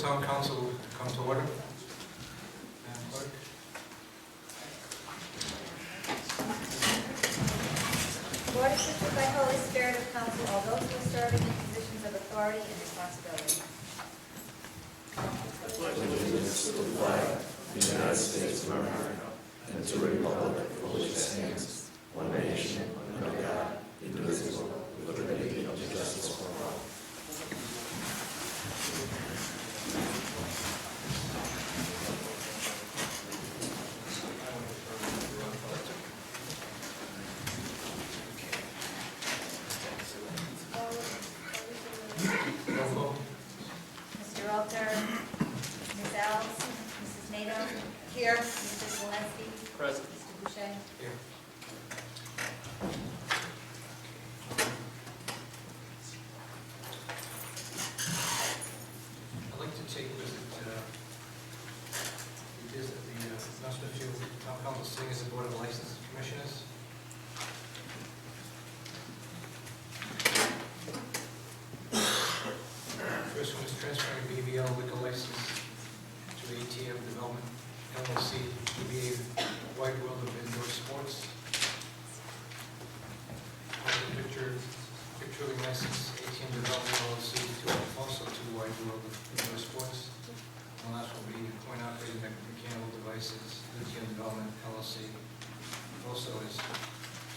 Town Council to come to order. Madam Clerk. Board assisted by Holy Spirit of Council, all those who are serving in positions of authority and responsibility. Allegiance to the flag of the United States of America and to the republic for which it stands, one nation, under God, indivisible, with liberty and justice for all. Mr. Alter, Ms. Alves, Mrs. Nato. Here. Mr. Zelensky. Present. Mr. Boucher. Here. I'd like to take a visit the Smithfield Town Council sitting as the Board of License Commissioners. First one is transferring BBL liquor license to ATM Development LLC, DBA Wide World of Indoor Sports. Picturing license, ATM Development LLC, also to Wide World of Indoor Sports. And the last one will be coin operated mechanical devices, ATM Development LLC, also is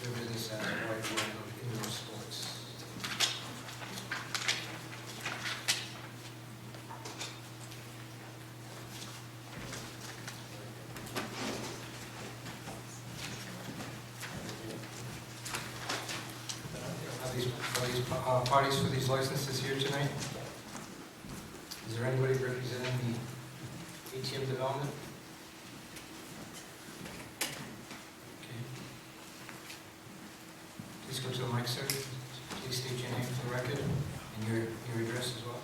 doing business as Wide World of Indoor Sports. Parties for these licenses here tonight? Is there anybody representing the ATM development? Okay. Please go to the mic, sir. Please state your name for the record and your address as well.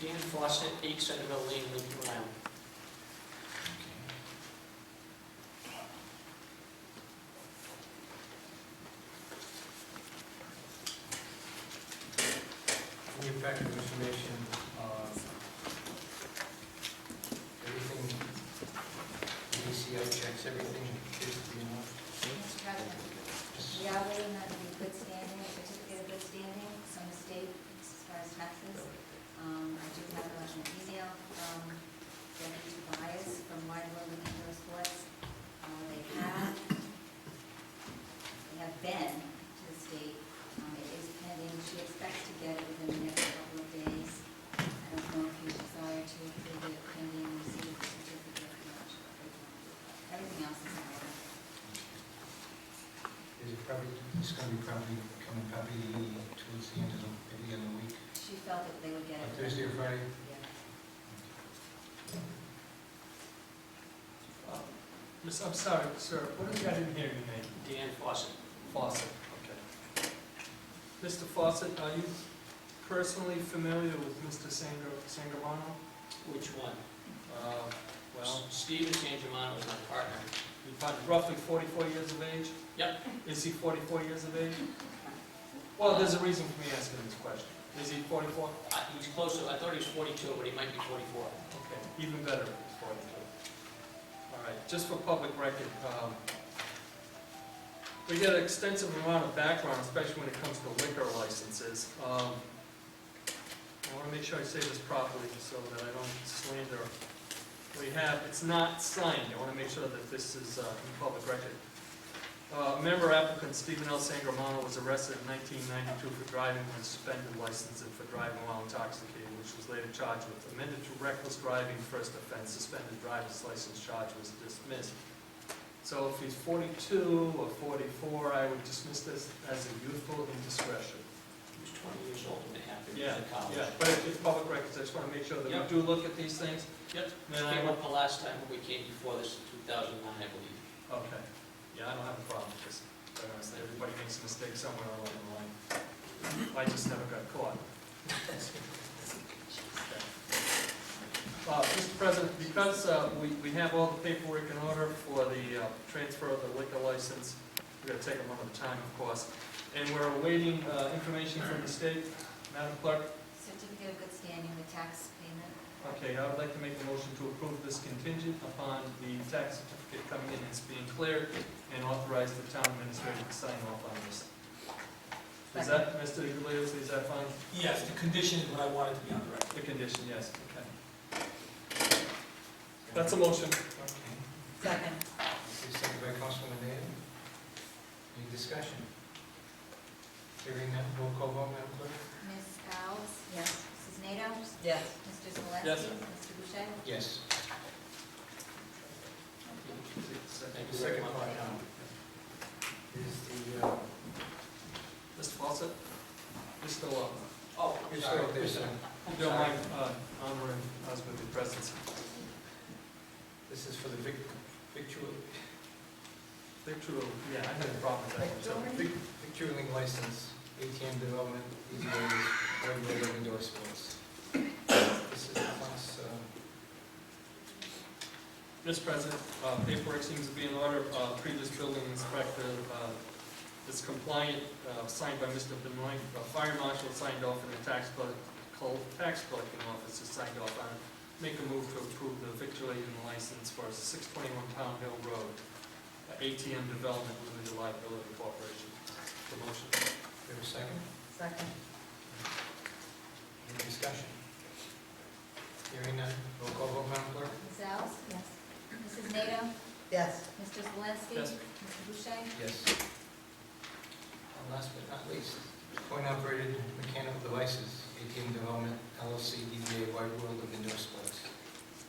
Dan Fawcett, 8 Centerville Lane, Lincoln, Rhode Island. In your packet of information, everything, the ACI checks, everything is to be enough. Mr. President, we are waiting on the good standing, certificate of good standing from the state as far as taxes. I do have an email from Deputy Tobias from Wide World of Indoor Sports. They have been to the state. It is pending. She expects to get it within the next couple of days. I don't know if you desire to approve it pending receipt of the certificate. I'm not sure. Everything else is in order. Is it probably, it's going to be probably coming towards the end of the week? She felt that they would get it. Thursday or Friday? Yeah. I'm sorry, sir, what is that in here, your name? Dan Fawcett. Fawcett, okay. Mr. Fawcett, are you personally familiar with Mr. Sangamano? Which one? Well, Steven San Germano is my partner. you're probably roughly 44 years of age? Yep. Is he 44 years of age? Well, there's a reason for me asking this question. Is he 44? He's close to, I thought he was 42, but he might be 44. Okay, even better if he's 42. All right, just for public record, we get an extensive amount of background, especially when it comes to liquor licenses. I want to make sure I say this properly so that I don't slander. We have, it's not signed. I want to make sure that this is in public record. Member applicant Stephen L. Sangamano was arrested in 1992 for driving with a suspended license and for driving while intoxicated, which was later charged with amended to reckless driving first offense. Suspended driver's license charge was dismissed. So if he's 42 or 44, I would dismiss this as a youthful indiscretion. He was 20 years old when it happened. Yeah, He was in college. yeah, but it's public records. I just want to make sure that Yep. we do look at these things. Yep. Then I Came would, up the last time when we came before this in 2009, I believe. okay. Yeah, I don't have a problem with this. But honestly, everybody makes a mistake somewhere along the line. I just never got caught. Mr. President, because we have all the paperwork in order for the transfer of the liquor license, We're gonna take them one at a time, of course. And we're awaiting information from the state. Madam Clerk? Certificate of good standing, the tax payment. Okay, I would like to make a motion to approve this contingent upon the tax certificate coming in as being cleared and authorize the town administrator to sign off on this. Is that, Mr. Iglesias, is that fine? Yes, the condition is what I wanted to be on the record. The condition, yes, okay. That's a motion. Okay. Second. Second by Councilman Nato. Any discussion? Hearing none, roll call vote, Madam Clerk? Ms. Alves? Yes. Mrs. NATO? Yes. Mr. Zalinski? Yes. Mr. Boucher? Yes. Thank The you very second much. part now is the, Mr. Fawcett? You're still up. Oh, you're sorry. still there, sir. You don't mind honoring us with your presence. This is for the victual, Victual, yeah, I had a problem with that one. So, victualling license, ATM development, DBA's, White World of Indoor Sports. This is the class, Mr. President, paperwork seems to be in order. Previous building inspector is compliant, signed by Mr. Benoit. Fire marshal signed off, and the tax collecting officer signed off on it. Make a move to approve the victualling license for 621 Town Hill Road, ATM Development Limited Liability Corporation. The motion. there a second? Second. Any discussion? Hearing none, roll call vote, Madam Clerk? Ms. Alves? Yes. Mrs. NATO? Yes. Mr. Zalinski? Yes. Mr. Boucher? Yes. And last but not least, coin-operated mechanical devices, ATM Development, LLC, DBA, White World of Indoor Sports.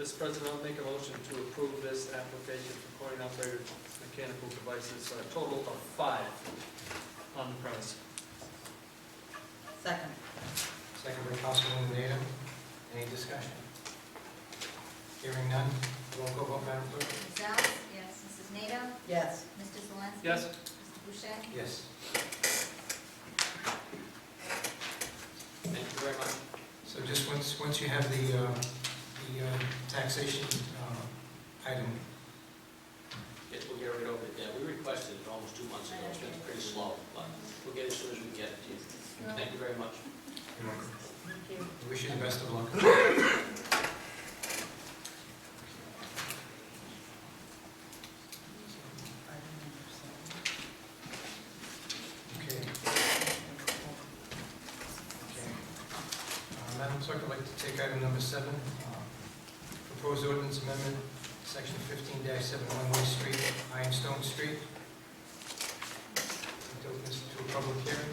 Mr. President, I'll make a motion to approve this application for coin-operated mechanical devices, a total of 5 on the premise. Second. Second by Councilwoman Nato. Any discussion? Hearing none, roll call vote, Madam Clerk? Ms. Alves? Yes. Mrs. NATO? Yes. Mr. Zalinski? Yes. Mr. Boucher? Yes. Thank you very much. So just once you have the taxation item, Yes, we'll get it over. Yeah, we requested it almost 2 months ago. It's been pretty slow, but we'll get it as soon as we get it to you. Thank you very much. you're welcome. Thank you. I wish you the best of luck. Okay. Okay. Madam Clerk, I'd like to take item number 7, proposed ordinance amendment, section 15-7 One-Way Street, Ironstone Street. To open this to a public hearing.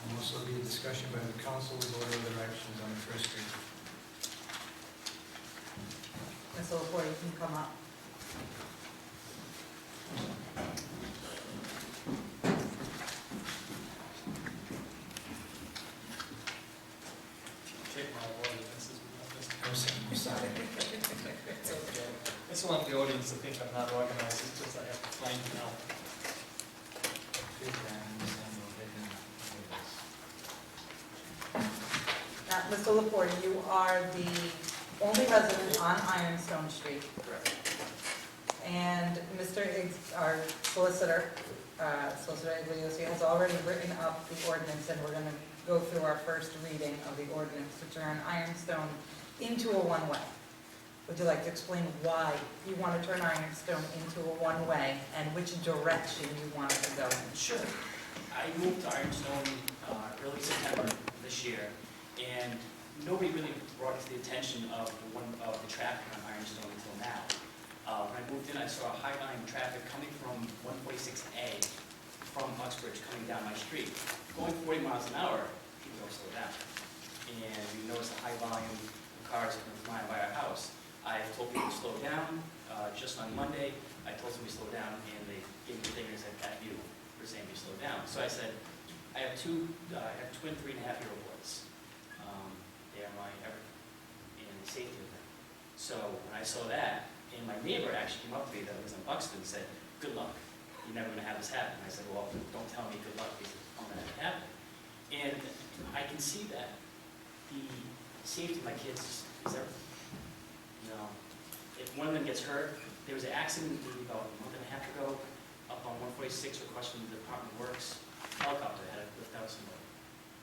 And also be a discussion by the council with all other actions on the first reading. Ms. LaPorte, you can come up. Take my audience. I'm sorry. It's okay. I just want the audience to think I'm not organized, it's just I have to find it now. Now, Mr. LaPorte, you are the only resident on Ironstone Street. Correct. And our solicitor, Solicitor Iglesias, has already written up the ordinance, and we're going to go through our first reading of the ordinance to turn Ironstone into a one-way. Would you like to explain why you want to turn Ironstone into a one-way and which direction you want it to go in? Sure. I moved to Ironstone early September this year, and nobody really brought it to the attention of the traffic on Ironstone until now. When I moved in, I saw a high line of traffic coming from 146A from Uxbridge coming down my street. Going 40 miles an hour, people don't slow down. And you notice the high volume of cars coming flying by our house. I told people to slow down. Just on Monday, I told them to slow down, and they gave me the thing and said, F you, for saying you slow down. So I said, I have twin 3.5-year-old boys. They are my everything, and the safety of them. So when I saw that, and my neighbor actually came up to me that lives in Buxton and said, good luck, you're never going to have this happen. I said, well, don't tell me good luck, because I'm going to have it happen. And I can see that the safety of my kids is everything. You know, if one of them gets hurt, There was an accident maybe about a month and a half ago up on 146 requesting the Department of Works helicopter had to lift out somebody.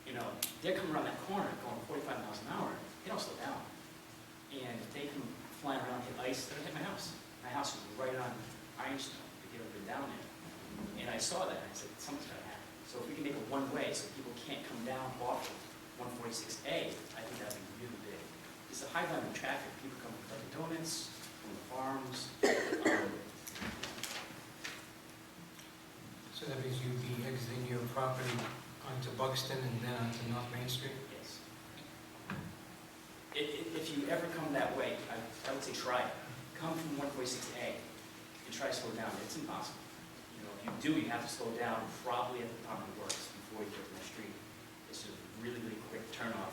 You know, they're coming around that corner going 45 miles an hour. They don't slow down. And if they come flying around, hit ice, they're gonna hit my house. My house is right on Ironstone to get over down there. And I saw that, and I said, something's gotta happen. So if we can make it one-way so people can't come down off of 146A, I think that'd be really big. It's a high volume of traffic. People come from Dunkin' Donuts, from the farms. So that means you'd be exiting your property onto Buxton and then onto North Main Street? Yes. If you ever come that way, I would say try it. Come from 146A and try to slow down. It's impossible. You know, if you do, you have to slow down probably at the Department of Works before you get to the street. It's a really, really quick turnoff.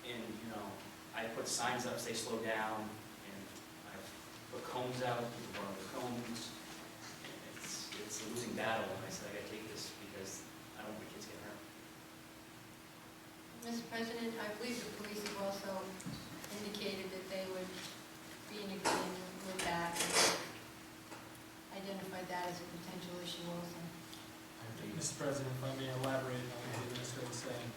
And, you know, I put signs up, say slow down, and I put cones out, people borrow the cones. And it's a losing battle, and I said, I gotta take this because I don't want my kids get hurt. Mr. President, I believe the police have also indicated that they would be in agreement with that and identified that as a potential issue also. Mr. President, if I may elaborate on what the administrator was saying.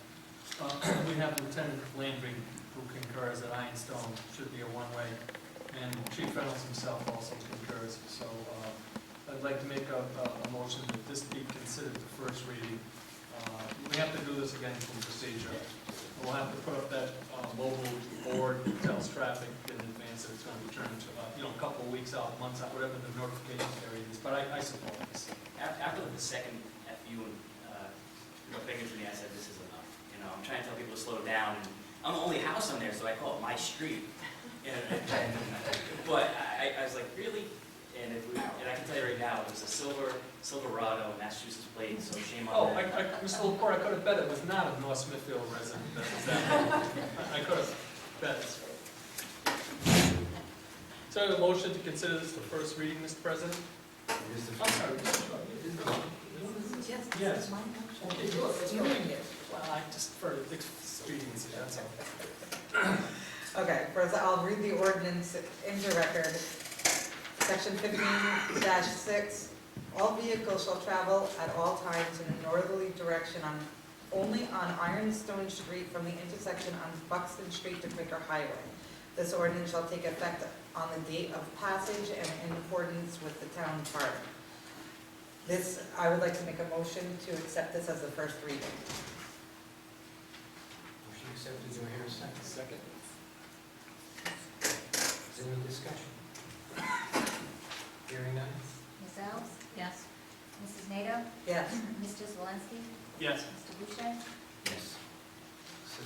We have Lieutenant Landry who concurs that Ironstone should be a one-way, and Chief Reynolds himself also concurs. So I'd like to make a motion that this be considered the first reading. We have to do this again from procedure. We'll have to put up that mobile board that tells traffic in advance that it's going to be turned to, a couple of weeks out, months out, whatever the notification period is. But I support this. After the second FU and fingers in the air, I said, this is enough. You know, I'm trying to tell people to slow down. And I'm the only house on there, so I call it my street. But I was like, really? And I can tell you right now, it was a Silverado Massachusetts plate, so shame on that. Mr. LaPorte, I could have bet it was not a North Smithfield resident. That was that. I could have bet. So I have a motion to consider this the first reading, Mr. President? I'm sorry. Yes. Okay, good. Let's go. Well, I just prefer to expediency, that's all. Okay, first I'll read the ordinance into record. Section 15-6, all vehicles shall travel at all times in a northerly direction only on Ironstone Street from the intersection on Buxton Street to Quaker Highway. This ordinance shall take effect on the date of passage and in accordance with the town charter. I would like to make a motion to accept this as the first reading. Motion accepted, do I hear a second? Second. Is there any discussion? Hearing none? Ms. Alves? Yes. Mrs. Nato? Yes. Mr. Zalinski? Yes. Mr. Boucher? Yes. So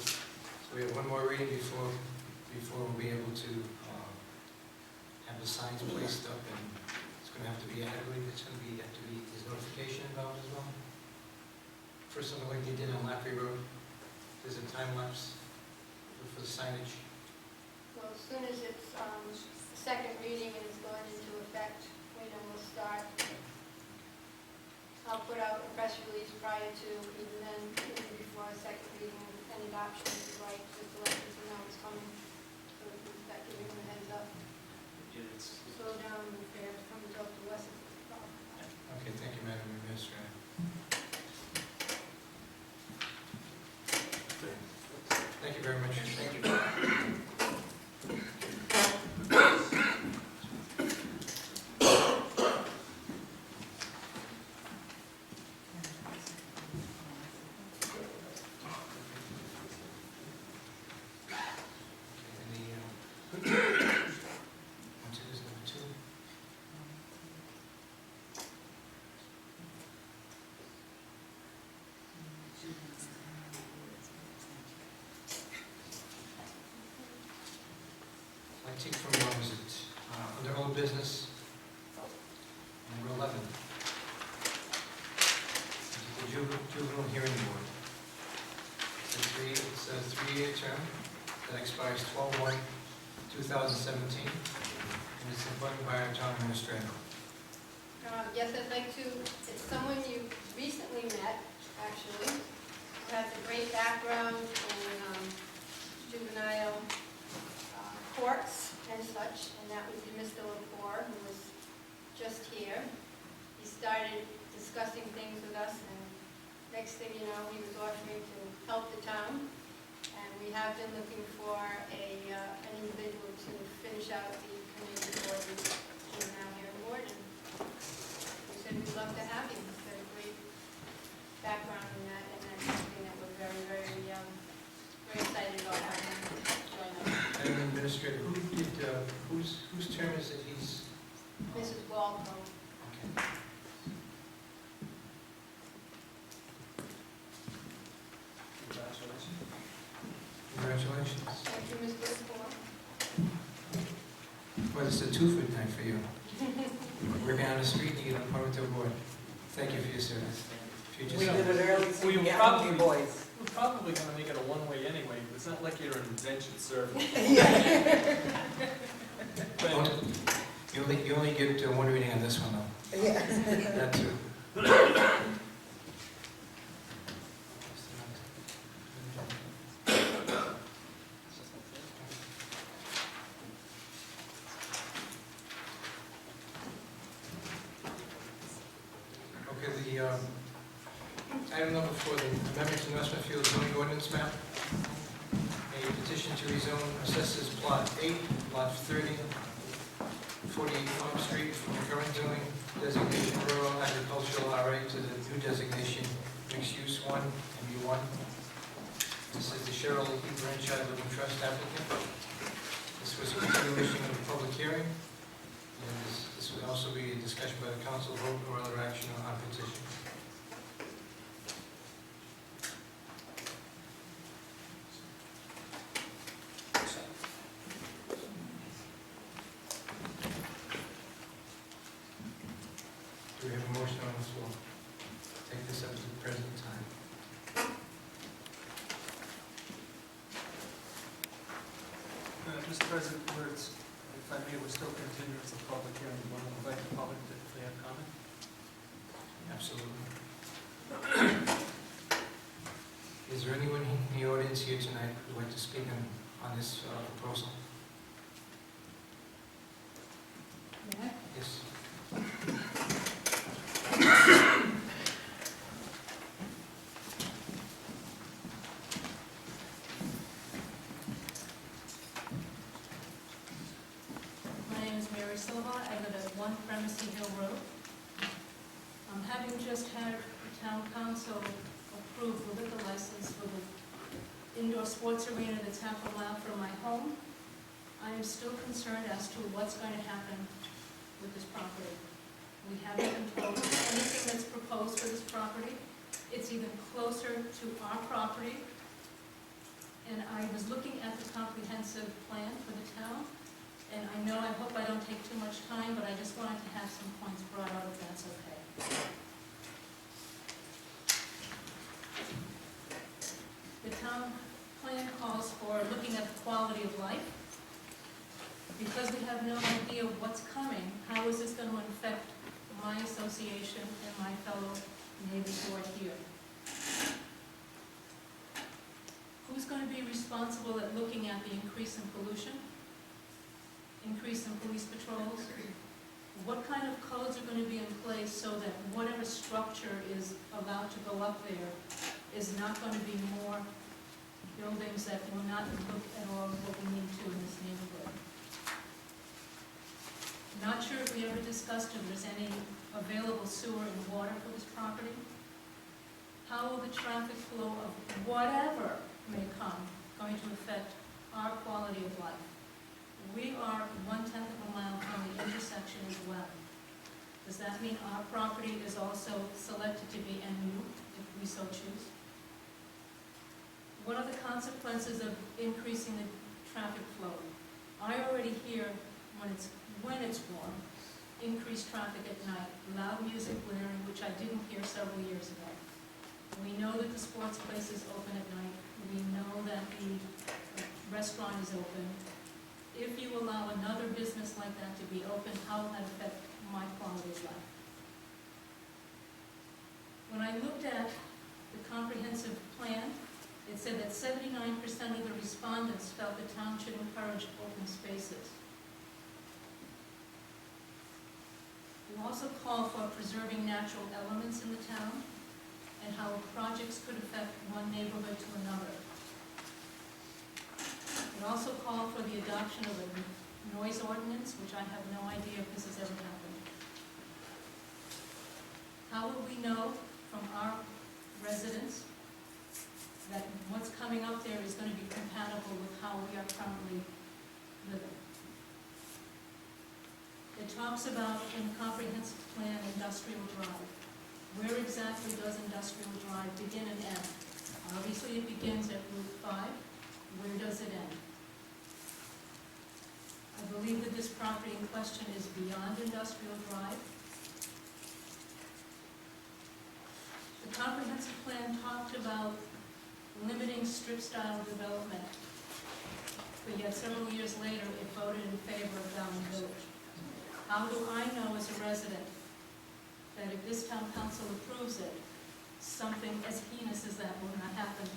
we have one more reading before we'll be able to have the signs placed up, and it's going to have to be, I believe it's going to be, is notification involved as well? For something like they did on Laffey Road, there's a time lapse for the signage. Well, as soon as it's second reading and it's going into effect, we'll start. I'll put out a press release prior to, even then, even before a second reading and adoption is right, just to let people know it's coming. So we can start giving them a heads up. Slow down and prepare to come to talk to us. Okay, thank you, Madam Administrator. Thank you very much. Thank you. I take from, what was it, under old business, number 11. The juvenile hearing board. It's a three-year term that expires 12/1/2017, and it's appointed by our town administrator. Yes, I'd like to, it's someone you recently met, actually, who has a great background in juvenile courts and such, and that would be Mr. Lepore, who was just here. He started discussing things with us, and next thing you know, he was offering to help the town. And we have been looking for an individual to finish out the community board, which is now here in board. And we said we'd love to have him. He's got a great background in that, and that's something that we're very, very, very excited about having him join us. Madam Administrator, whose term is it he's? Mrs. Walpole. Okay. Congratulations. Congratulations. Thank you, Ms. Whitmore. Well, it's a two-foot night for you. Working on the street, you get an appointment to a board. Thank you for your service. Future We self. did it early, so Well, you you get probably- you boys. We're probably gonna make it a one-way anyway, but it's not like you're an indentured servant. You only get one reading on this one, though. Yeah. That too. Okay, item number 4, the amendment to North Smithfield zoning ordinance map. A petition to rezone assessors plot 8, lot 30, 48 Farm Street from the current zoning designation rural agricultural RA to the new designation mixed use 1 and B1. This is the Cheryl E. Branchard Living Trust applicant. This was a continuation of a public hearing. And this would also be a discussion by the council, vote, or other action on petition. Do we have a motion on the floor? Take this up to the present time. Mr. President, if I may, we're still continuing the public hearing. We want to invite the public if they have comment. Absolutely. Is there anyone in the audience here tonight who would like to speak on this proposal? Yes. My name is Mary Silva. I live at 1 Premises Hill Road. Having just had the town council approve the liquor license for the indoor sports arena that's half a mile from my home, I am still concerned as to what's going to happen with this property. We haven't been told anything that's proposed for this property. It's even closer to our property. And I was looking at the comprehensive plan for the town. And I know, I hope I don't take too much time, but I just wanted to have some points brought out if that's okay. The town plan calls for looking at the quality of life. Because we have no idea what's coming, how is this going to affect my association and my fellow neighbors who are here? Who's going to be responsible at looking at the increase in pollution? Increase in police patrols? What kind of codes are going to be in place so that whatever structure is allowed to go up there is not going to be more buildings that will not look at all what we need to in this neighborhood? Not sure if we ever discussed if there's any available sewer and water for this property. How will the traffic flow of whatever may come going to affect our quality of life? We are 1/10 of a mile from the intersection as well. Does that mean our property is also selected to be MU if we so choose? What are the consequences of increasing the traffic flow? I already hear when it's warm, increased traffic at night, loud music blaring, which I didn't hear several years ago. We know that the sports place is open at night. We know that the restaurant is open. If you allow another business like that to be open, how will that affect my quality of life? When I looked at the comprehensive plan, it said that 79% of the respondents felt the town should encourage open spaces. also call for preserving natural elements in the town and how projects could affect one neighborhood to another. It also called for the adoption of a noise ordinance, which I have no idea if this has ever happened. How will we know from our residents that what's coming up there is going to be compatible with how we are currently living? It talks about in the comprehensive plan industrial drive. Where exactly does industrial drive begin and end? Obviously it begins at Route 5. Where does it end? I believe that this property in question is beyond industrial drive. The comprehensive plan talked about limiting strip-style development, but yet several years later it voted in favor of Downey Village. How do I know as a resident that if this town council approves it, something as heinous as that will not happen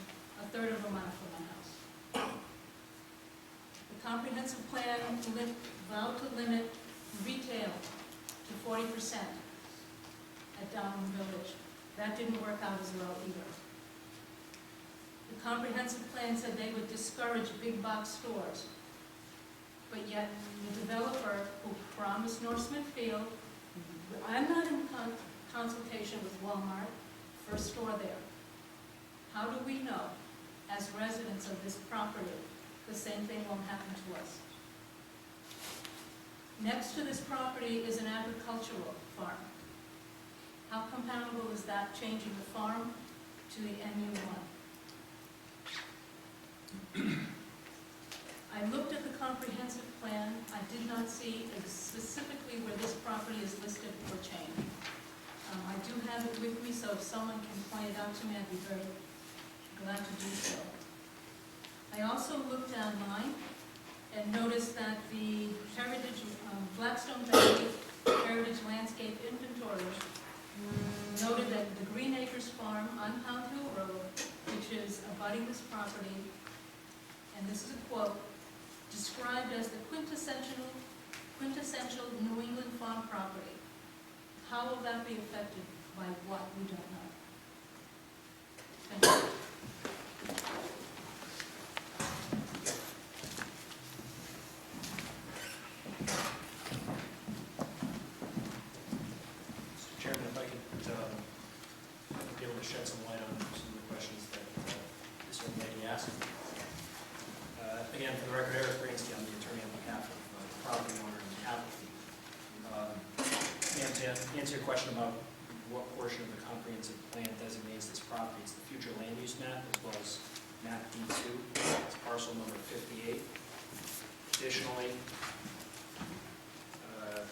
a third of a mile from my house? The comprehensive plan vowed to limit retail to 40% at Downey Village. That didn't work out as well either. The comprehensive plan said they would discourage big box stores, but yet the developer who promised North Smithfield, I'm not in consultation with Walmart for a store there. How do we know, as residents of this property, the same thing won't happen to us? Next to this property is an agricultural farm. How compatible is that changing the farm to the MU1? I looked at the comprehensive plan. I did not see specifically where this property is listed for change. I do have it with me, so if someone can point it out to me, I'd be very glad to do so. I also looked online and noticed that the Heritage, Blackstone Valley Heritage Landscape Inventory noted that the Green Acres Farm on Pound Hill Road, which is abutting this property, and this is a quote, described as the quintessential New England farm property. How will that be affected by what? We don't know. Thank you. Mr. Chairman, if I could be able to shed some light on some of the questions that this young lady asked. Again, for the record, Eric Bransky, I'm the attorney on behalf of the property owner and the applicant. And to answer your question about what portion of the comprehensive plan designates this property, it's the future land use map as well as map D2. It's parcel number 58. Additionally,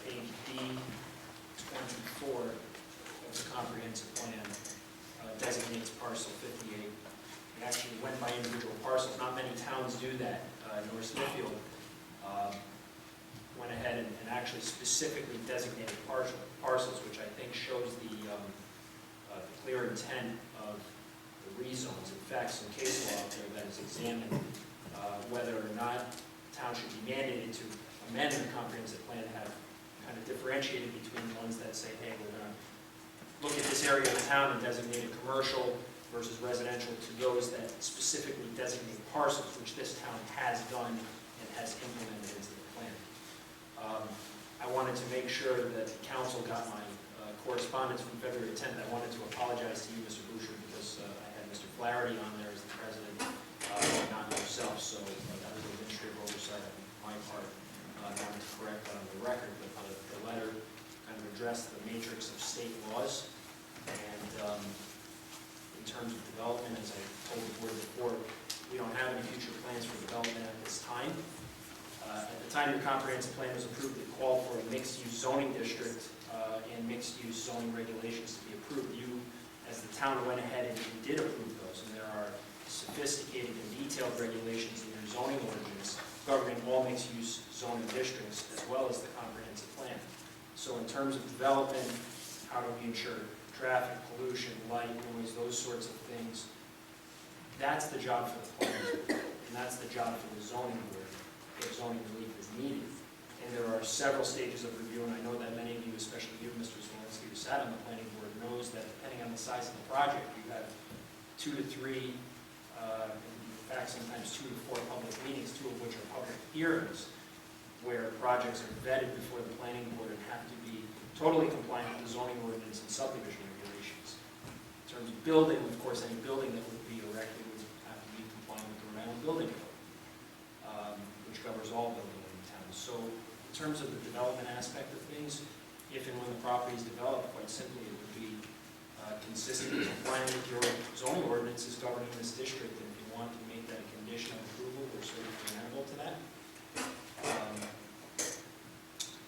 page D24 of the comprehensive plan designates parcel 58. We actually went by individual parcels. Not many towns do that. North Smithfield went ahead and actually specifically designated parcels, which I think shows the clear intent of the rezones. In fact, some case law out there that has examined whether or not towns should be mandated to amend the comprehensive plan to have kind of differentiated between the ones that say, hey, we're going to look at this area of town and designate it commercial versus residential, to those that specifically designate parcels, which this town has done and has implemented into the plan. I wanted to make sure that the council got my correspondence from February 10th. I wanted to apologize to you, Mr. Boucher, because I had Mr. Flaherty on there as the president, not yourself, so that was an administrative oversight on my part. I wanted to correct that on the record, but the letter kind of addressed the matrix of state laws, and in terms of development, as I told the board before, we don't have any future plans for development at this time. At the time your comprehensive plan was approved, it called for a mixed-use zoning district and mixed-use zoning regulations to be approved. You, as the town, went ahead and did approve those, and there are sophisticated and detailed regulations in your zoning ordinance governing all mixed-use zoning districts, as well as the comprehensive plan. So in terms of development, how do we ensure traffic, pollution, light, noise, those sorts of things, that's the job for the planning board, and that's the job for the zoning board if zoning relief is needed. And there are several stages of review, and I know that many of you, especially you, Mr. Zelinski, who sat on the planning board, knows that depending on the size of the project, you have 2 to 3, in fact, sometimes 2 to 4 public meetings, 2 of which are public hearings, where projects are vetted before the planning board and have to be totally compliant with the zoning ordinance and subdivision regulations. In terms of building, of course, any building that would be erected would have to be compliant with the Rhode Island Building Code, which covers all building in the town. So in terms of the development aspect of things, if and when the property is developed, quite simply, it would be consistent and compliant with your zoning ordinances governing this district. And if you want to make that a condition of approval, we're certainly amenable to that.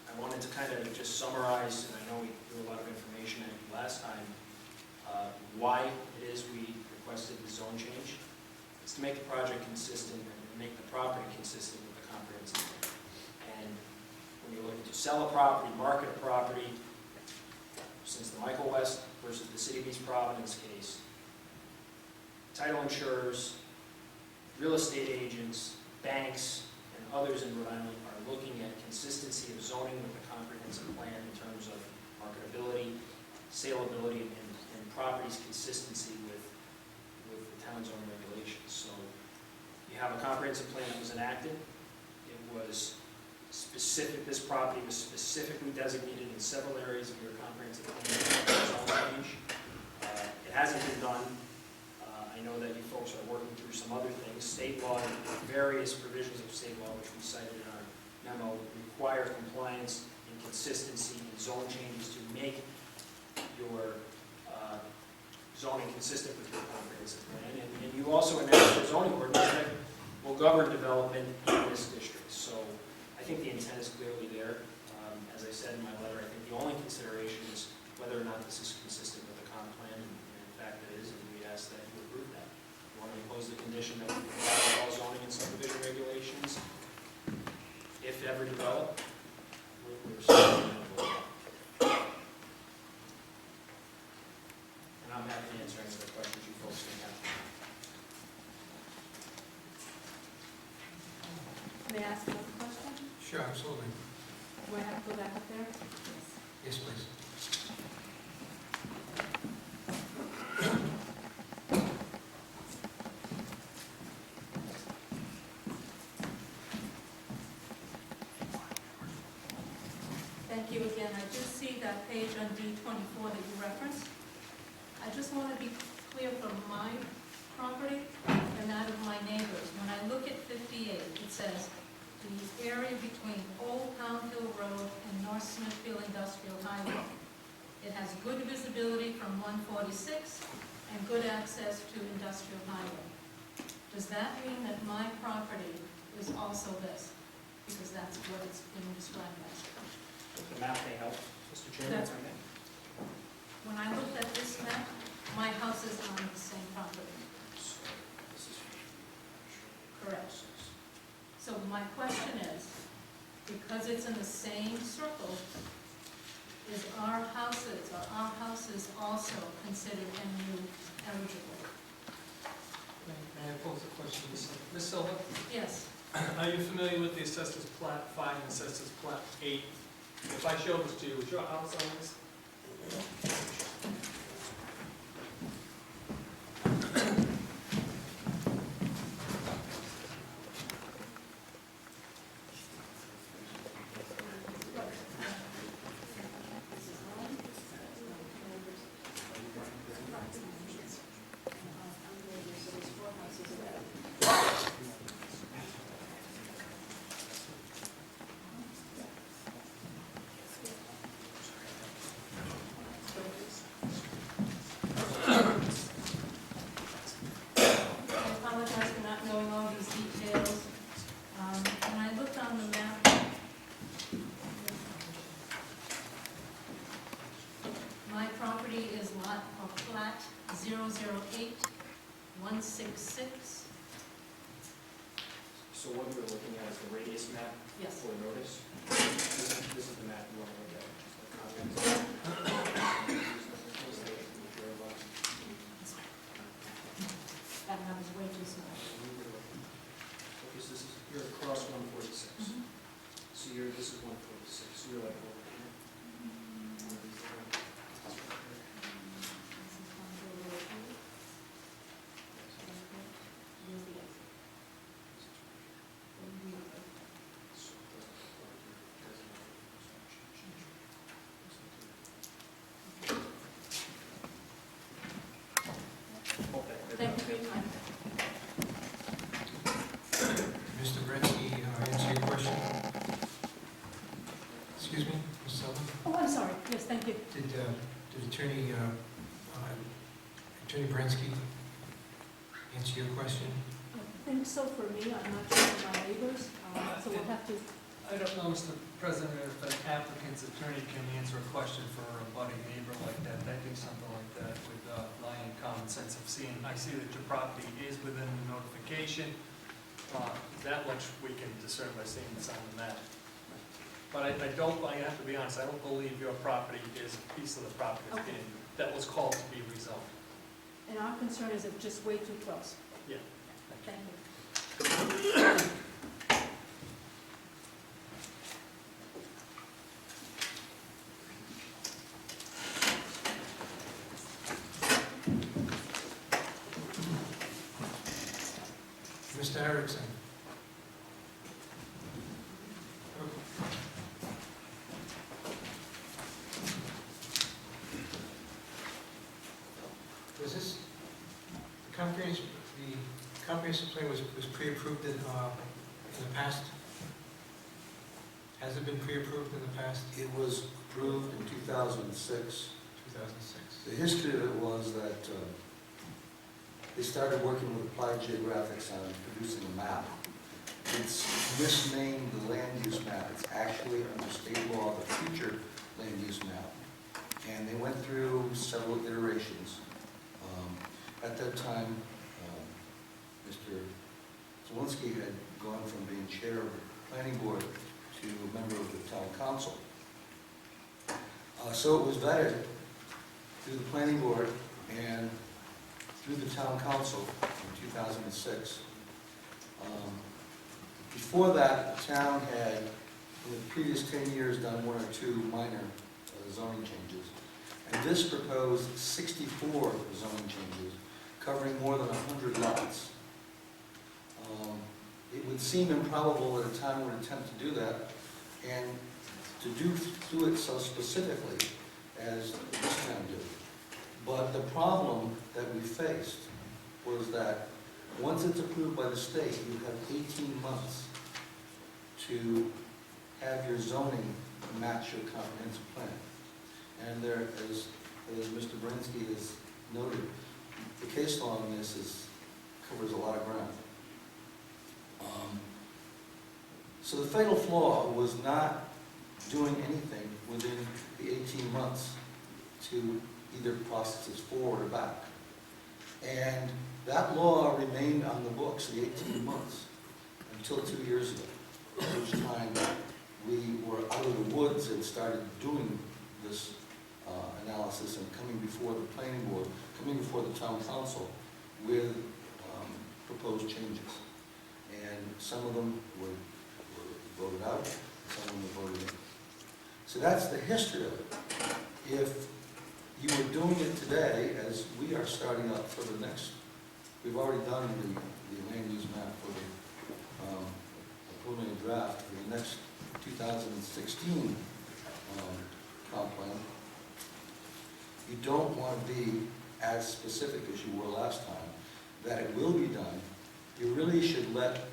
I wanted to kind of just summarize, and I know we threw a lot of information at you last time, why it is we requested the zone change. It's to make the project consistent and make the property consistent with the comprehensive plan. And when you're looking to sell a property, market a property, since the Michael West versus the City of East Providence case, title insurers, real estate agents, banks, and others in Rhode Island are looking at consistency of zoning with the comprehensive plan in terms of marketability, saleability, and property's consistency with the town's own regulations. So you have a comprehensive plan that was enacted. It was specific, this property was specifically designated in several areas of your comprehensive plan zone change. It hasn't been done. I know that you folks are working through some other things. State law, various provisions of state law, which we cited in our memo, require compliance and consistency in zone changes to make your zoning consistent with your comprehensive plan. And you also enacted a zoning ordinance that will govern development in this district. So I think the intent is clearly there. As I said in my letter, I think the only consideration is whether or not this is consistent with the comp plan, and in fact it is, and we ask that you approve that. We want to impose the condition that we comply with all zoning and subdivision regulations. If ever developed, we're certainly amenable to that. And I'm happy to answer any other questions you folks may have. May I ask one question? Sure, absolutely. Do I have to go back up there? Yes, please. Thank you again. I do see that page on D24 that you referenced. I just want to be clear from my property and that of my neighbors. When I look at 58, it says, the area between Old Pound Hill Road and North Smithfield Industrial Highway. It has good visibility from 146 and good access to Industrial Highway. Does that mean that my property is also this? Because that's what it's being described as. The map may help, Mr. Chairman. That's okay. When I looked at this map, my house is on the same property. Correct. So my question is, because it's in the same circle, are our houses also considered MU eligible? May I pose a question, Ms. Silva? Yes. Are you familiar with the Assessors Plat 5 and Assessors Plat 8? If I show this to you, is your house on this? My property is lot or plat 008166. So what we're looking at is the radius map Yes. for notice. This is the map you want to look at, which is the comprehensive. That map is way too small. Okay, so this is, you're across 146. So this is 146. did Attorney Bransky answer your question? I think so for me, I'm not sure for my neighbors, so we'll have to, I don't know, Mr. President, if an applicant's attorney can answer a question for a budding neighbor like that, I do something like that with lying common sense of seeing, I see that your property is within the notification. That much we can discern by seeing the sign on that. But I have to be honest, I don't believe your property is a piece of the property that's being, that was called to be rezoned. and our concern is it's just way too close. Yeah. Thank you. Mr. Erickson? Was this, the comprehensive plan was pre-approved in the past? Has it been pre-approved in the past? It was approved in 2006. 2006. The history of it was that they started working with Applied Geographics on producing a map. It's misnamed the land use map. It's actually under state law the future land use map. And they went through several iterations. At that time, Mr. Zawinski had gone from being chair of the planning board to a member of the town council. So it was vetted through the planning board and through the town council in 2006. Before that, the town had, in the previous 10 years, done 1 or 2 minor zoning changes. And this proposed 64 zoning changes, covering more than 100 lots. It would seem improbable that a town would attempt to do that, and to do it so specifically as this town did. But the problem that we faced was that once it's approved by the state, you have 18 months to have your zoning match your comprehensive plan. And there, as Mr. Bransky has noted, the case law on this covers a lot of ground. So the fatal flaw was not doing anything within the 18 months to either process this forward or back. And that law remained on the books the 18 months until 2 years ago, at which time we were out of the woods and started doing this analysis and coming before the planning board, coming before the town council with proposed changes. And some of them were voted out, some of them were voted in. So that's the history of it. If you were doing it today, as we are starting up for the next, we've already done the land use map for the preliminary draft for the next 2016 comp plan. You don't want to be as specific as you were last time, that it will be done. You really should let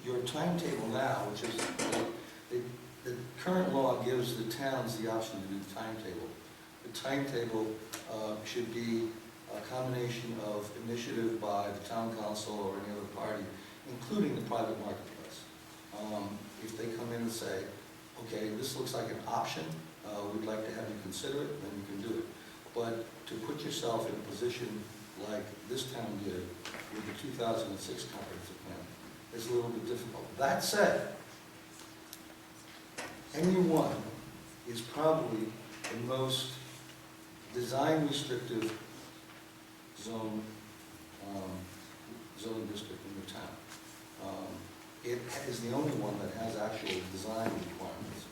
your timetable now, which is the current law gives the towns the option to do the timetable. The timetable should be a combination of initiative by the town council or any other party, including the private marketplace. If they come in and say, okay, this looks like an option, we'd like to have you consider it, then you can do it. But to put yourself in a position like this town did with the 2006 comprehensive plan is a little bit difficult. That said, NU1 is probably the most design restrictive zoning district in the town. It is the only one that has actual design requirements.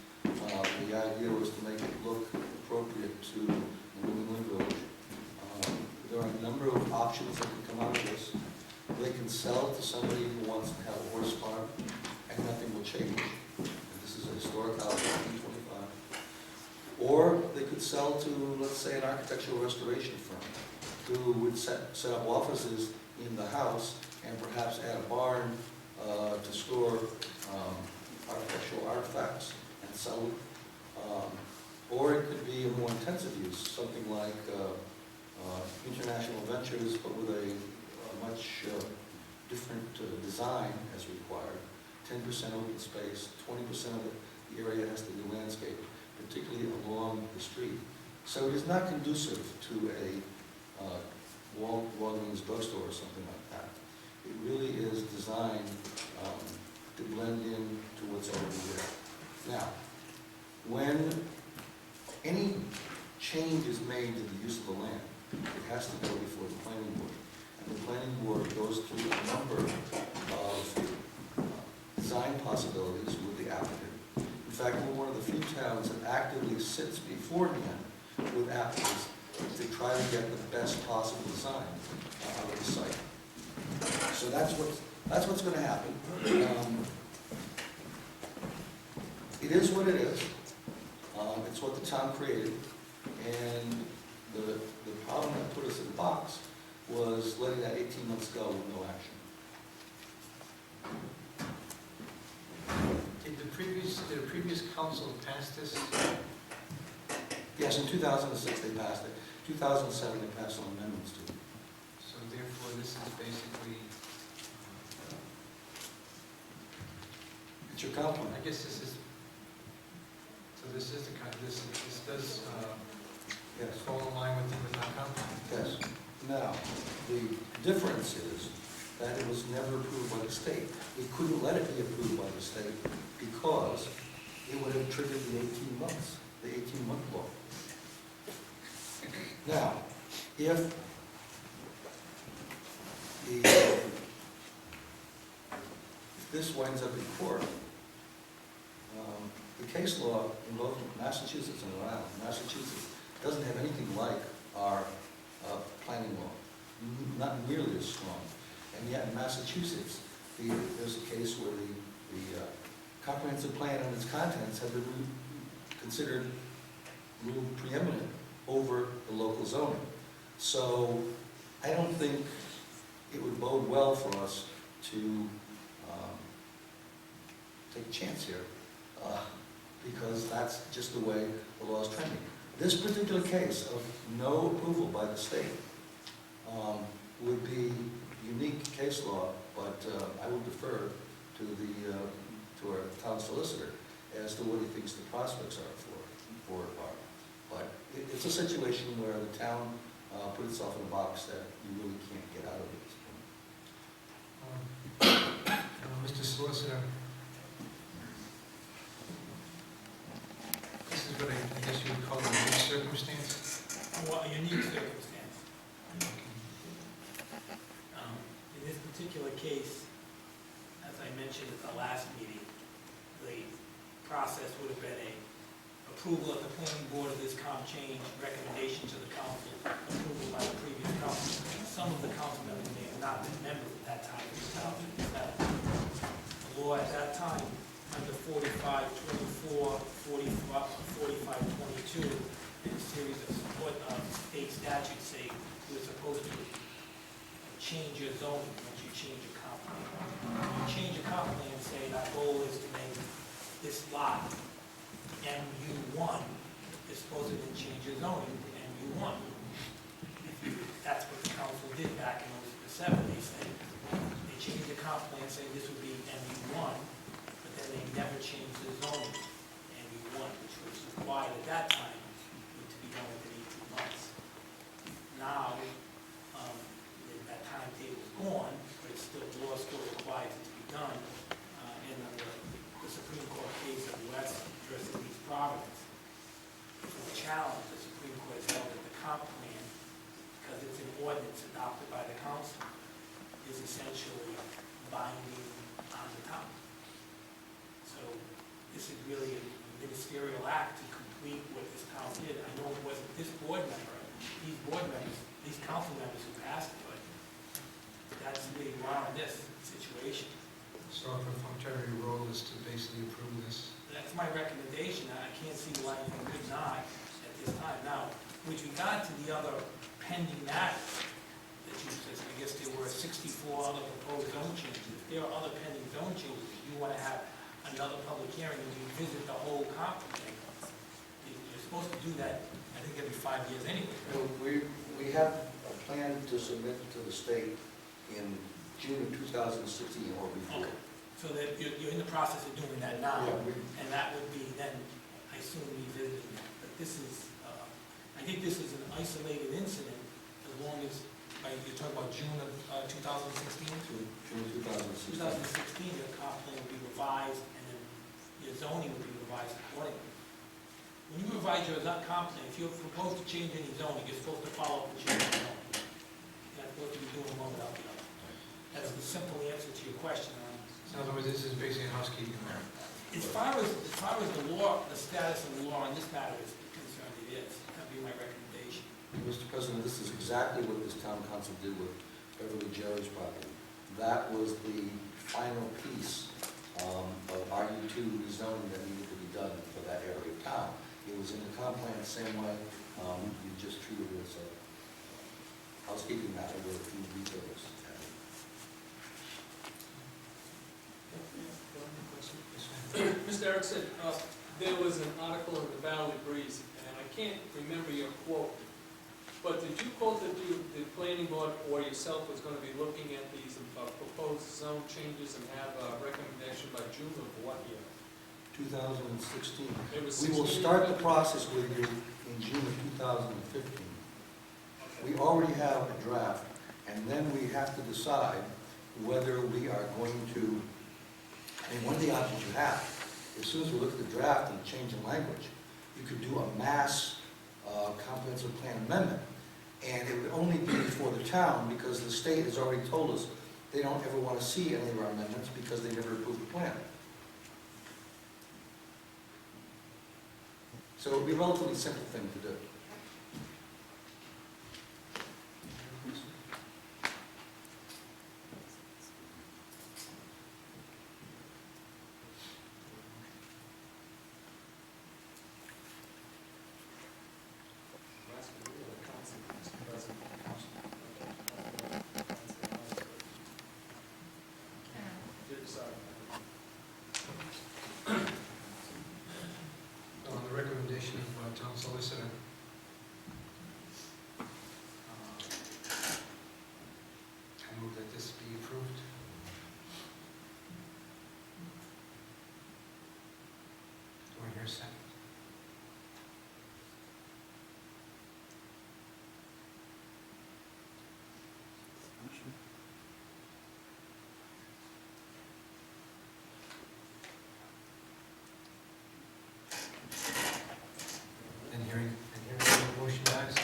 The idea was to make it look appropriate to the New England Village. There are a number of options that can come out of this. They can sell it to somebody who wants to have a horse farm, and nothing will change. This is a historic house, 1925. Or they could sell to, let's say, an architectural restoration firm who would set up offices in the house and perhaps add a barn to store architectural artifacts and sell them. Or it could be a more intensive use, something like international ventures, but with a much different design as required. 10% open space, 20% of the area has to be landscaped, particularly along the street. So it is not conducive to a Walgreens drugstore or something like that. It really is designed to blend in to what's already there. Now, when any change is made to the use of the land, it has to go before the planning board. And the planning board goes through a number of design possibilities with the applicant. In fact, we're one of the few towns that actively sits beforehand with applicants to try to get the best possible design out of the site. So that's what's going to happen. It is what it is. It's what the town created, and the problem that put us in the box was letting that 18 months go with no action. Did the previous council pass this? Yes, in 2006 they passed it. 2007 they passed on amendments to it. So therefore, this is basically, It's your compliment. I guess this is, so this is the kind, this does Yes. fall in line with our compliment. Yes. Now, the difference is that it was never approved by the state. We couldn't let it be approved by the state because it would have triggered the 18 months, the 18-month law. Now, if this winds up in court, the case law in both Massachusetts and Rhode Island, Massachusetts doesn't have anything like our planning law, not nearly as strong. And yet in Massachusetts, there's a case where the comprehensive plan and its contents have been considered ruled preeminent over the local zoning. So I don't think it would bode well for us to take a chance here, because that's just the way the law is trending. This particular case of no approval by the state would be unique case law, but I would defer to our town solicitor as to what he thinks the prospects are for it. But it's a situation where the town put itself in a box that you really can't get out of at this point. Mr. Solicitor, this is what I guess you would call a unique circumstance. Well, a unique circumstance. In this particular case, as I mentioned at the last meeting, the process would have been a approval at the planning board of this comp change, recommendation to the council, approval by the previous council. Some of the council members may have not been members at that time, 2007. The law at that time, under 4524, 4522, and a series of state statutes say you're supposed to change your zoning once you change your comp plan. You change your comp plan and say our goal is to make this lot MU1, you're supposed to then change your zoning to MU1. That's what the council did back in 07. They said, they changed the comp plan saying this would be MU1, but then they never changed the zoning to MU1, which was required at that time to be done within 18 months. Now, that timetable is gone, but it's still, the law still requires it to be done. And under the Supreme Court case of West versus East Providence, for the challenge, the Supreme Court held that the comp plan, because it's an ordinance adopted by the council, is essentially binding on the town. So this is really a ministerial act to complete what this town did. I know it wasn't this board member, these council members who passed it, but that's where you are in this situation. So our perfunctory role is to basically approve this. That's my recommendation. I can't see why you could not at this time. Now, with regard to the other pending matters that you said, I guess there were 64 other proposed zone changes. If there are other pending zone changes, if you want to have another public hearing and revisit the whole comp plan, you're supposed to do that, I think, every 5 years anyway. You know, we have a plan to submit to the state in June of 2016 or before. Okay. So that you're in the process of doing that now, Yeah, and that would be then, I assume, revisiting that. But this is, I think this is an isolated incident, as long as, you're talking about June of 2016? June 2016. 2016, your comp plan will be revised, and then your zoning will be revised accordingly. When you revise your comp plan, if you're proposed to change any zoning, you're supposed to follow up with your zoning. You're not supposed to be doing one without the other. That's the simple answer to your question. In other words, this is basically housekeeping matter. As far as the law, the status of the law on this matter is concerned, it is. That'd be my recommendation. Mr. President, this is exactly what this town council did with Beverly Jerry's property. That was the final piece of RU2 rezoning that needed to be done for that area of town. It was in the comp plan the same way. You just treated it as a housekeeping matter with a few details. Mr. Erickson, there was an article in the Valley Breeze, and I can't remember your quote, but did you quote that the planning board or yourself was going to be looking at these proposed zone changes and have a recommendation by June of what year? 2016. It was We will 16. start the process with you in June of 2015. We already have a draft, and then we have to decide whether we are going to, I mean, one of the options you have, as soon as we look at the draft and change in language, you could do a mass comprehensive plan amendment, and it would only be for the town because the state has already told us they don't ever want to see any of our amendments because they never approved the plan. So it would be a relatively simple thing to do. On the recommendation of town solicitor, I move that this be approved. Do I hear a second? And hearing the motion dies.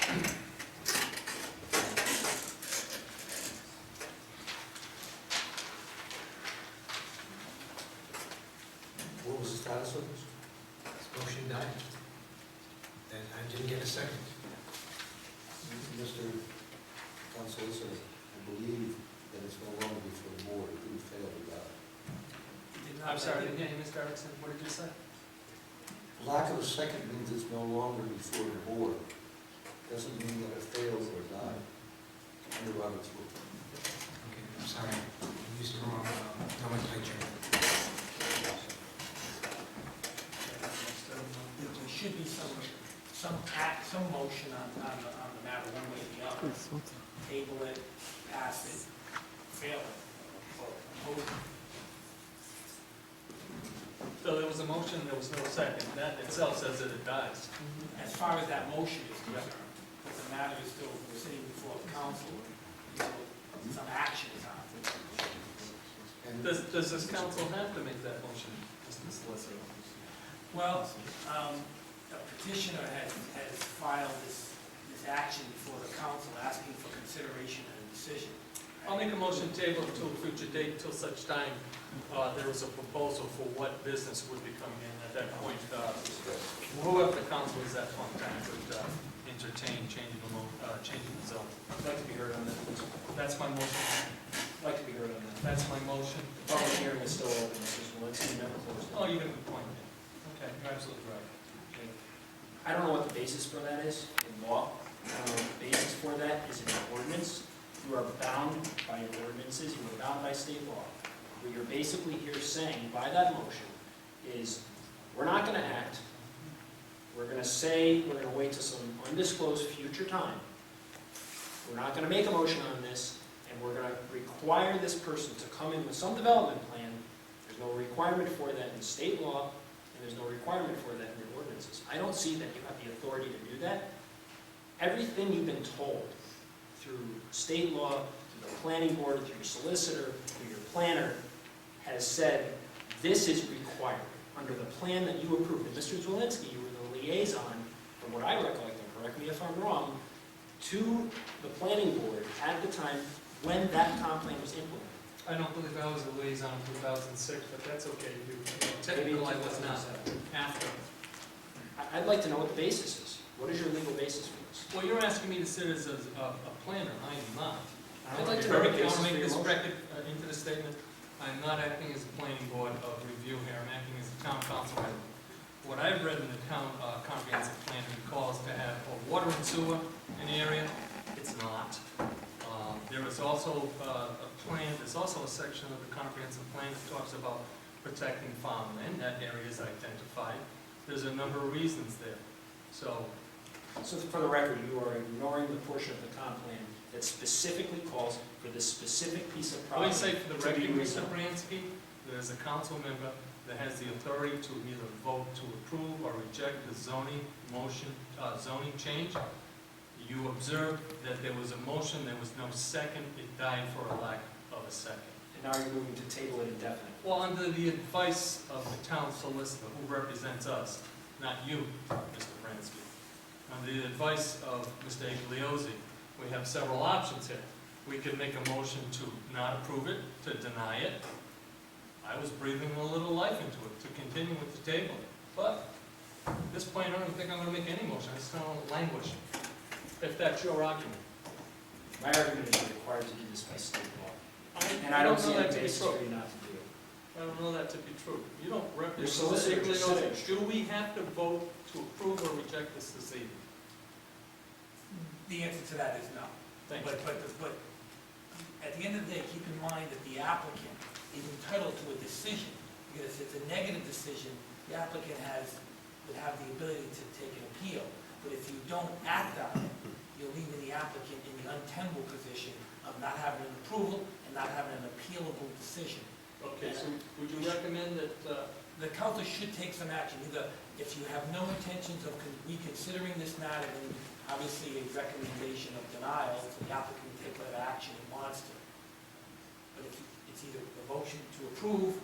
What was the status of this? This motion died. And I didn't get a second. Mr. Town Solicitor, I believe that it's no longer before the board. It didn't fail to die. I'm sorry, I didn't hear you, Mr. Erickson. What did you say? Lack of a second means it's no longer before the board. Doesn't mean that it fails or died. Under Robert's rule. Okay, I'm sorry. I used the wrong nomenclature. There should be some motion on the matter, one way or the other. Table it, pass it, fail it, or oppose it. So there was a motion, there was no second. That itself says that it dies. As far as that motion is concerned, but the matter is still sitting before the council, so some action is on it. And Does this council have to make that motion, Mr. Solicitor? Well, a petitioner has filed this action before the council asking for consideration and a decision. I'll make a motion table until a future date, until such time there is a proposal for what business would be coming in. At that point, whoever the council is at one time would entertain changing the zone. I'd like to be heard on that. That's my motion. I'd like to be heard on that. That's my motion. The public hearing is still open, Mr. Swansky, never closed. Oh, you got a good point. Okay, you're absolutely right. I don't know what the basis for that is in law. The basis for that is in an ordinance. You are bound by your ordinances, you are bound by state law. What you're basically here saying by that motion is, we're not going to act we're gonna say, we're gonna wait till some undisclosed future time. We're not gonna make a motion on this, and we're gonna require this person to come in with some development plan. There's no requirement for that in state law, and there's no requirement for that in your ordinances. I don't see that you have the authority to do that. Everything you've been told through state law, through the planning board, through your solicitor, through your planner, has said, this is required under the plan that you approved. And Mr. Zelinski, you were the liaison, from what I recollect, and correct me if I'm wrong, to the planning board at the time when that comp plan was implemented. I don't believe I was a liaison in 2006, but that's okay. Technically, I was not after. I'd like to know what the basis is. What is your legal basis for this? Well, you're asking me to sit as a planner, I am not. I'd like to know the I basis want to for make your this motion. record into the statement. I'm not acting as a planning board of review here, I'm acting as a town council member. What I've read in the town comprehensive plan, it calls to have a water and sewer in the area. It's not. There is also a plan, there's also a section of the comprehensive plan that talks about protecting farmland. That area is identified. There's a number of reasons there. So for the record, you are ignoring the portion of the comp plan that specifically calls for this specific piece of let property. me say for the to be record, Mr. rezoned. Bransky, there's a council member that has the authority to either vote to approve or reject the zoning motion, zoning change. You observed that there was a motion, there was no second, it died for a lack of a second. And now you're moving to table it indefinitely. Well, under the advice of the town solicitor, who represents us, not you, Mr. Bransky, under the advice of Mr. Igliozzi, we have several options here. We could make a motion to not approve it, to deny it. I was breathing a little life into it, to continue with the table. But at this point, I don't think I'm going to make any motion. I just don't want to languish, if that's your argument. My argument is you're required to do this by state law. And I I don't know see that any to be basis true. for you not to do it. I don't know that to be true. You don't Your represent solicitor Mr. just said Igliozzi. Do we have to vote to approve or reject this evening? The answer to that is no. Thank you. But at the end of the day, keep in mind that the applicant is entitled to a decision, because if it's a negative decision, the applicant would have the ability to take an appeal. But if you don't act on it, you're leaving the applicant in the untenable position of not having an approval and not having an appealable decision. Okay, so would you recommend that, The council should take some action, either if you have no intentions of reconsidering this matter, then obviously a recommendation of denial, so the applicant can take whatever action he wants to. But if it's either a motion to approve,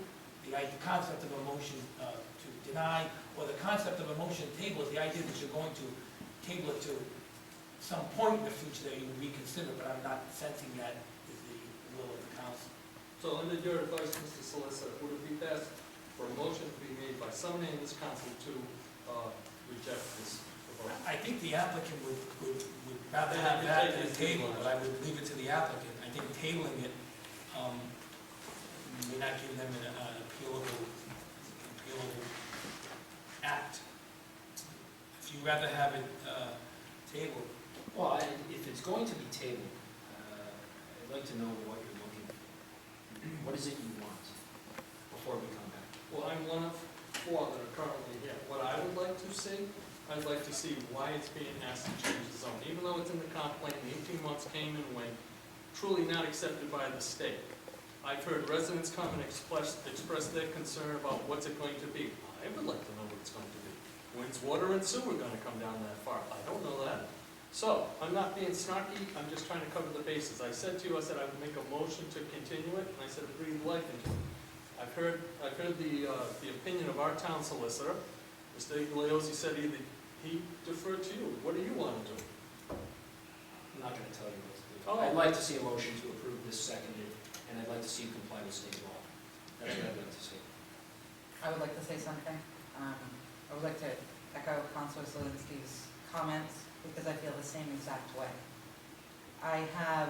the concept of a motion to deny, or the concept of a motion to table, is the idea that you're going to table it to some point in the future that you will reconsider, but I'm not sensing that is the will of the council. so under your advice, Mr. Solicitor, would it be best for a motion to be made by someone in this council to reject this proposal? I think the applicant would rather Yeah, have you that take than it table, table. but I would leave it to the applicant. I think tabling it may not give them an appealable act. If you'd rather have it tabled, Well, if it's going to be tabled, I'd like to know what you're looking for. What is it you want before we come back? Well, I'm one of four that are currently here. What I would like to see, I'd like to see why it's being asked to change the zone. Even though it's in the comp plan, the 18 months came and went, truly not accepted by the state. I've heard residents come and express their concern about what's it going to be. I would like to know what it's going to be. When's water and sewer going to come down that far? I don't know that. So, I'm not being snarky, I'm just trying to cover the bases. I said to you, I said I would make a motion to continue it, and I said breathe life into it. I've heard the opinion of our town solicitor. Mr. Igliozzi said he deferred to you. What do you want to do? I'm not going to tell you what to do. Oh. I'd like to see a motion to approve this seconded, and I'd like to see you comply with state law. That's what I'd like to see. I would like to say something. I would like to echo Councilor Zelinski's comments because I feel the same exact way. I have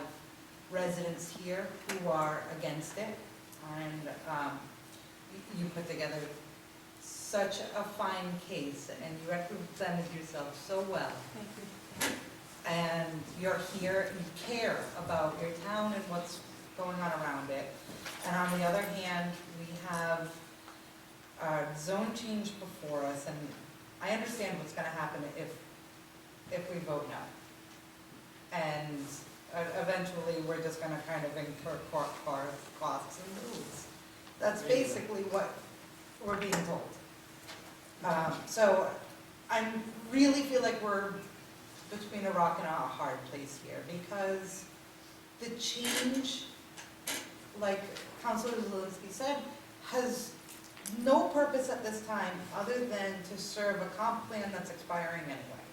residents here who are against it, and you put together such a fine case, and you represented yourself so well. Thank you. And you're here, you care about your town and what's going on around it. And on the other hand, we have a zone change before us, and I understand what's gonna happen if we vote no. And eventually, we're just gonna kind of incur costs and lose. That's basically what we're being told. So I really feel like we're between a rock and a hard place here, because the change, like Councilor Zelinski said, has no purpose at this time other than to serve a comp plan that's expiring anyway.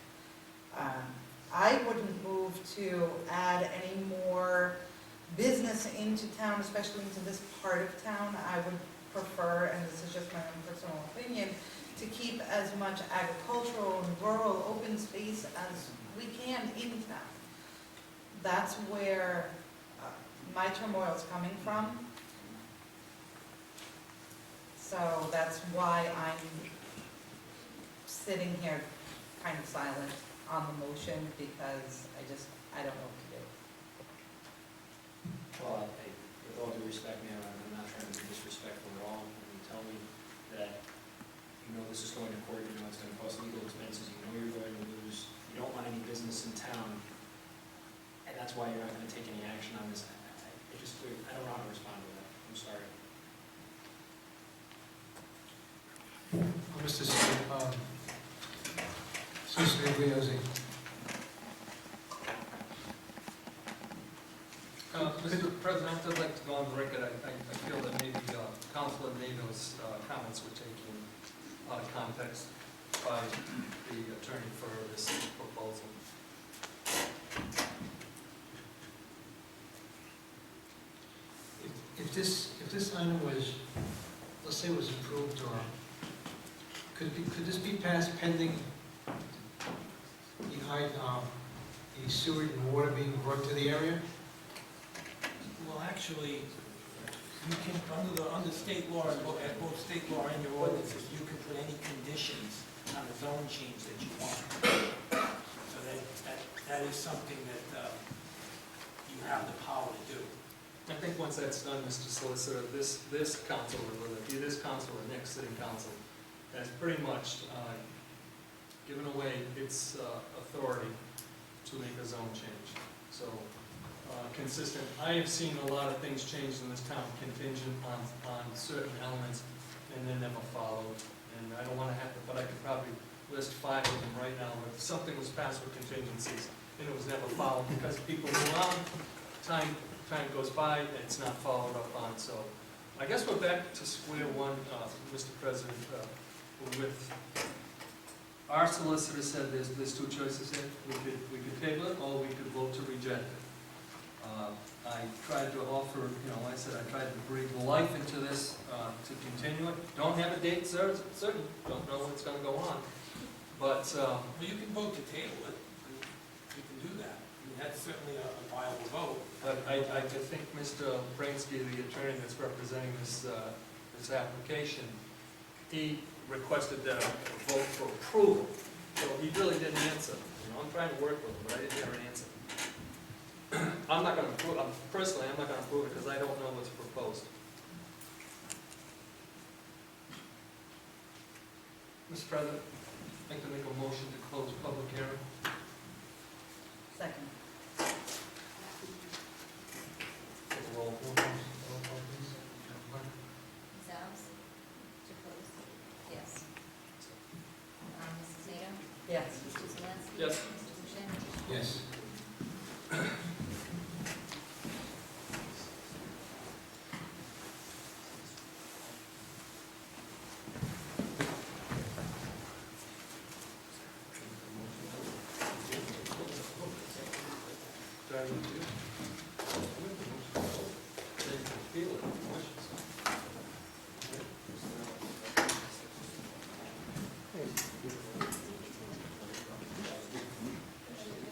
I wouldn't move to add any more business into town, especially into this part of town. I would prefer, and this is just my own personal opinion, to keep as much agricultural and rural open space as we can in town. That's where my turmoil is coming from. So that's why I'm sitting here kind of silent on the motion, because I don't know what to do. Well, with all due respect, ma'am, I'm not trying to be disrespectful at all. When you tell me that you know this is going to court, you know it's going to cost legal expenses, you know you're going to lose, you don't want any business in town, and that's why you're not going to take any action on this. I don't know how to respond to that. I'm sorry. Mr. Smithfield, Mr. President, I'd like to go on the record. I feel that maybe Councilor Nato's comments were taken out of context by the attorney for this proposal. if this item was, let's say it was approved, or could this be passed pending the sewer and water being brought to the area? Well, actually, you can, under state law, at both state law and your ordinances, you can put any conditions on a zone change that you want. So that is something that you have the power to do. I think once that's done, Mr. Solicitor, this council, or whether it be this council or next sitting council, has pretty much given away its authority to make a zone change. So, consistent. I have seen a lot of things changed in this town contingent on certain elements, and then never followed. And I don't want to have to, but I could probably list 5 of them right now, where something was passed with contingencies, and it was never followed because people move on, time goes by, and it's not followed up on. So I guess we're back to square one, Mr. President, with our solicitor said there's 2 choices here. We could table it, or we could vote to reject it. I tried to offer, I said I tried to breathe life into this to continue it. Don't have a date certain, don't know when it's going to go on. But Well, you can vote to table it. You can do that. I mean, that's certainly a viable vote. But I think Mr. Bransky, the attorney that's representing this application, he requested that a vote for approval. So he really didn't answer. I'm trying to work with him, but I didn't hear an answer. I'm not going to approve. Personally, I'm not going to approve it because I don't know what's proposed. Mr. President, I'd like to make a motion to close the public hearing. Second. Take a roll call, please. Ms. Adams? To close? Yes. Mrs. Nato? Yes. Mr. Zelinski? Yes. Mr. Boucher? Yes.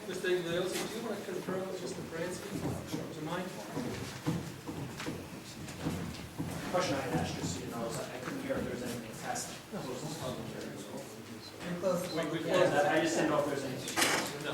Mr. Iglesias, do you want to confirm with Mr. Bransky? Do you mind? The question I had asked, just so you know, is I couldn't hear if there was anything past the public hearing. We close the public We hearing. close I just didn't know if there was anything. No.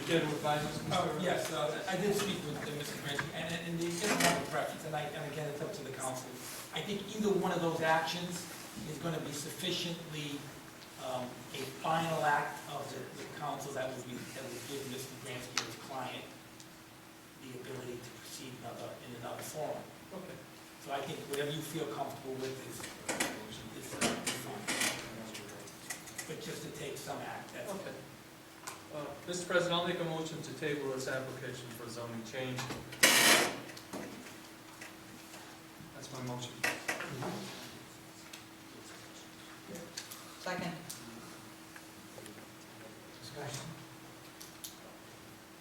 care to advise us, Mr.? Yes, I did speak with Mr. Bransky, and they didn't have a preference, and again, it's up to the council. I think either one of those actions is gonna be sufficiently a final act of the council that would give Mr. Bransky and his client the ability to proceed in another forum. Okay. So I think whatever you feel comfortable with is fine. But just to take some act, that's Okay. Mr. President, I'll make a motion to table this application for zoning change. That's my motion. Second. Discussion?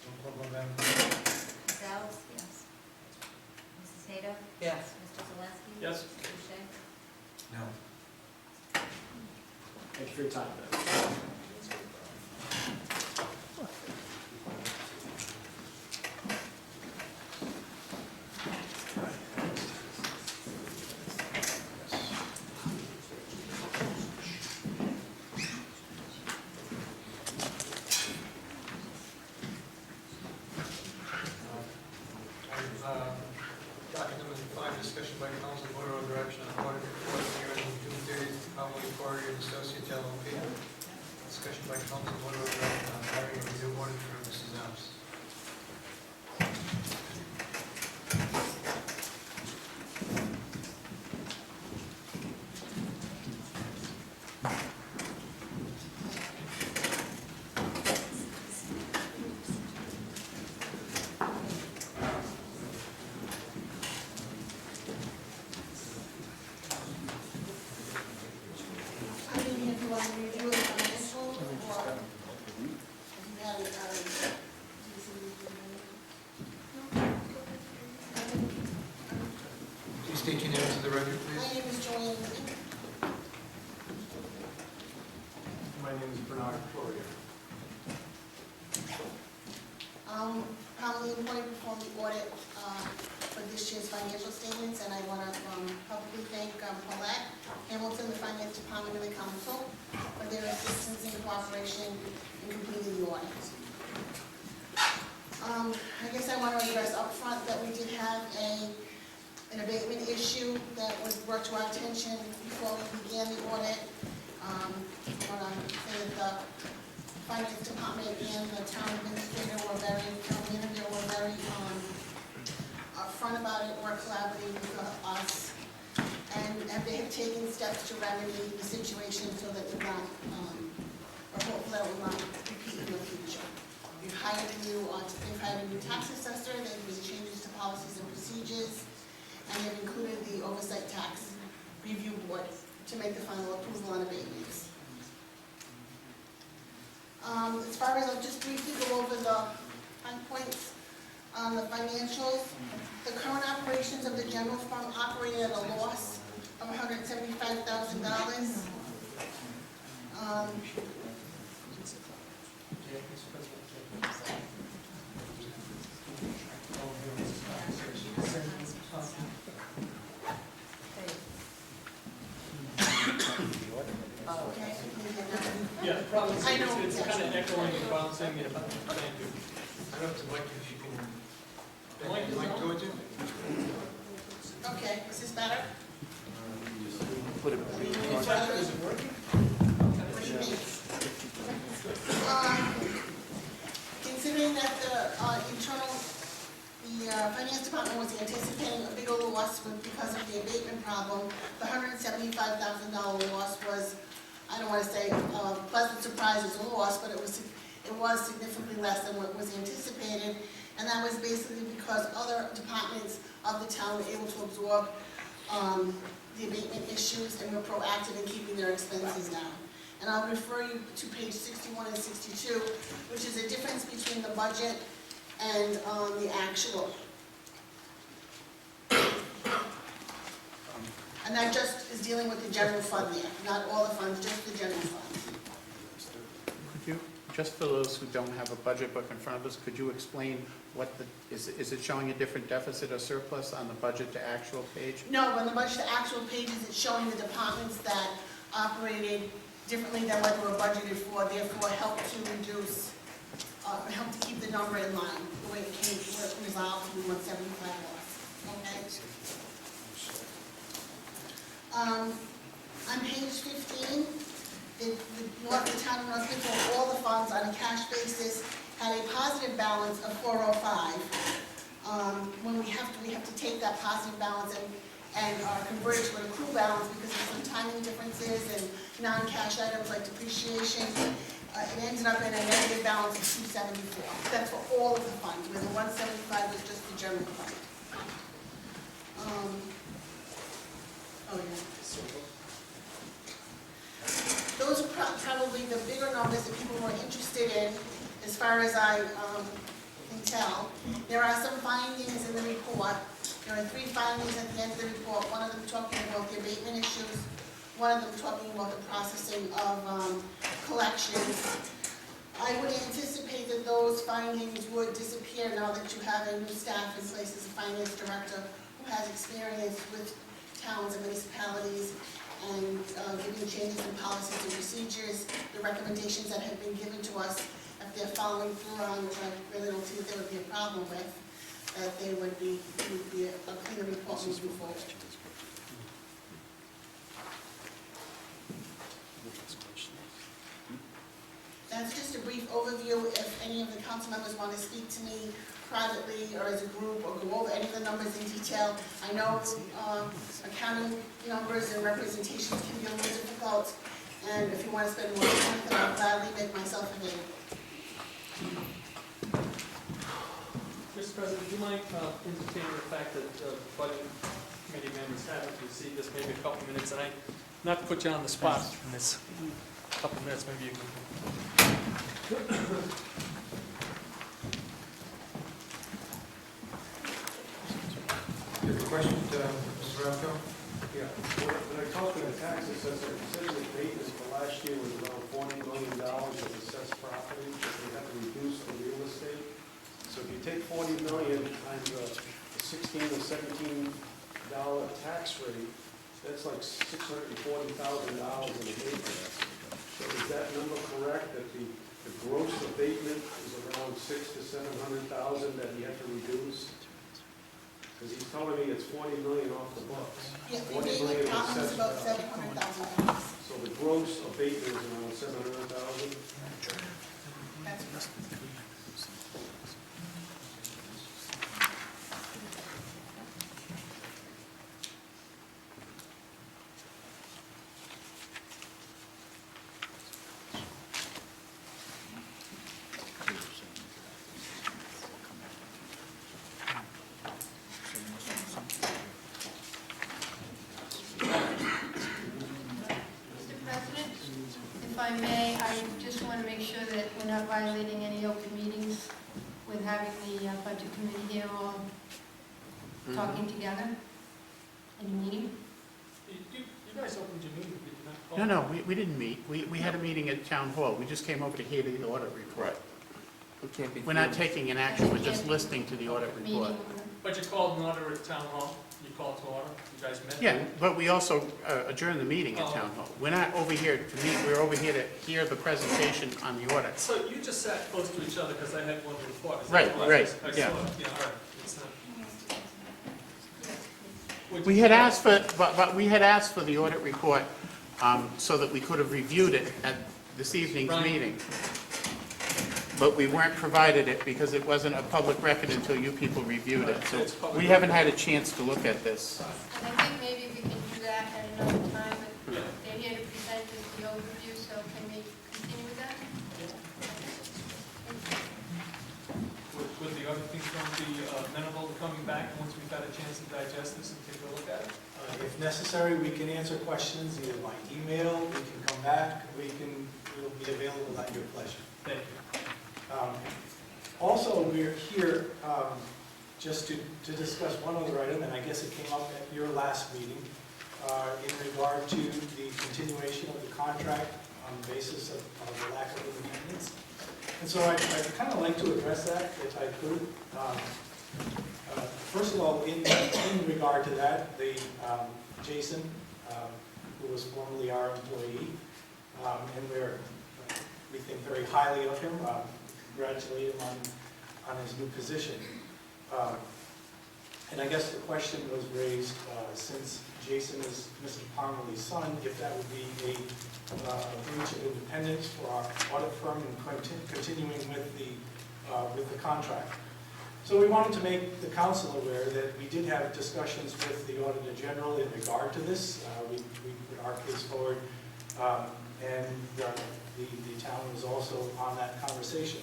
Roll call vote, Madam. Ms. Alves? Yes. Mrs. Nato? Yes. Mr. Zalinski? Yes. Mr. Boucher? No. Thank you for your time. Document number 5, discussion by council, voter or direction on audit report here on June 30th, Conway Quarry and Associates LLP. Discussion by council, voter or direction on hiring a review auditor, Mrs. Alves. I didn't hear if you want to review the financial or if you had it. Please state your name to the record, My please. name is Joanne Lee. My name is Bernard Florio. Probably employed to perform the audit for this year's financial statements, and I want to publicly thank Paulette Hamilton, the Finance Department, and the council for their assistance and cooperation in completing the audit. I guess I want to address upfront that we did have an abatement issue that was brought to our attention before we began the audit. I want to say that the Finance Department and the town administrator town manager were very upfront about it, were collaborating with us, and they have taken steps to remedy the situation so that we're not, or hopefully that will not repeat in the future. They've hired a new tax assessor, they've made changes to policies and procedures, and they've included the oversight tax review board to make the final approval on abatements. As far as, I'll just briefly go over the high points on the financials. The current operations of the general fund operated at a loss of $175,000. Okay. Yeah, the problem is, I know, it's yeah. kind of echoing and bouncing, and thank you. I don't know if the mic, if you can, The mic is mic on. towards you. Okay, is this better? Put it, Is it working? What do you think? Considering that the finance department was anticipating a bigger loss because of the abatement problem, the $175,000 loss was, I don't want to say a pleasant surprise as a loss, but it was significantly less than what was anticipated, and that was basically because other departments of the town were able to absorb the abatement issues and were proactive in keeping their expenses down. And I'll refer you to page 61 and 62, which is a difference between the budget and the actual. And that just is dealing with the general fund there, not all the funds, just the general fund. Could you, just for those who don't have a budget book in front of us, could you explain what is it showing a different deficit or surplus on the budget to actual page? No, on the budget to actual pages, it's showing the departments that operated differently than what they were budgeted for, therefore helped to reduce help to keep the number in line, the way it came, where it resolved to be 175 loss, okay? On page 15, the town of North Smithfield, all the funds on a cash basis had a positive balance of 405. When we have to take that positive balance and convert it to an accrual balance because of some timing differences and non-cash items like depreciation. It ended up in a negative balance of 274. That's for all of the funds, where the 175 was just the general fund. Those are probably the bigger numbers that people were interested in, as far as I can tell. There are some findings in the report. There are 3 findings at the end of the report, one of them talking about the abatement issues, one of them talking about the processing of collections. I would anticipate that those findings would disappear now that you have a new staff in place as a finance director who has experience with towns and municipalities and giving changes in policies and procedures, the recommendations that have been given to us, if they're following through on, which I really don't think there would be a problem with, that they would be a cleaner report moving forward. That's just a brief overview. If any of the council members want to speak to me privately or as a group or go over any of the numbers in detail, I know accounting numbers and representations can be a little difficult, and if you want to spend more time, then I'll gladly make myself available. Mr. President, do you mind indicating the fact that budget committee members haven't received this, maybe a couple minutes, and not to put you on the spot in this couple minutes, maybe you can. You have a question, Mr. Ralph? Yeah, when I talked to the tax assessor, he said the abatement for last year was around $40 million of assessed property, but they have to reduce the real estate. So if you take $40 million times a $16 or $17 tax rate, that's like $640,000 in abatement. So is that number correct, that the gross abatement is around $600,000 to $700,000 that you have to reduce? Because he's telling me it's $40 million off the books. Yes, the 40 million abatement problem is about assessed. $700,000. So the gross abatement is around 700,000? That's correct. If I may, I just want to make sure that we're not violating any open meetings with having the budget committee here all talking together in a meeting. You guys opened your meeting, did you not? No, we didn't meet. We had a meeting at Town Hall. We just came over to hear the audit report. We're not taking an action, we're just listening to the audit report. But you called an order at Town Hall? You called to order? You guys met? Yeah, but we also adjourned the meeting at Town Hall. We're not over here to meet, we're over here to hear the presentation on the audit. So you just sat close to each other because I had one report. Is that Right, right? right, I saw it. yeah. Yeah, all right. It's not- We had asked for, but we had asked for the audit report so that we could have reviewed it at this evening's Right. meeting. But we weren't provided it because it wasn't a public record until you people reviewed it. So we haven't had a chance to look at this. And I think maybe we can do that at another time, but they're here to present us the overview, so can we continue with that? Would the other things going to be amenable to coming back once we've had a chance to digest this and take a look at it? If necessary, we can answer questions either by email, we can come back, we'll be available at your pleasure. Thank you. Also, we're here just to discuss one other item, and I guess it came up at your last meeting, in regard to the continuation of the contract on the basis of the lack of independence. And so I'd kind of like to address that, if I could. First of all, in regard to that, Jason, who was formerly our employee, and we think very highly of him. congratulate him on his new position. And I guess the question was raised, since Jason is Mr. Parmalee's son, if that would be a breach of independence for our audit firm and continuing with the contract. So we wanted to make the council aware that we did have discussions with the Auditor General in regard to this. We put our case forward, and the town was also on that conversation.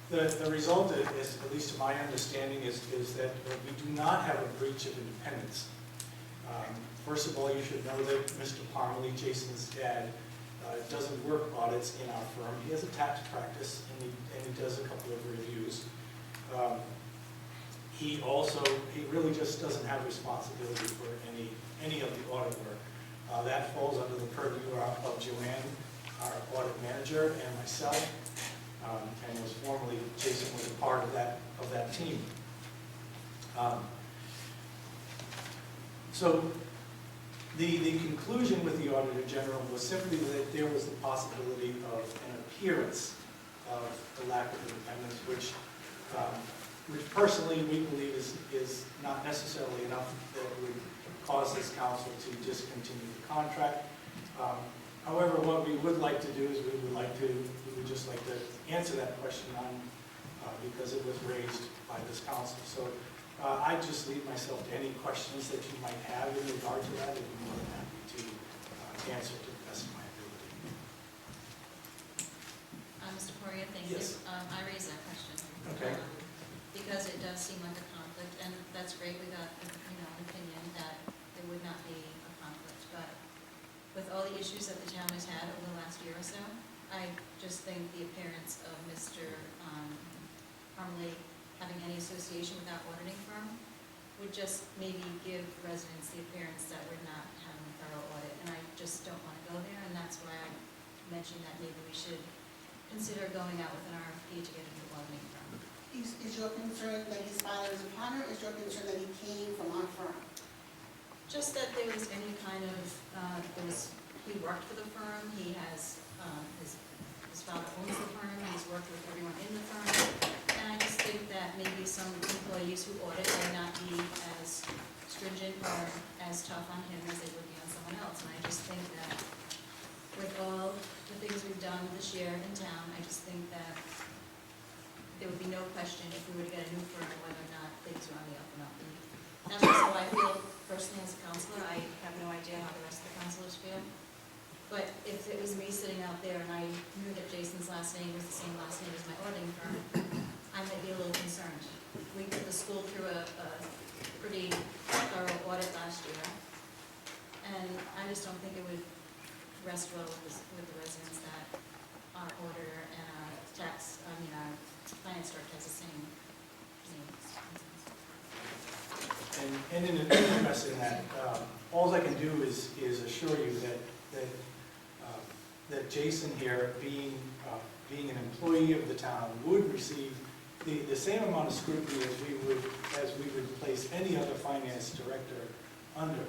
The result, is, at least to my understanding, is that we do not have a breach of independence. First of all, you should know that Mr. Parmalee, Jason's dad, doesn't work audits in our firm. He has a tax practice, and he does a couple of reviews. He really just doesn't have responsibility for any of the audit work. That falls under the purview of Joanne, our audit manager, and myself. And was formerly, Jason was a part of that team. So the conclusion with the Auditor General was simply that there was the possibility of an appearance of the lack of independence, which personally we believe is not necessarily enough that would cause this council to discontinue the contract. However, what we would like to do is we would just like to answer that question because it was raised by this council. So I just leave myself to any questions that you might have in regard to that, and be more than happy to answer to the best of my ability. Mr. Poirier, thank you. Yes. I raised that question. Okay. Because it does seem like a conflict, and that's great, we got, an opinion that there would not be a conflict, but with all the issues that the town has had over the last year or so, I just think the appearance of Mr. Parmalee having any association with that auditing firm would just maybe give residents the appearance that we're not having a thorough audit, and I just don't want to go there, and that's why I mentioned that maybe we should consider going out with an RFP to get a new auditing firm. Is your concern that his father is a partner, or is your concern that he came from our firm? Just that there was any kind of, he worked for the firm, he has, his father owns the firm, he's worked with everyone in the firm, and I just think that maybe some employees who audit may not be as stringent or as tough on him as they would be on someone else, and I just think that with all the things we've done this year in town, I just think that there would be no question if we were to get a new firm whether or not things were on the up and up. That's just how I feel personally as a counselor. I have no idea how the rest of the counselors feel. But if it was me sitting out there and I knew that Jason's last name was the same last name as my auditing firm, I might be a little concerned. We put the school through a pretty thorough audit last year, and I just don't think it would rest well with the residents that our auditor and our our finance director has the same names. And in addressing that, all I can do is assure you that Jason here, being an employee of the town, would receive the same amount of scrutiny as we would place any other finance director under.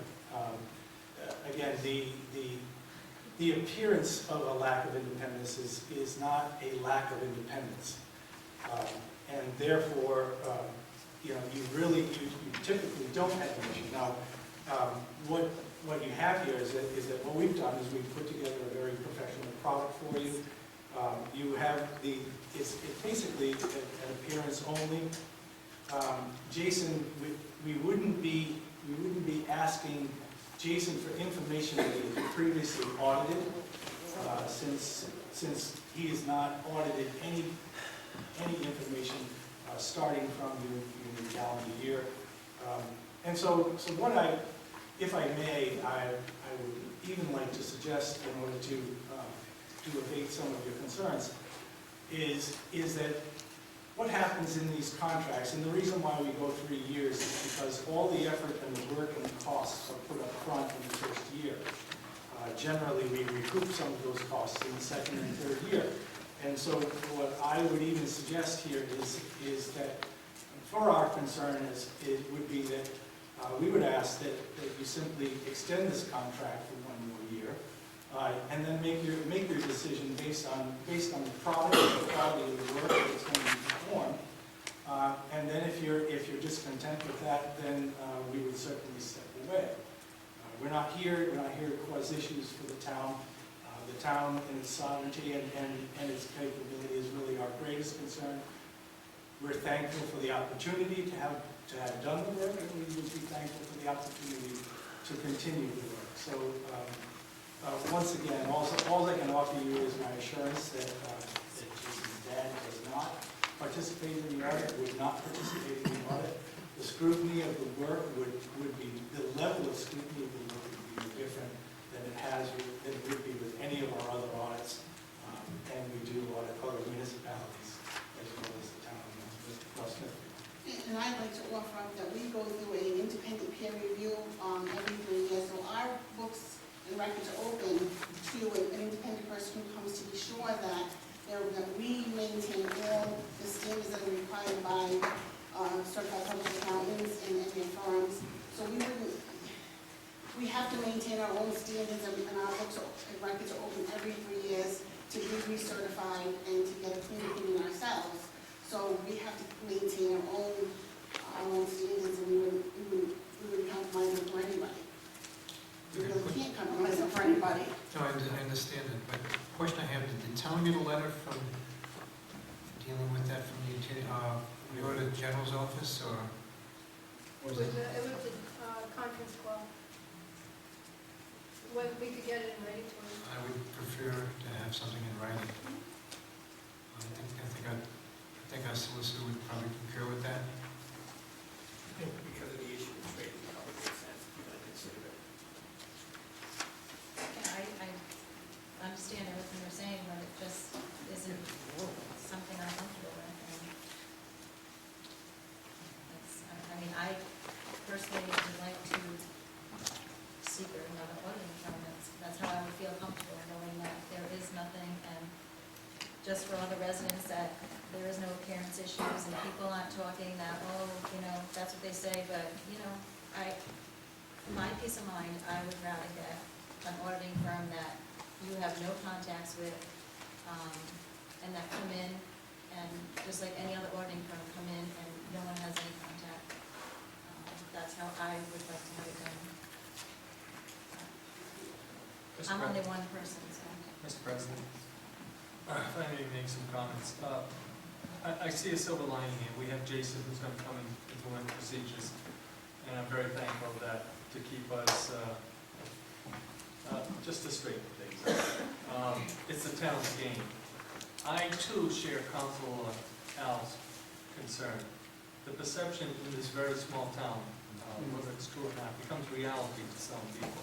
Again, the appearance of a lack of independence is not a lack of independence, and therefore, you typically don't have an issue. Now, what you have here is that what we've done is we've put together a very professional product for you. You have it's basically an appearance only. Jason, we wouldn't be asking Jason for information that he has previously audited, since he has not audited any information starting from your calendar year. And so what if I may, I would even like to suggest, in order to abate some of your concerns, is that what happens in these contracts, and the reason why we go 3 years is because all the effort and the work and the costs are put up front in the first year. Generally, we recoup some of those costs in the second and third year. And so what I would even suggest here is that for our concern would be that we would ask that you simply extend this contract for 1 more year, and then make your decision based on the product, the quality of the work that's going to be performed. And then if you're discontent with that, then we would certainly step away. We're not here to cause issues for the town. The town and its sovereignty and its capability is really our greatest concern. We're thankful for the opportunity to have done the work, and we would be thankful for the opportunity to continue the work. So once again, all I can offer you is my assurance that Jason's dad does not participate in the audit, would not participate in the audit. The scrutiny of the work would be, the level of scrutiny of the work would be no different than it would be with any of our other audits. And we do audit other municipalities as well as the town of Smithfield. And I'd like to offer up that we go through an independent peer review every 3 years. So our books and records are open to an independent person who comes to be sure that we maintain all the standards that are required by certified public accountants and their firms. So we have to maintain our own standards, and our books and records are open every 3 years to be recertified and to get a clean opinion ourselves. So we have to maintain our own standards, and we wouldn't compromise them for anybody. We really can't compromise them for anybody. No, I understand it, but the question I have, did the town get a letter from dealing with that from the Auditor General's office, or was it? It was a conference call. Whether we could get it in writing to us. I would prefer to have something in writing. I think our solicitor would probably concur with that. I think because of the issue of trade, it probably makes sense to consider it. Yeah, I understand everything you're saying, but it just isn't something I'm comfortable with. And I personally would like to seek another auditing firm. That's how I would feel comfortable, knowing that there is nothing, and just for all the residents, that there is no appearance issues, and people aren't talking that, oh, that's what they say, but, for my peace of mind, I would rather get an auditing firm that you have no contacts with, and that come in, and just like any other auditing firm, come in and no one has any contact. That's how I would like to have it done. I'm only one person, so. Mr. President, if I may make some comments. I see a silver lining here. We have Jason who's going to come and implement procedures, and I'm very thankful of that to keep us just to straighten things out. It's the town's game. I too share Council Al's concern. The perception in this very small town, whether it's true or not, becomes reality to some people.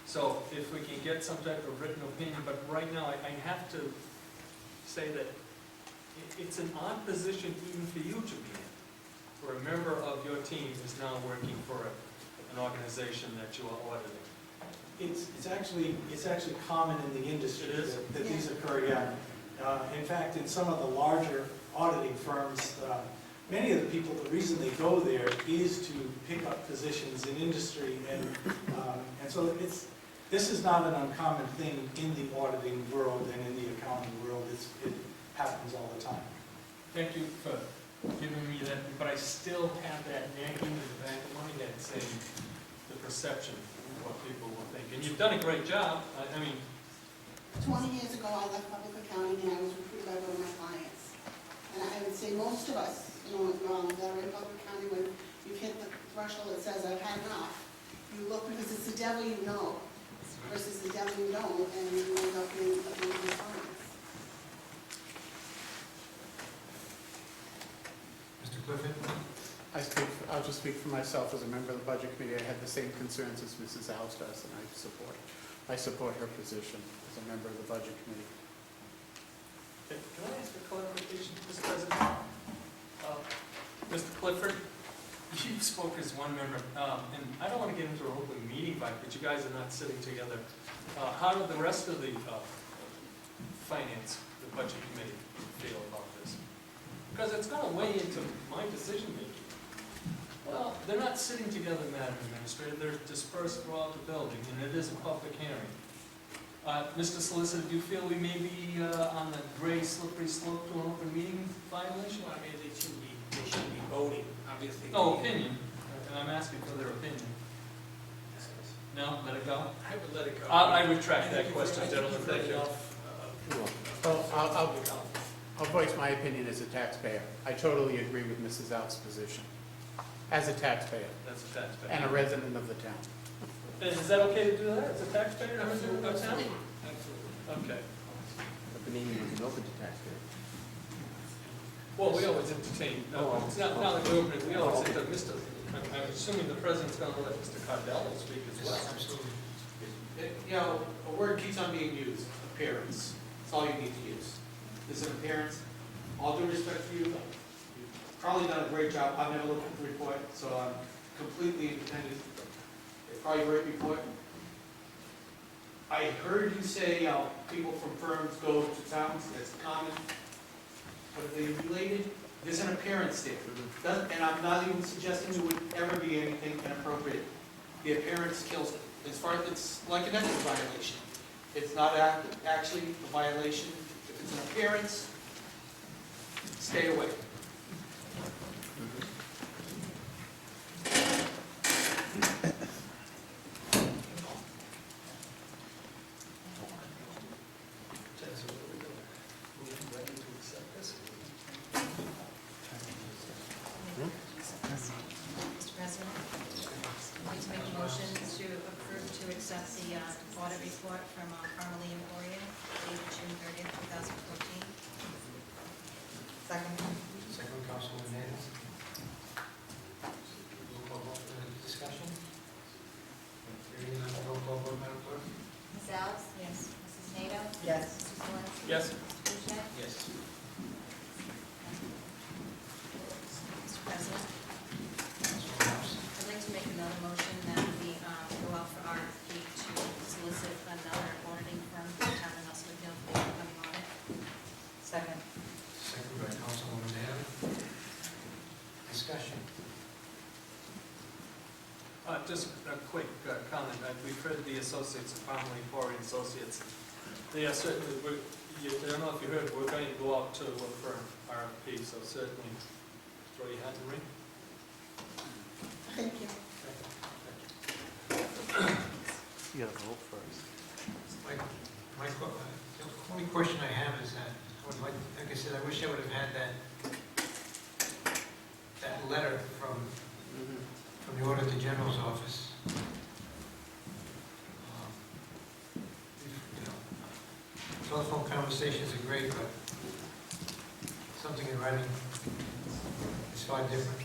So if we can get some type of written opinion, but right now I have to say that it's an odd position even for you to be in, where a member of your team is now working for an organization that you are auditing. It's actually common in the industry that these occur, yeah. In fact, in some of the larger auditing firms, many of the people, the reason they go there is to pick up positions in industry, and so this is not an uncommon thing in the auditing world and in the accounting world. It happens all the time. Thank you for giving me that, but I still have that nagging in the back of my head saying the perception of what people will think. And you've done a great job. I mean, 20 years ago, I left public accounting, and I was recruited by one of my clients. And I would say most of us, that are in public accounting, when you've hit the threshold that says, I've had enough, you look, because it's the devil you know versus the devil you don't, and you end up in finance. Mr. Clifford? I'll just speak for myself as a member of the Budget Committee. I had the same concerns as Mrs. Alves does, and I support her position as a member of the Budget Committee. can I ask for clarification, Mr. President? Mr. Clifford, you spoke as one member, and I don't want to get into an open meeting fight, but you guys are not sitting together. How do the rest of the finance, the Budget Committee, feel about this? Because it's going to weigh into my decision-making. Well, they're not sitting together, Madam Administrator. They're dispersed throughout the building, and it is a public hearing. Mr. Solicitor, do you feel we may be on the gray slippery slope to an open meeting violation? Well, I mean, they shouldn't be voting, obviously. Oh, opinion, and I'm asking for their opinion. No, let it go? I would let it go. I retract that question, gentlemen, thank you. Well, I'll voice my opinion as a taxpayer. I totally agree with Mrs. Out's position, as a taxpayer That's a taxpayer. and a resident of the town. Is that okay to do that, as a taxpayer, and a resident of town? Absolutely. Okay. But the meeting wasn't open to taxpayers. Well, we always entertain, it's not that we open it, we always say that Mr., I'm assuming the president's gonna let Mr. Cardello speak as well. Absolutely. You know, a word keeps on being used, appearance. That's all you need to use. This is an appearance. All due respect to you, you've probably done a great job. I've never looked at the report, so I'm completely independent. It's probably a great report. I heard you say, people from firms go to towns, that's common. But if they're related, there's an appearance there. And I'm not even suggesting there would ever be anything inappropriate. The appearance kills it. As far as, it's like an ethics violation. It's not actually a violation. If it's an appearance, stay away. Mr. President, I'd like to make a motion to approve to accept the audit report from Carmelie Emporia, dated June 30th, 2014. Second. Second, Councilwoman Nance. Roll call vote for the discussion. Hearing none, roll call vote, Madam Clerk. Ms. Alves? Yes. Mrs. Nato? Yes. Mr. Zelinski? Yes. Mr. Boucher? Yes. Mr. President, Councilwoman House. I'd like to make another motion that we go out for RFP to solicit another auditing firm for the town of Smithfield for the upcoming audit. Second. Second by Councilwoman Nato. Discussion. Just a quick comment. We've heard the associates of Carmelie Emporia Associates. They are certainly, I don't know if you heard, we're going to go out to look for an RFP, so certainly throw your hat in the ring. Thank you. You gotta vote first. The only question I have is that, I would like I said, I wish I would have had that letter from the Auditor General's office. You know, telephone conversations are great, but something in writing is far different.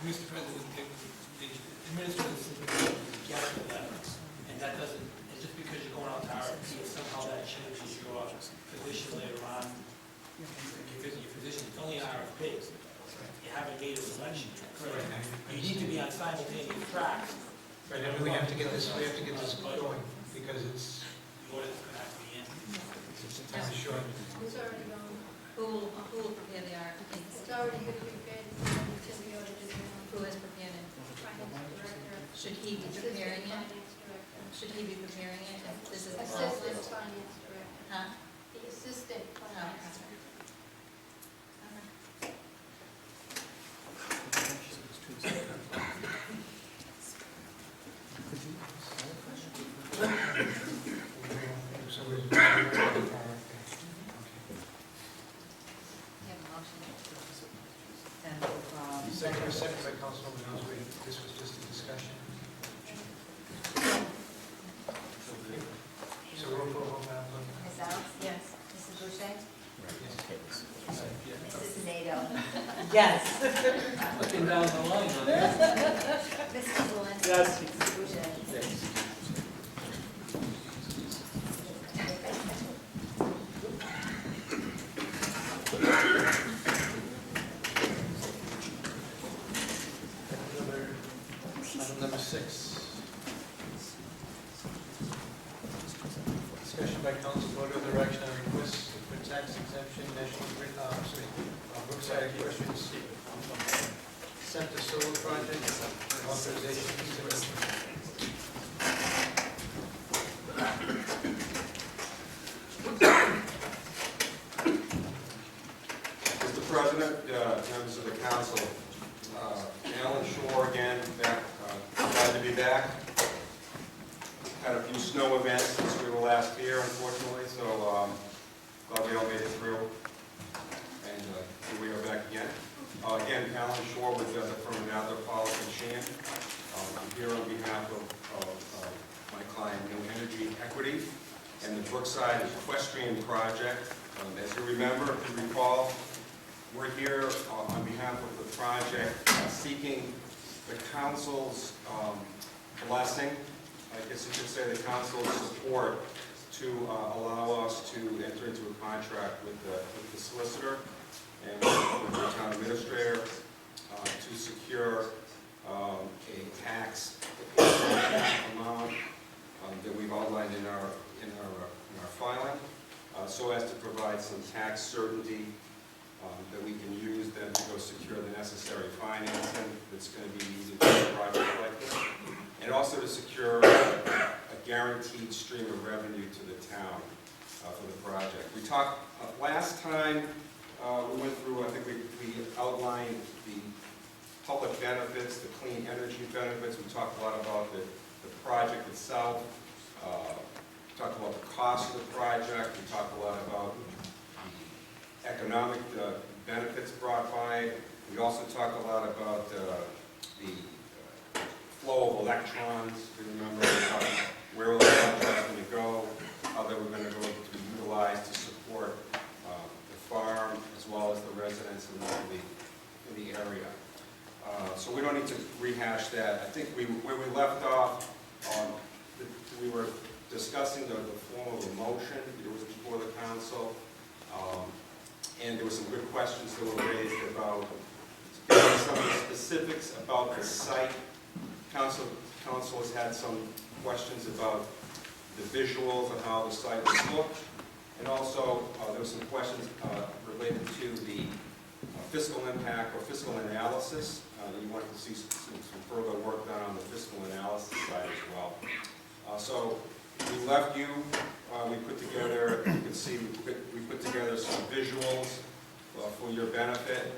Mr. President, the administrative gather letters, and that doesn't, and just because you're going out to RFP, somehow that changes your position later on. Your position is only an RFP. You haven't made a selection. You need to be on simultaneous tracks. Right, and we have to get this going, because it's, The audit's going to have to be in. I'm sure. It's already gone. Who will prepare the RFP? It's already been prepared to the auditor general. Who has prepared it? Finance director. Should he be Assistant preparing it? finance director. Should he be preparing it if this is the Assistant process? finance director. Huh? The assistant Oh, finance okay. director. So we're. You have a motion. And, Second by Councilwoman House, this was just a discussion. So roll call vote, Madam Clerk. Ms. Alves? Yes. Mrs. Boucher? Yes. Mrs. Nato? yes. Looking down the line on this. Mr. Zelinski? Yes. Mr. Boucher? Yes. Item number 6. Discussion by council vote of direction on request for tax exemption, National Grid, Brookside Expressions, Center Solar Project, authorization. had a few snow events since we were last here, unfortunately, so glad we all made it through. And here we are back again. Again, Alan Shore with the firm of Adler, Pollock and Sheehan. I'm here on behalf of my client, New Energy Equity, and the Brookside Equestrian Project. As you remember, if you recall, we're here on behalf of the project seeking the council's blessing, I guess you could say the council's support to allow us to enter into a contract with the solicitor and with the town administrator to secure a tax amount that we've outlined in our filing, so as to provide some tax certainty that we can use then to go secure the necessary financing that's going to be needed for a project like this, and also to secure a guaranteed stream of revenue to the town for the project. We talked last time, we went through, I think we outlined the public benefits, the clean energy benefits. We talked a lot about the project itself. We talked about the cost of the project. We talked a lot about the economic benefits brought by it. We also talked a lot about the flow of electrons. You remember where the electrons are going to go, how they were going to go to be utilized to support the farm as well as the residents in the area. So we don't need to rehash that. I think where we left off, we were discussing the form of a motion. It was before the council. And there were some good questions that were raised about some of the specifics about the site. Council has had some questions about the visuals and how the site would look. And also, there were some questions related to the fiscal impact or fiscal analysis. You wanted to see some further work done on the fiscal analysis side as well. So we left you, we put together, you can see, we put together some visuals for your benefit.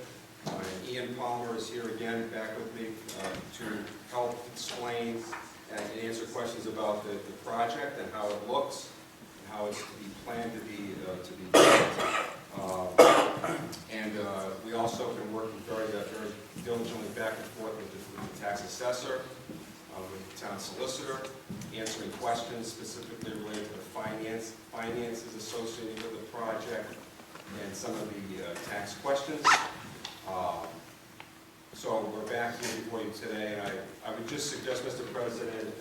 And Ian Palmer is here again, back with me, to help explain and answer questions about the project and how it looks, and how it's to be planned to be built. And we also been working very diligently back and forth with the tax assessor, with the town solicitor, answering questions specifically related to the finances associated with the project and some of the tax questions. So we're back here before you today, and I would just suggest, Mr. President,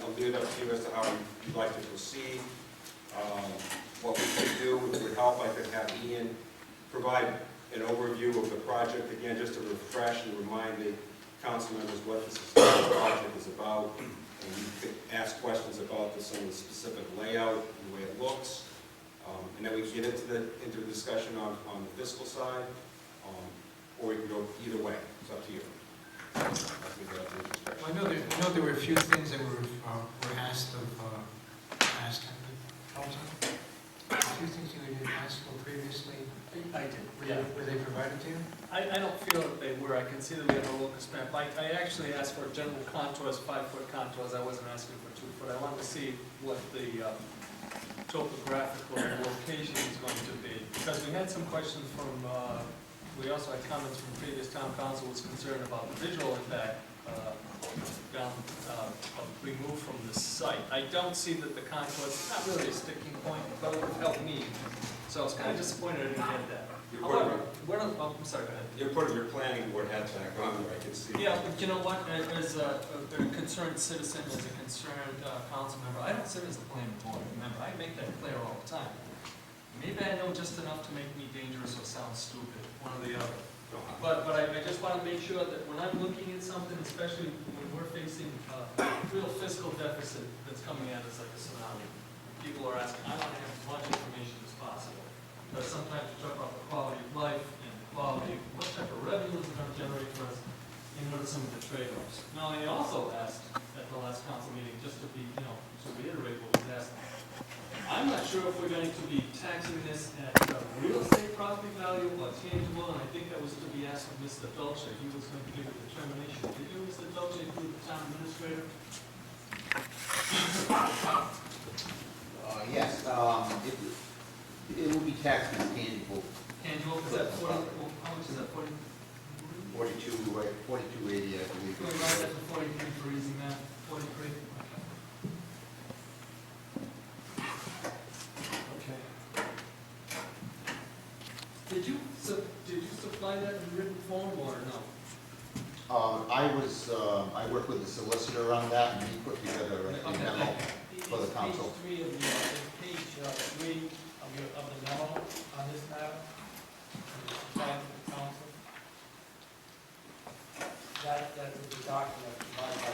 I'll leave it up to you as to how you'd like to proceed. What we could do, if it would help, I could have Ian provide an overview of the project again, just to refresh and remind the council members what this project is about. And you could ask questions about some of the specific layout and the way it looks. And then we can get into the discussion on the fiscal side, or we can go either way. It's up to you. Well, I know there were a few things that were asked of council. A few things you had asked for previously. I did. Were they provided to you? I don't feel that they were. I can see that we have a locus map. I actually asked for general contours, 5-foot contours. I wasn't asking for 2-foot. I wanted to see what the topographical location is going to be. Because we had some questions from, we also had comments from previous town council was concerned about the visual impact removed from the site. I don't see that the contours, it's not really a sticking point, but it would help me. So I was kind of disappointed I didn't get that. However, I'm sorry, go ahead. You're part of your planning board hat back on there, I can see. Yeah, but you know what, as a concerned citizen, as a concerned council member, I don't sit as a planning board member. I make that clear all the time. Maybe I know just enough to make me dangerous or sound stupid, one or the other. But I just want to make sure that when I'm looking at something, especially when we're facing a real fiscal deficit that's coming at us like a tsunami, people are asking, I want to have as much information as possible. Because sometimes we talk about the quality of life and the quality of what type of revenue is it going to generate for us, and what are some of the trade-offs. Now, I also asked at the last council meeting, just to be, to reiterate what was asked, I'm not sure if we're going to be taxing this at real estate property value or tangible, and I think that was to be asked of Mr. Dolce. He was going to give a determination. Did you, Mr. Dolce, through the town administrator? It will be taxed as tangible. Tangible, is that 40, how much is that, 40? 4280, I believe. Going right up to 43 for easy math, 43. Okay. Did you supply that in written form or no? I worked with the solicitor on that, and he put together a memo for the council. Page 3 of the memo on this matter, supplied to the council. That is the document provided by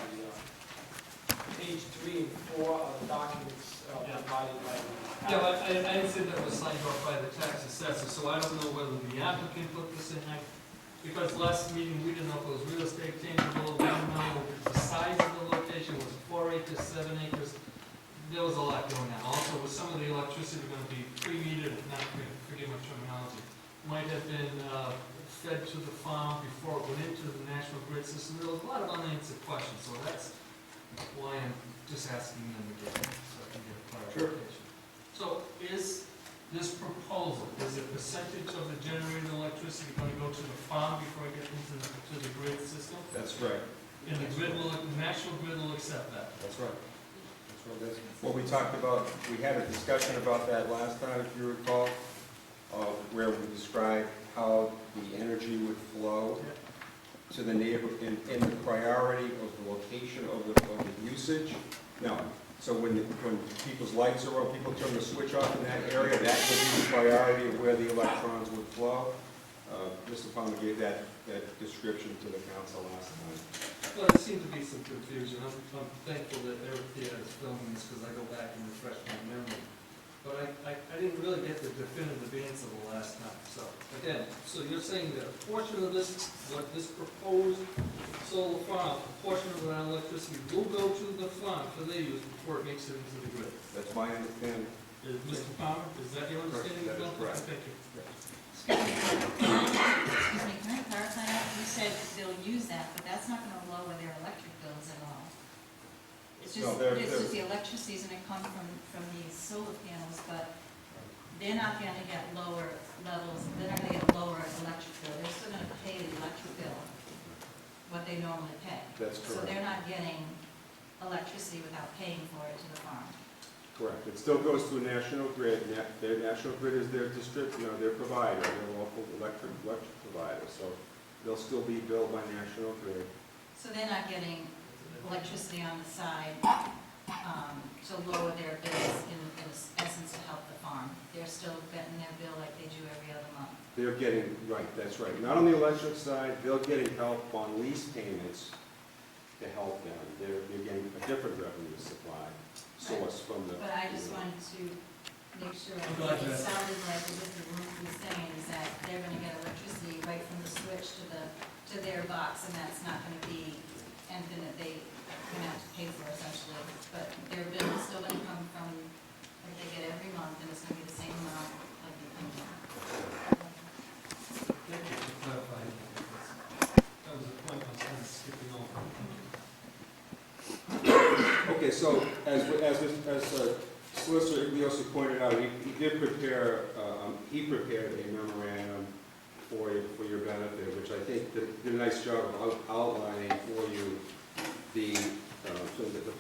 page 3 and 4 of the documents provided by the. Yeah, but I didn't say that was signed off by the tax assessor, so I don't know whether the applicant put this in. Because last meeting, we didn't know if it was real estate tangible, we didn't know the size of the location, was 4 acres, 7 acres. There was a lot going on. Also, with some of the electricity going to be pre-metered, not forget my terminology, might have been fed to the farm before it went into the national grid system. There was a lot of unanswered questions, so that's why I'm just asking them again, so I can get a clarification. So is this proposal, is a percentage of the generated electricity going to go to the farm before it gets into the grid system? That's right. And the grid will, the national grid will accept that? That's right. That's right. That's what we talked about. We had a discussion about that last time, if you recall, where we described how the energy would flow to the neighbor in the priority of the location of the usage. Now, so when people's lights are on, people turn the switch off in that area, that would be the priority of where the electrons would flow. Mr. Palmer gave that description to the council last time. Well, there seemed to be some confusion. I'm thankful that Eric Theodore is filming this because I go back and refresh my memory. But I didn't really get the definitive answer the last time. So, again, so you're saying that a portion of this, what this proposed solar farm, a portion of that electricity will go to the farm for their use before it makes it into the grid? That's my understanding. Mr. Palmer, is that your understanding? That is correct. Thank you. Excuse me, can I clarify that? You said they'll use that, but that's not gonna lower their electric bills at all. It's just, No, it's just the electricity's gonna come from these solar panels, but they're not gonna get lower levels, they're not gonna get lower electric bill. They're still gonna pay the electric bill, what they normally pay. That's So correct. they're not getting electricity without paying for it to the farm. Correct. It still goes to a national grid. Their national grid is their their provider, their local electric provider. So they'll still be billed by national grid. So they're not getting electricity on the side to lower their bills in essence to help the farm. They're still getting their bill like they do every other month. They're getting, right, that's right. Not on the electric side, they're getting help on lease payments to help them. They're getting a different revenue supply source from the. But I just wanted to make sure, I'm glad it you asked. sounded like what Mr. Ruth was saying is that they're gonna get electricity right from the switch to their box, and that's not gonna be anything that they're gonna have to pay for essentially. But their bill is still gonna come from, like they get every month, and it's gonna be the same amount like they come from. Thank you for clarifying that. That was a point I was kind of skipping over. Okay, so as Solicitor Iglesias pointed out, he did prepare, he prepared a memorandum for your benefit, which I think did a nice job of outlining for you the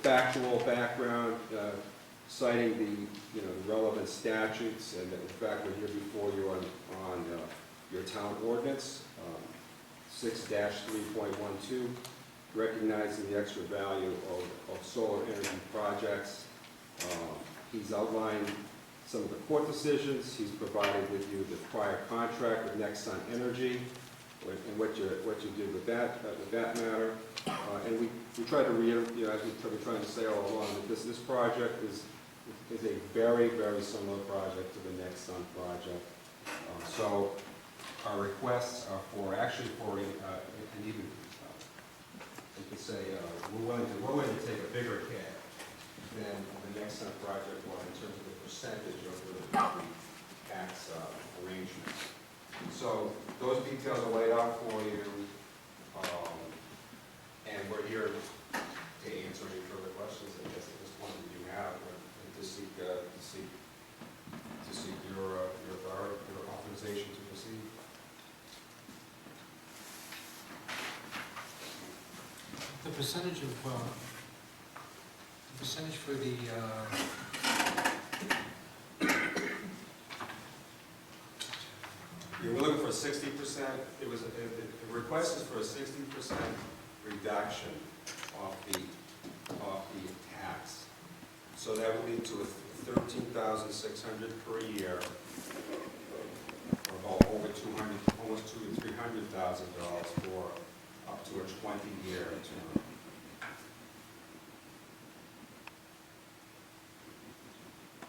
factual background, citing the relevant statutes, and that in fact we're here before you on your town ordinance, 6-3.12. Recognizing the extra value of solar energy projects. He's outlined some of the court decisions. He's provided with you the prior contract with Nexon Energy and what you did with that matter. And we try to reiterate, as we've been trying to say all along, that this project is a very, very similar project to the Nexon project. So our requests are for an even. You could say we're willing to take a bigger hit than the Nexon project was in terms of the percentage of the tax arrangements. So those details are laid out for you, and we're here to answer any further questions that at this point that you have, and to seek percentage of, the percentage for the, You were looking for 60%, it was, the request is for a 60% reduction off the tax. So that would lead to a $13,600 per year, or about over 200, almost $200,000 to $300,000 for up to a 20-year term.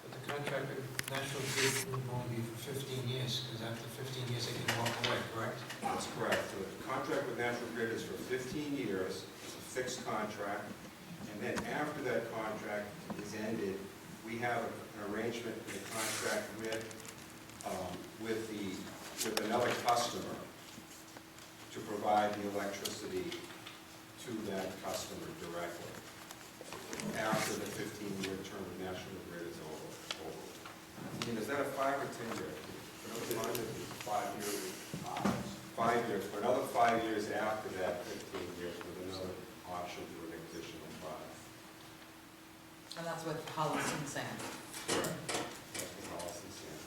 but the contract with National Grid would only be for 15 years, because after 15 years they can walk away, correct? That's correct. So the contract with National Grid is for 15 years, it's a fixed contract, and then after that contract is ended, we have an arrangement in the contract with another customer to provide the electricity to that customer directly after the 15-year term of National Grid is over. Is that a 5 or 10 year? 5 years. 5 years. For another 5 years after that 15 years with another option for an additional 5. And that's with Hollis and Sand. Correct. That's what Allison said.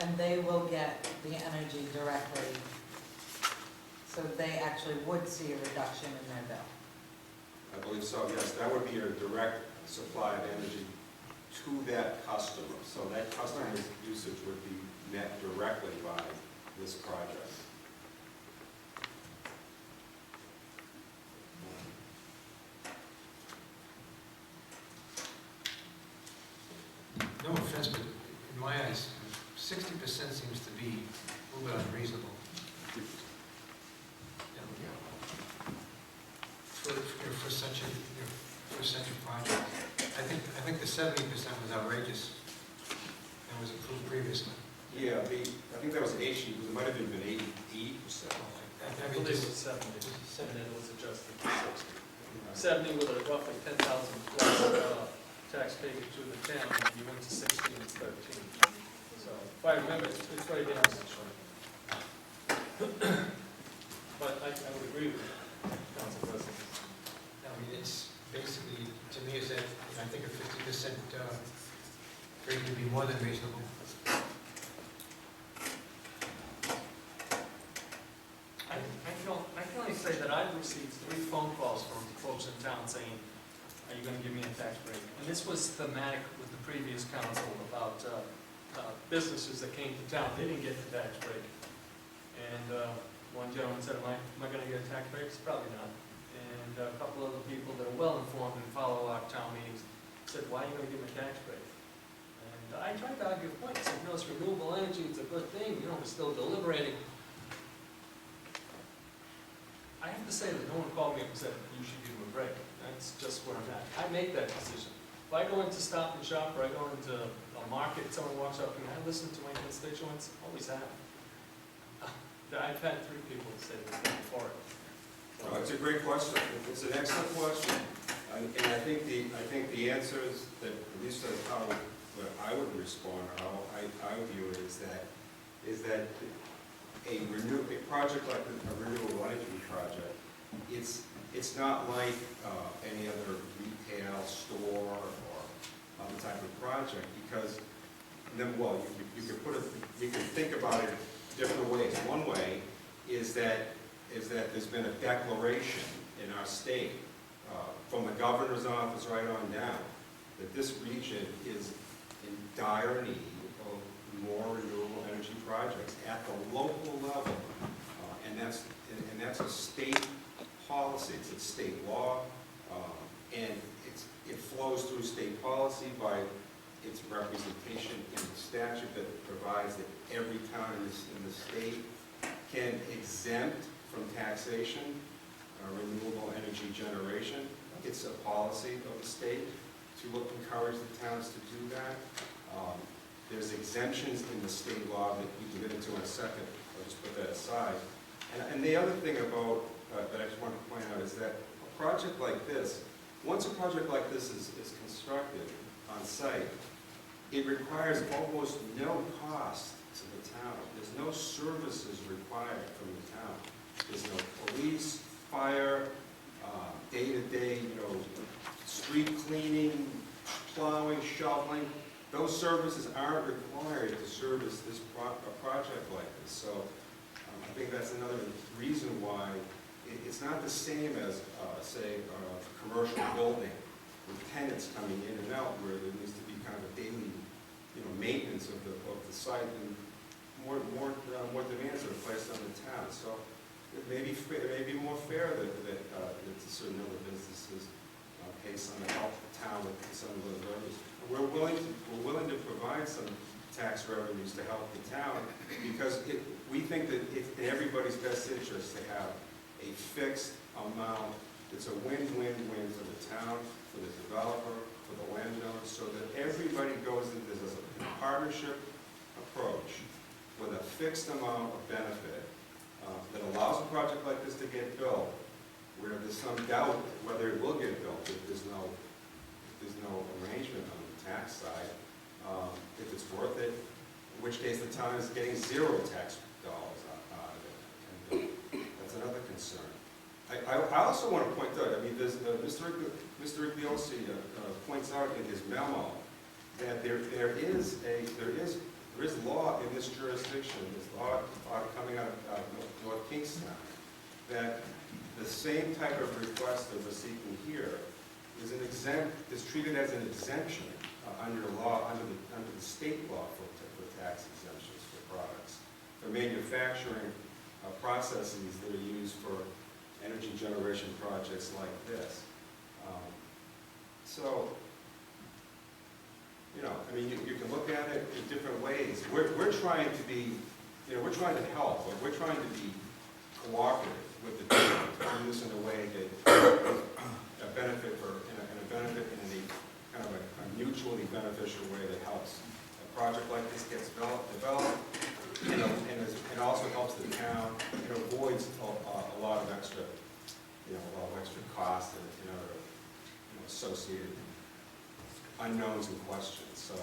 And they will get the energy directly, so they actually would see a reduction in their bill. I believe so, yes. That would be a direct supply of energy to that customer. So that customer's usage would be met directly by this project. No offense, but in my eyes, 60% seems to be a little bit unreasonable. For such a, for such a project. I think the 70% was outrageous and was approved previously. Yeah, I think that was 80, it might have even been 80%. I believe it was 70, and it was adjusted to 60. 70 with a roughly 10,000 plus tax payment to the town, and you went to 60 and it's 13. So, if I remember, it's right down. But I would agree with Council President. I mean, it's basically, to me, is that I think a 50% rate would be more than reasonable. I can only say that I've received 3 phone calls from folks in town saying, are you going to give me a tax break? And this was thematic with the previous council about businesses that came to town. They didn't get the tax break. And one gentleman said, am I going to get a tax break? It's probably not. And a couple other people that are well informed and follow our town meetings said, why are you going to give me a tax break? And I tried to argue a point. I said, no, it's renewable energy. It's a good thing. You know, we're still deliberating. I have to say that no one called me up and said, you should give them a break. That's just where I'm at. I make that decision. If I go into Stop and Shop or I go into a market, someone walks up to me, I listen to my constituents, always have. I've had 3 people say that they're for it. Well, it's a great question. It's an excellent question. And I think the answer is that, at least that's how I would respond, how I view it, is that a project like a renewable energy project, it's not like any other retail store or other type of project, because then, well, you can think about it different ways. One way is that there's been a declaration in our state from the governor's office right on down that this region is in dire need of more renewable energy projects at the local level, and that's a state policy. It's a state law, and it flows through state policy by its representation in the statute that provides that every town in the state can exempt from taxation renewable energy generation. It's a policy of the state to encourage the towns to do that. There's exemptions in the state law that we can get into in a second. I'll just put that aside. And the other thing about that I just want to point out is that a project like this, once a project like this is constructed on site, it requires almost no cost to the town. There's no services required from the town. There's no police, fire, day-to-day, street cleaning, plowing, shoveling. Those services aren't required to service this a project like this. So I think that's another reason why it's not the same as, say, a commercial building with tenants coming in and out, where there needs to be kind of a daily, maintenance of the site, and more demands are placed on the town. So it may be more fair that certain other businesses pay some to help the town with some of those revenues. We're willing to provide some tax revenues to help the town, because we think that it's in everybody's best interest to have a fixed amount. It's a win-win-win for the town, for the developer, for the landowner, so that everybody goes into this as a partnership approach with a fixed amount of benefit that allows a project like this to get built, where there's some doubt whether it will get built, if there's no arrangement on the tax side, if it's worth it, in which case the town is getting zero tax dollars out of it. And that's another concern. I also want to point out, there's Mr. Igliosi points out in his memo that there is law in this jurisdiction, there's law coming out of North Kingstown, that the same type of request that we're seeking here is treated as an exemption under the state law for tax exemptions for products, for manufacturing processes that are used for energy generation projects like this. So, you can look at it in different ways. We're trying to be, we're trying to help, but we're trying to be cooperative with the town, to do this in a way that is a benefit in a kind of a mutually beneficial way that helps a project like this gets developed, and also helps the town. It avoids a lot of extra, cost and other associated unknowns and questions. So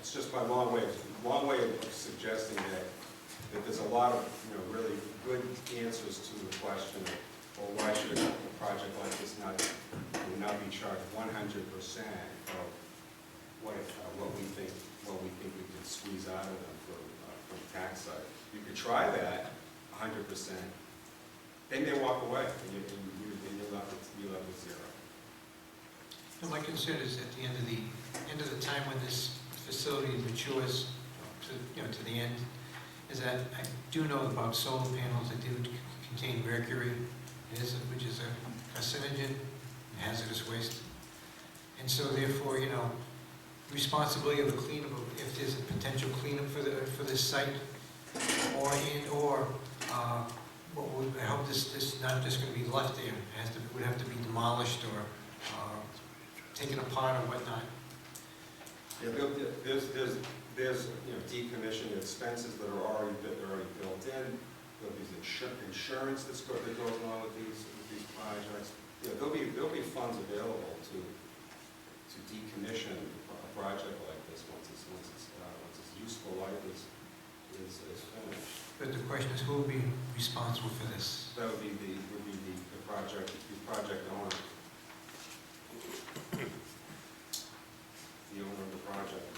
it's just my long way of suggesting that there's a lot of really good answers to the question of, well, why should a project like this not be charged 100% of what we think we can squeeze out of them from tax side? You could try that 100%. They may walk away, and you're left with zero. And my concern is at the end of the time when this facility matures to the end, is that I do know about solar panels that do contain mercury, which is a carcinogen and hazardous waste. And so therefore, responsibility of the cleanup, if there's a potential cleanup for this site, I hope this is not just going to be left there. It would have to be demolished or taken apart or whatnot. Yeah, there's decommissioning expenses that are already built in. There'll be insurance that goes along with these projects. There'll be funds available to decommission a project like this once its useful life is finished. But the question is, who will be responsible for this? That would be the project owner. The owner of the project.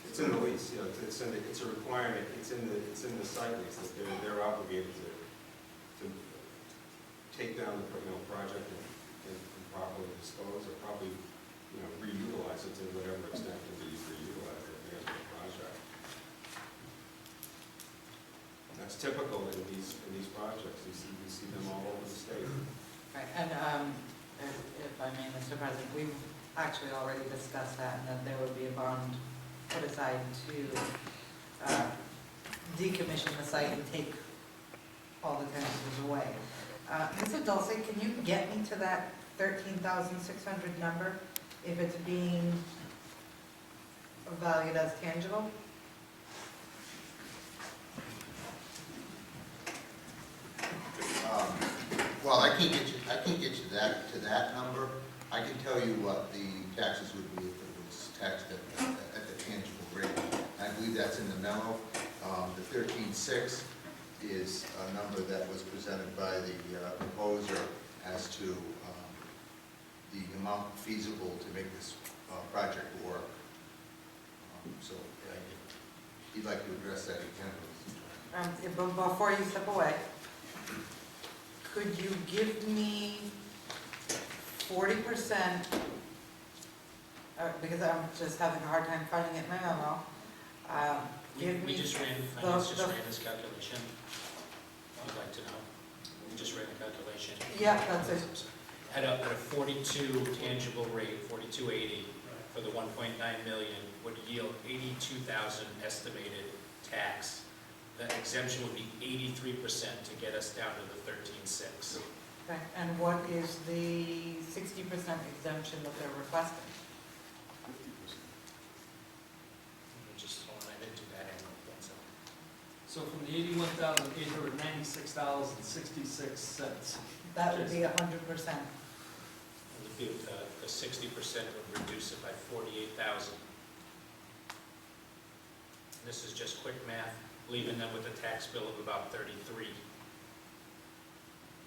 It's in the lease, it's a requirement, it's in the site lease that they're obligated to take down the project and properly dispose, or probably reutilize it to whatever extent can be reutilized at the end of the project. And that's typical in these projects. You see them all over the state. Right, and if I may, Mr. President, we've actually already discussed that, and that there would be a bond put aside to decommission the site and take all the tenants away. Mr. Dulce, can you get me to that 13,600 number if it's being valued as tangible? Well, I can't get you to that number. I can tell you what the taxes would be if it was taxed at the tangible rate. I believe that's in the memo. The 13.6 is a number that was presented by the proposer as to the amount feasible to make this project work. So if you'd like to address that again. But before you step away, could you give me 40%, because I'm just having a hard time finding it in my memo. We just ran, finance just ran this calculation. I'd like to know. We just ran the calculation. Yeah, that's it. At a 42 tangible rate, 4280 for the 1.9 million would yield 82,000 estimated tax. The exemption would be 83% to get us down to the 13.6. Okay, and what is the 60% exemption that they're requesting? Just hold on, I didn't do that angle. So from the $81,896.66. That would be 100%. The 60% would reduce it by 48,000. This is just quick math, leaving them with a tax bill of about 33.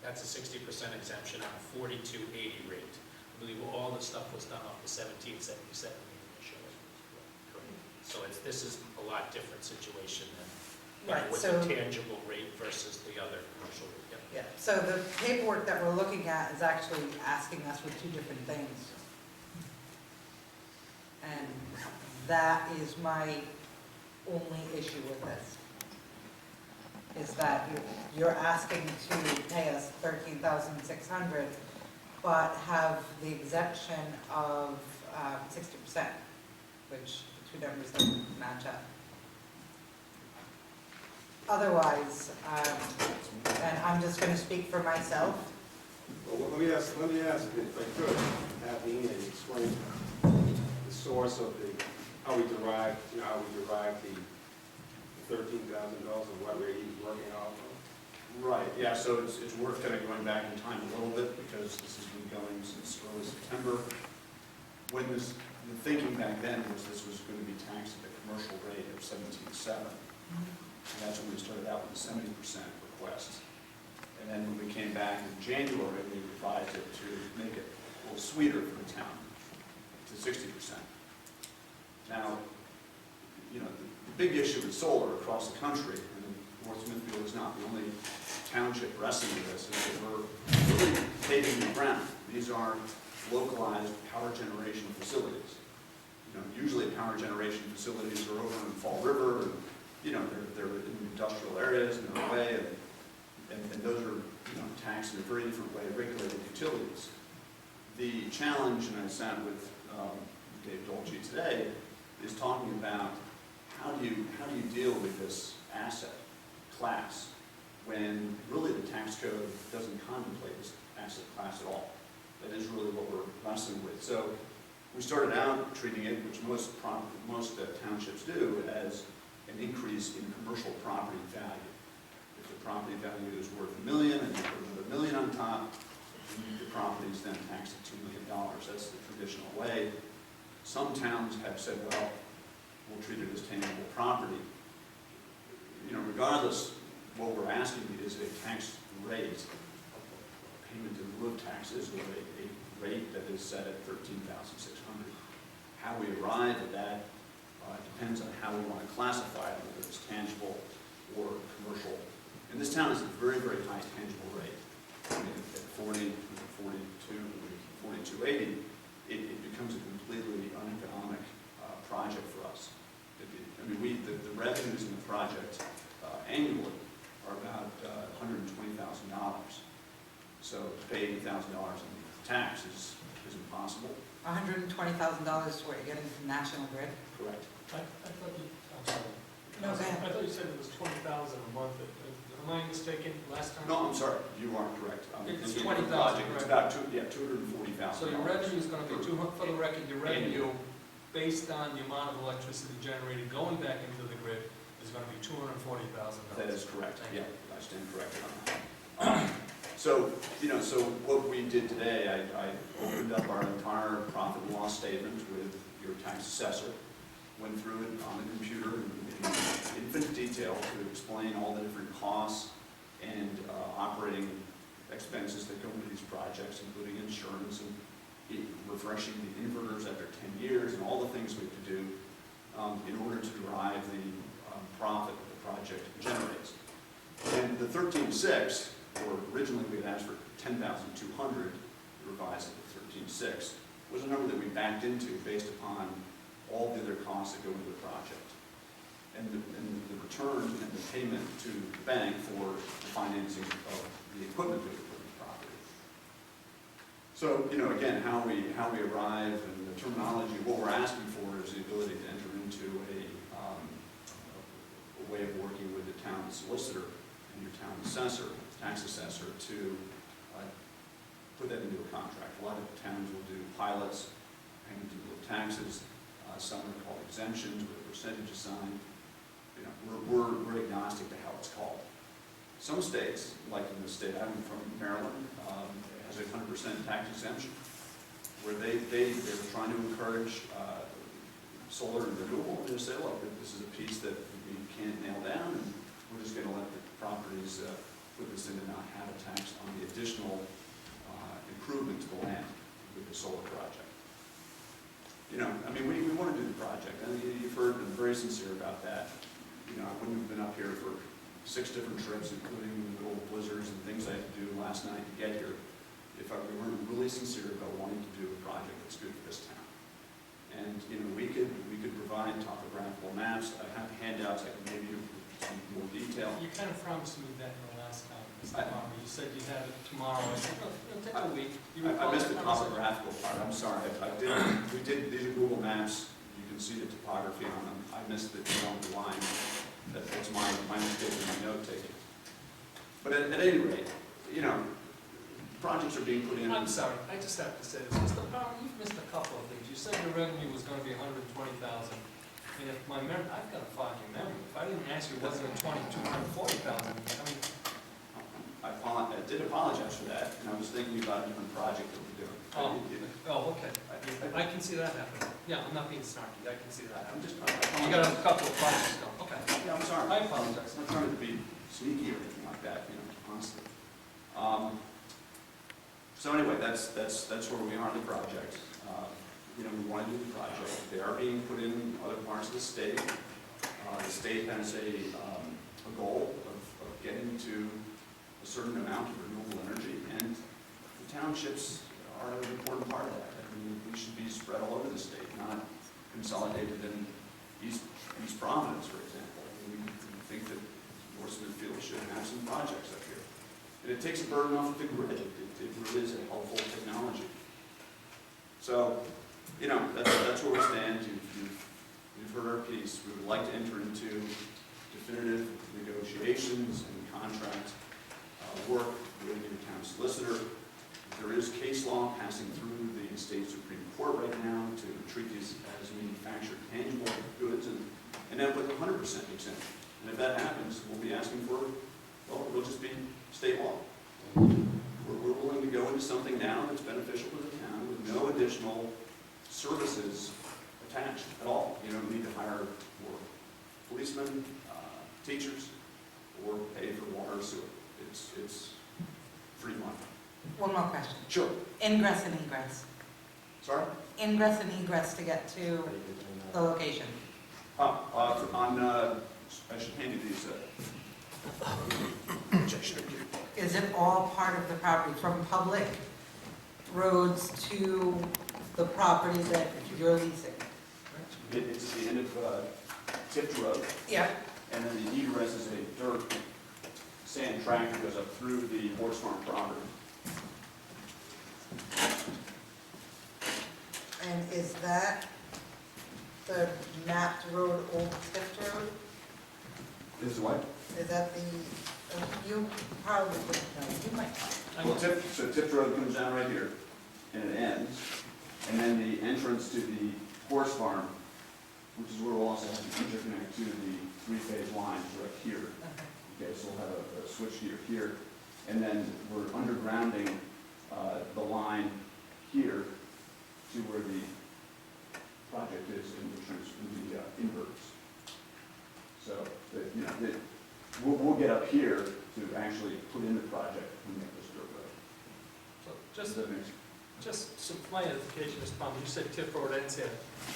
That's a 60% exemption on a 4280 rate. I believe all the stuff was done off the 1777 initial. So this is a lot different situation than Right, with so, the tangible rate versus the other commercial rate. Yep. yeah, so the paperwork that we're looking at is actually asking us for two different things. And that is my only issue with this. Is that you're asking to pay us $13,600, but have the exemption of 60%, which the two numbers don't match up. Otherwise, and I'm just going to speak for myself. Well, let me ask if I could, have Ian explain the source of how we derived the $13,000 and what rate he's working off of. Right, yeah, so it's worth kind of going back in time a little bit, because this has been going since early September. When the thinking back then was this was going to be taxed at the commercial rate of 17.7. And that's when we started out with the 70% request. And then when we came back in January, we revised it to make it a little sweeter for the town, to 60%. Now, you know, the big issue with solar across the country, and North Smithfield is not the only township wrestling with this, is that we're really taking the ground. These are localized power generation facilities. You know, usually power generation facilities are over in Fall River, and you know, they're in industrial areas and they're away, and those are, you know, taxed in a very different way, regulated utilities. The challenge, and I sat with Dave Dolce today, is talking about how do you deal with this asset class when really the tax code doesn't contemplate this asset class at all. That is really what we're wrestling with. So we started out treating it, which most townships do, as an increase in commercial property value. If the property value is worth $1 million and you put another $1 million on top, the property is then taxed at $2 million. That's the traditional way. Some towns have said, well, we'll treat it as tangible property. You know, regardless, what we're asking is a tax rate, a payment in lieu of taxes, or a rate that is set at $13,600. How we arrive at that depends on how we want to classify it, whether it's tangible or commercial. And this town is a very, very high tangible rate. I mean, at 40, 42, 4280, it becomes a completely uneconomic project for us. I mean, the revenues in the project annually are about $120,000. So to pay $80,000 in tax is impossible. $120,000 is what you're getting from National Grid? Correct. I thought you, I'm sorry. No, go ahead. I thought you said it was $20,000 a month. Am I mistaken last time? No, I'm sorry, you are correct. It's Thinking of the 20,000, project. It's correct? about $240,000. So your revenue is going to be, for the record, your revenue based on the amount of electricity generated going back into the grid is going to be $240,000. That is correct. Yeah, I stand corrected on that. So, you know, so what we did today, I opened up our entire profit and loss statement with your tax assessor, went through it on the computer, and infinite detail to explain all the different costs and operating expenses that go into these projects, including insurance and refreshing the inverters after 10 years and all the things we have to do in order to derive the profit that the project generates. And the 13.6, or originally we had asked for 10,200, revised it to 13.6, was a number that we backed into based upon all the other costs that go into the project. And the return and the payment to the bank for the financing of the equipment that we put in the property. So, again, how we arrive and the terminology, what we're asking for is the ability to enter into a way of working with the town solicitor and your town assessor, tax assessor, to put that into a contract. A lot of towns will do pilots, payment in lieu of taxes. Some are called exemptions with a percentage assigned. We're agnostic to how it's called. Some states, like in the state I'm from, Maryland, has a 100% tax exemption, where they're trying to encourage solar and renewable, and they say, look, this is a piece that we can't nail down, and we're just going to let the properties put this in and not have a tax on the additional improvement to the land with the solar project. We want to do the project, and you've heard I'm very sincere about that. I wouldn't have been up here for 6 different trips, including the middle of blizzards and things I had to do last night to get here, if we weren't really sincere about wanting to do a project that's good for this town. And we could provide topographical maps. I have handouts. I can maybe do some more detail. You kind of promised me that in the last time, Mr. Palmer. You said you'd have it tomorrow. I said, no, it'll take a week. I missed the topographical part. I'm sorry. These are Google Maps. You can see the topography on them. I missed the line. That's my mistake in my note taking. But at any rate, projects are being put in. I'm sorry, I just have to say this. Mr. Palmer, you've missed a couple of things. You said your revenue was going to be $120,000. And if my memory, I've got a foggy memory. If I didn't ask you, it wasn't $240,000. I did apologize for that, and I was thinking about a different project that we're doing. Okay. I can see that happening. Yeah, I'm not being snarky. I can see that happening. You You got a couple of projects going. Okay. Yeah, I'm sorry. I apologize. I'm not trying to be sneaky or anything like that, honestly. So anyway, that's where we are in the project. We want to do the project. They are being put in other parts of the state. The state has a goal of getting to a certain amount of renewable energy, and the townships are an important part of that. We should be spread all over the state, not consolidated in East Providence, for example. We think that North Smithfield should have some projects up here. And it takes a burden off of the grid. It really is a helpful technology. So, that's where we stand. You've heard our piece. We would like to enter into definitive negotiations and contract work with your town solicitor. There is case law passing through the state Supreme Court right now to treat these as manufactured tangible goods and then with 100% exemption. And if that happens, we'll be asking for, it'll just be state law. We're willing to go into something now that's beneficial to the town with no additional services attached at all. You don't need to hire more policemen, teachers, or pay for water or sewer. It's free money. One more question. Sure. Ingress and egress. Sorry? Ingress and egress to get to the location. I should hand you these. Is it all part of the property, from public roads to the property that you're leasing? It's the end of Tipped Road. Yeah. And then the egress is a dirt sand track that goes up through the horse farm property. And is that the mapped road, Old Tift Road? Is what? Is that the, you probably wouldn't know, you might. Well, Tipped Road comes down right here, and it ends. And then the entrance to the horse farm, which is where we'll also have to interconnect to the three-phase lines right here. Okay, so we'll have a switch gear here. And then we're undergrounding the line here to where the project is in the inverters. So So, you know, we'll get up here to actually put in the project and make this dirt road. So Does just, that make sense? just so for my edification, Mr. Palmer, you said Tiff Road ends here.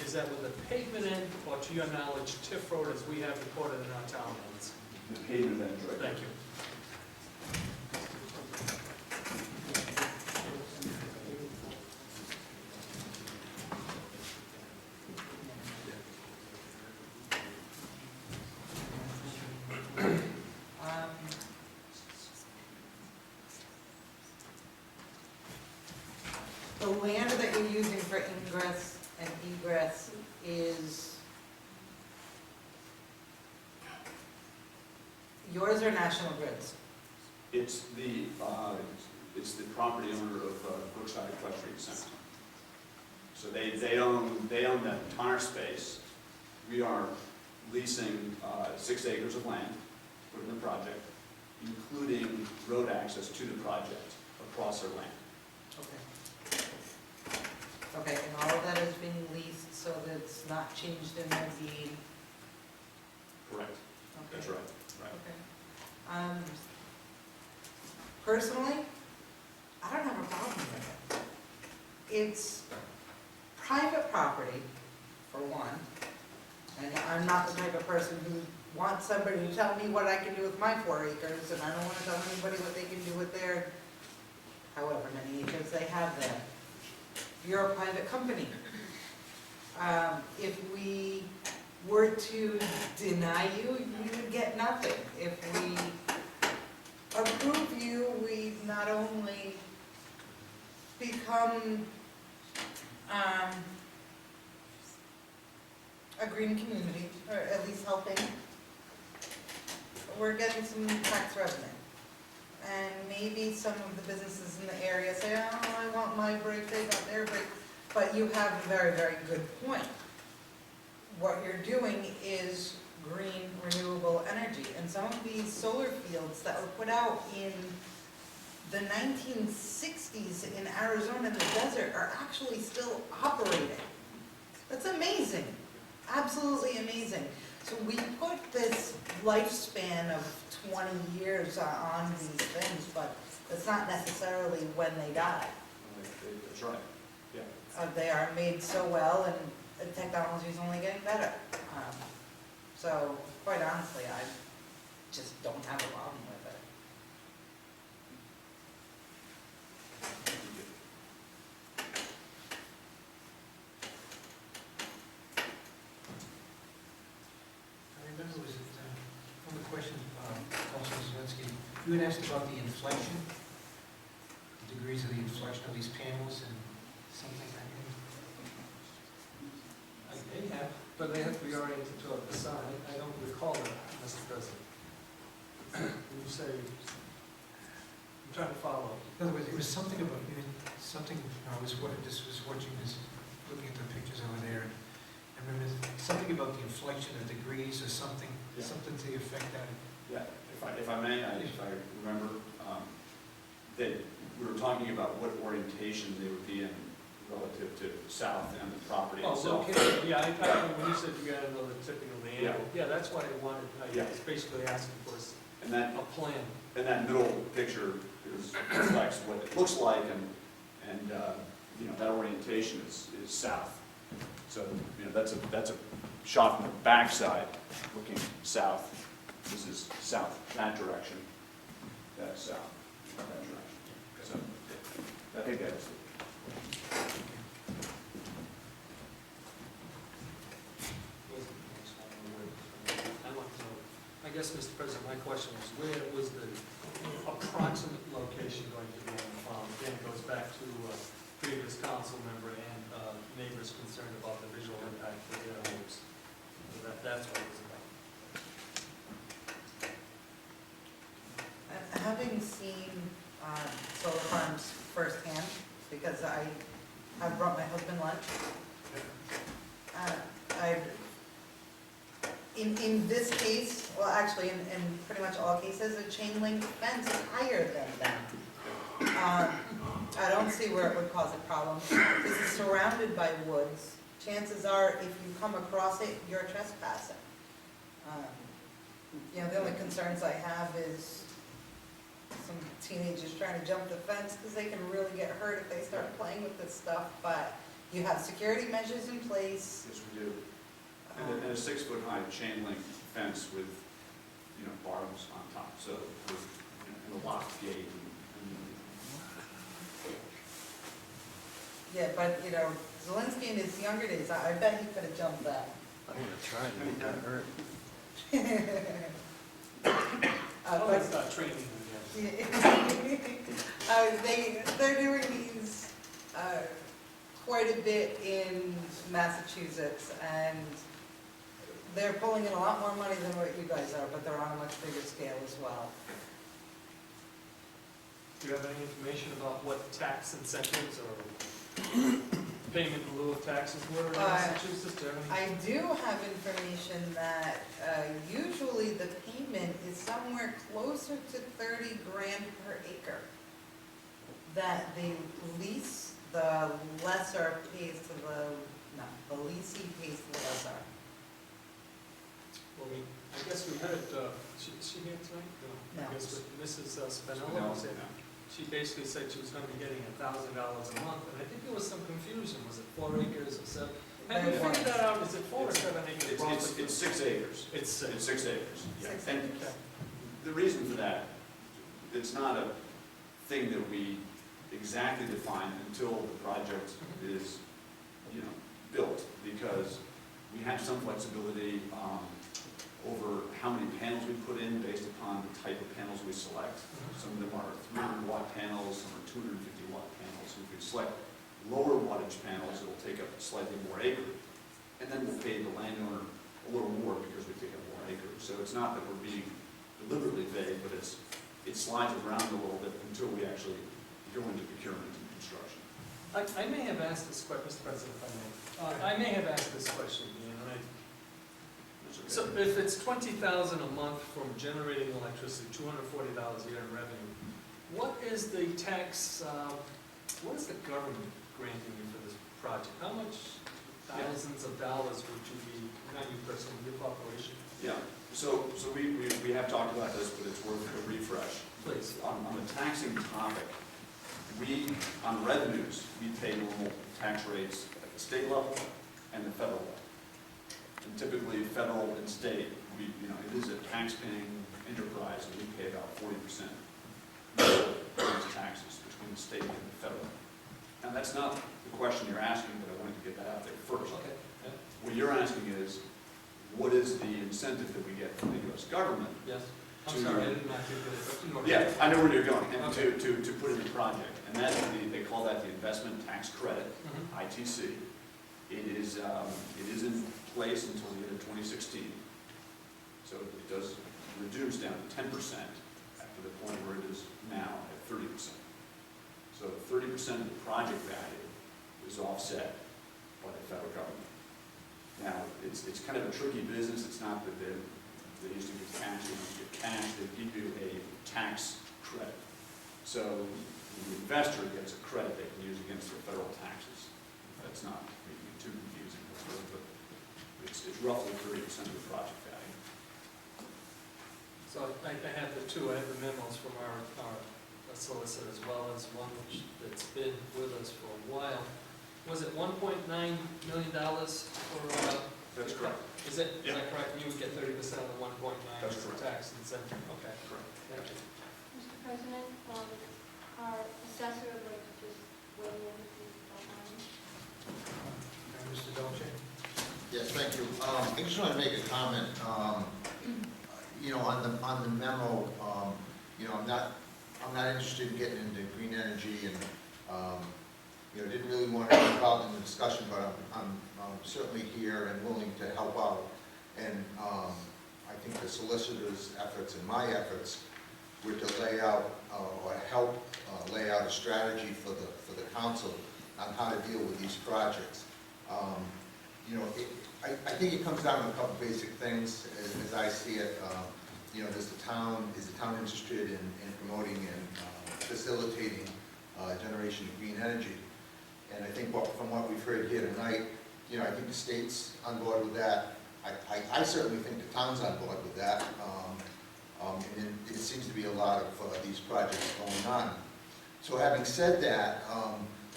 Is that with the pavement end, or to your knowledge, Tiff Road as we have recorded in our town ends? The pavement ends right there. Thank you. The land that you're using for ingress and egress is yours or National Grid's? It's the property owner of Brookside Equestrian Center. So they own that entire space. We are leasing 6 acres of land, put in the project, including road access to the project across their land. Okay. Okay, and all of that is being leased so that it's not changed in their deed? Correct. Okay. That's right. Right. Okay. Personally, I don't have a problem with it. It's private property, for one, and I'm not the type of person who wants somebody to tell me what I can do with my 4 acres, and I don't want to tell anybody what they can do with their however many acres they have there. You're a private company. If we were to deny you, you would get nothing. If we approve you, we not only become a green community, or at least helping, we're getting some tax revenue. And maybe some of the businesses in the area say, oh, I want my break, they got their break. But you have a very, very good point. What you're doing is green, renewable energy. And some of these solar fields that were put out in the 1960s in Arizona in the desert are actually still operating. That's amazing, absolutely amazing. So we put this lifespan of 20 years on these things, but that's not necessarily when they die. That's right. Yeah. They are made so well, and the technology is only getting better. So quite honestly, I just don't have a problem with it. I remember was it, one of the questions, Councilor Zawinski, you had asked about the inflection, the degrees of the inflection of these panels and something like that. I may have, but they have to be oriented toward the sun. I don't recall that, Mr. President. When you say, I'm trying to follow. In other words, it was something about, something, I was watching this, looking at the pictures over there, and I remember something about the inflection of degrees or something, Yeah. something to the effect that. Yeah, if I may, if I remember, that we were talking about what orientation they would be in relative to south and the property Oh, itself. okay, yeah, when you said you got to know the typical angle, yeah, that's what I wanted, I was basically asking for And that, a plan. and that middle picture reflects what it looks like, and that orientation is south. So, that's a shot from the backside, looking south. This is south, that direction. That's south, that direction. So, I think that's it. I guess, Mr. President, my question was, where was the approximate location going to be on the farm? Again, it goes back to previous council member and neighbors concerned about the visual impact of their homes. So that's what it was about. Having seen solar farms firsthand, because I have brought my husband lunch, in this case, well, actually, in pretty much all cases, a chain link fence is higher than them. I don't see where it would cause a problem. This is surrounded by woods. Chances are, if you come across it, you're trespassing. You know, the only concerns I have is some teenagers trying to jump the fence because they can really get hurt if they start playing with this stuff, but you have security measures in place. Yes, we do. And a 6-foot-high chain link fence with, you know, barbs on top, so with, you know, and a locked gate. Yeah, but, you know, Zelinski in his younger days, I bet he could have jumped that. I'm gonna try to make that hurt. Let's start training again. They're doing these quite a bit in Massachusetts, and they're pulling in a lot more money than what you guys are, but they're on a much bigger scale as well. Do you have any information about what tax incentives or payment in lieu of taxes were in Massachusetts? Do you have any? I do have information that usually the payment is somewhere closer to 30 grand per acre. That the lease, the lesser pays to the leasing pays to the lesser. Well, I guess we heard, is she here tonight? No. I guess with Mrs. Spinella was in. She basically said she was going to be getting $1,000 a month, and I think there was some confusion. Was it 4 acres or 7? Have you figured that out? Is it 4 or 7 acres? It's 6 acres. It's 6. It's 6 acres, yeah. 6 And acres. the reason for that, it's not a thing that we exactly define until the project is, you know, built, because we have some flexibility over how many panels we put in based upon the type of panels we select. Some of them are 300-watt panels, some are 250-watt panels. If we select lower wattage panels, it'll take up slightly more acreage. And then we'll pay the landowner a little more because we take up more acreage. So it's not that we're being deliberately vague, but it slides around a little bit until we actually go into procurement and construction. I may have asked this question, Mr. President, if I may. I may have asked this question, Ian, and so if it's $20,000 a month from generating electricity, $240 a year in revenue, what is the tax, what is the government granting you for this project? How much thousands of dollars would you be, not you personally, your corporation? Yeah, so we have talked about this, but it's worth a refresh. Please. On the taxing topic, on revenues, we pay normal tax rates at the state level and the federal level. And typically, federal and state, it is a tax-paying enterprise, and we pay about 40% of taxes between the state and the federal. Now, that's not the question you're asking, but I wanted to get that out there first. Okay. Yeah. What you're asking is, what is the incentive that we get from the U.S. government? Yes. I'm sorry, I did not do this. Yeah, I know where you're going, and to put in the project. And that's they call that the investment tax credit, ITC. It is in place until the end of 2016. So it does reduce down to 10% after the point where it is now at 30%. So 30% of the project value is offset by the federal government. Now, it's kind of a tricky business. It's not that they used to give cash, they used to give cash, they give you a tax credit. So the investor gets a credit they can use against their federal taxes. That's not making it too confusing, but it's roughly 30% of the project value. So I have the two, I have the memos from our solicitor as well as one that's been with us for a while. Was it $1.9 million for? That's correct. Is that correct? You would get 30% of the 1.9 as a tax incentive? Okay. Correct. Thank you. Mr. President, our assessor would like to just weigh in if you don't mind. Mr. Dolce? Yes, thank you. I just want to make a comment. On the memo, I'm not interested in getting into green energy, and didn't really want to get involved in the discussion, but I'm certainly here and willing to help out. And I think the solicitor's efforts and my efforts were to lay out or help lay out a strategy for the council on how to deal with these projects. I think it comes down to a couple basic things as I see it. Is the town interested in promoting and facilitating generation of green energy? And I think from what we've heard here tonight, I think the state's on board with that. I certainly think the town's on board with that. And it seems to be a lot of these projects going on. So having said that,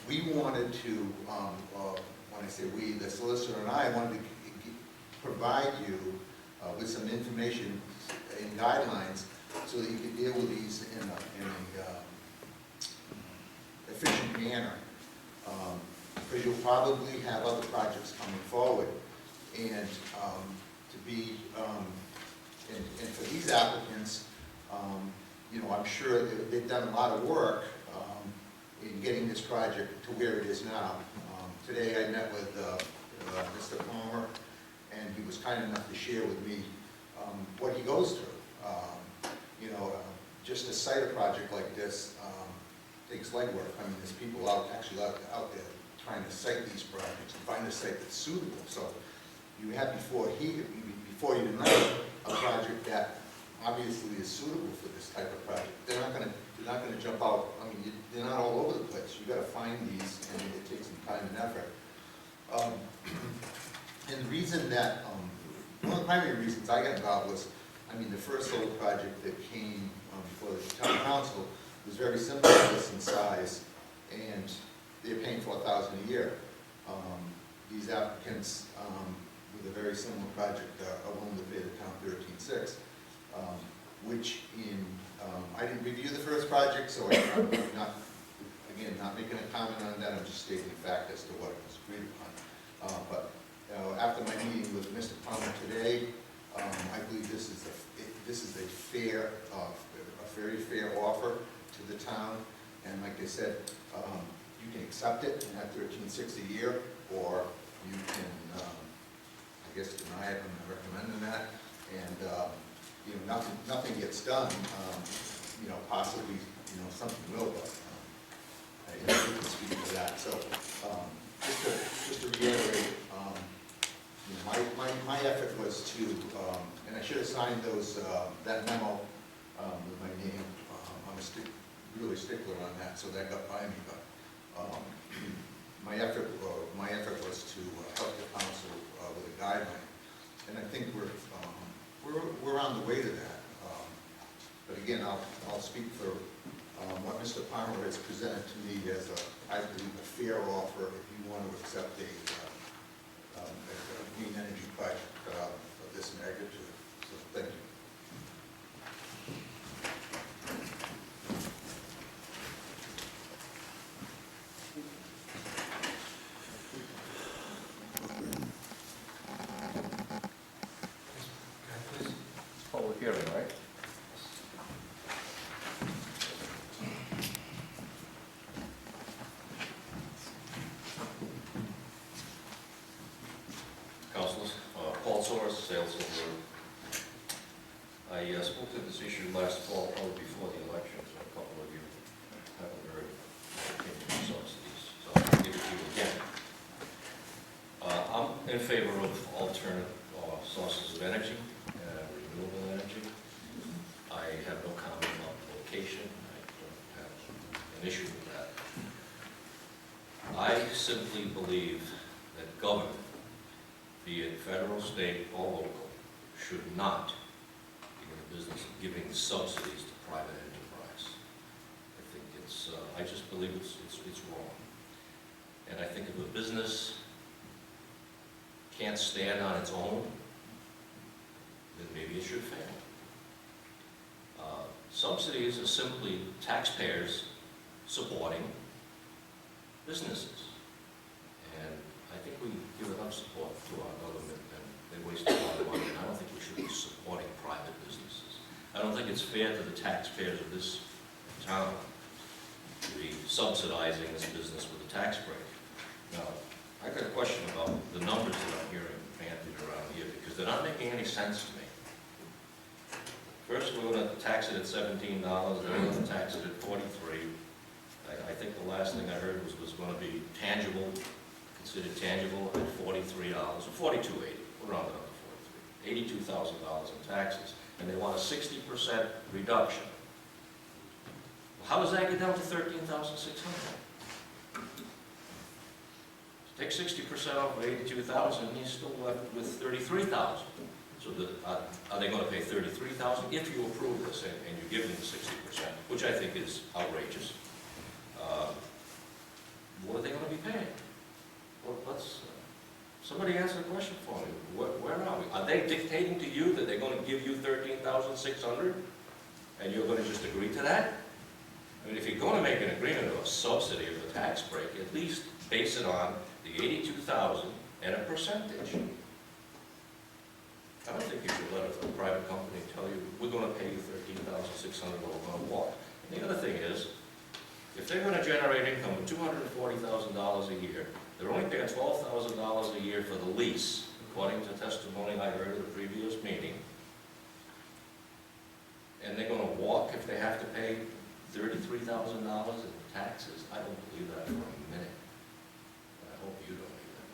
we wanted to, when I say we, the solicitor and I wanted to provide you with some information and guidelines so that you could deal with these in a efficient manner. Because you'll probably have other projects coming forward. And to be, and for these applicants, you know, I'm sure they've done a lot of work in getting this project to where it is now. Today I met with Mr. Palmer, and he was kind enough to share with me what he goes through. You know, just to site a project like this takes legwork. I mean, there's people out there trying to site these projects and find a site that's suitable. So you have before you tonight a project that obviously is suitable for this type of project. They're not going to jump out. I mean, they're not all over the place. You got to find these, and it takes some time and effort. And the reason that one of the primary reasons I got involved was, I mean, the first solar project that came before the town council was very similar to this in size, and they're paying $4,000 a year. These applicants with a very similar project are willing to pay the town $13,600, which I didn't review the first project, so I'm not making a comment on that. I'm just stating the fact as to what was agreed upon. But after my meeting with Mr. Palmer today, I believe this is a very fair offer to the town. And like I said, you can accept it and have $13,600 a year, or you can, I guess, deny it. I'm not recommending that. And you know, nothing gets done. You know, possibly, you know, something will, but I can speak to that. So just to reiterate, you know, my effort was to, and I should have signed that memo with my name. I'm really stickler on that, so that got by me. But my effort was to help the council with a guideline, and I think we're on the way to that. But again, I'll speak for what Mr. Palmer has presented to me as I believe a fair offer if you want to accept a green energy project of this magnitude. So thank you. Public hearing, right? Councilors, Paul Soros, Sales and Road. I spoke to this issue last fall, probably before the election, so a couple of you haven't heard any subsidies, so I'll give it to you again. I'm in favor of alternate sources of energy, renewable energy. I have no comment on location. I don't have an issue with that. I simply believe that government, be it federal, state, or local, should not be in the business of giving subsidies to private enterprise. I think I just believe it's wrong. And I think if a business can't stand on its own, then maybe it should fail. Subsidies are simply taxpayers supporting businesses. And I think we give enough support to our government, and they waste a lot of money, and I don't think we should be supporting private businesses. I don't think it's fair to the taxpayers of this town to be subsidizing this business with a tax break. Now, I got a question about the numbers that I'm hearing bandied around here, because they're not making any sense to me. First, we're going to tax it at $17, then we're going to tax it at $43. I think the last thing I heard was going to be tangible, considered tangible at $43, or $42.80. We're rounding up to $43. $82,000 in taxes, and they want a 60% reduction. How does that get down to $13,600? Take 60% off of 82,000, you're still left with 33,000. So are they gonna pay 33,000 if you approve this and you give them the 60%, which I think is outrageous? What are they gonna be paying? Well, somebody answer the question for me. Where are we? Are they dictating to you that they're gonna give you 13,600 and you're gonna just agree to that? I mean, if you're gonna make an agreement of a subsidy of a tax break, at least base it on the 82,000 and a percentage. I don't think you should let a private company tell you, we're gonna pay you 13,600 or we're gonna walk. And the other thing is, if they're gonna generate income of $240,000 a year, they're only paying $12,000 a year for the lease, according to testimony I heard at the previous meeting. And they're gonna walk if they have to pay $33,000 in taxes. I don't believe that for a minute. I hope you don't either.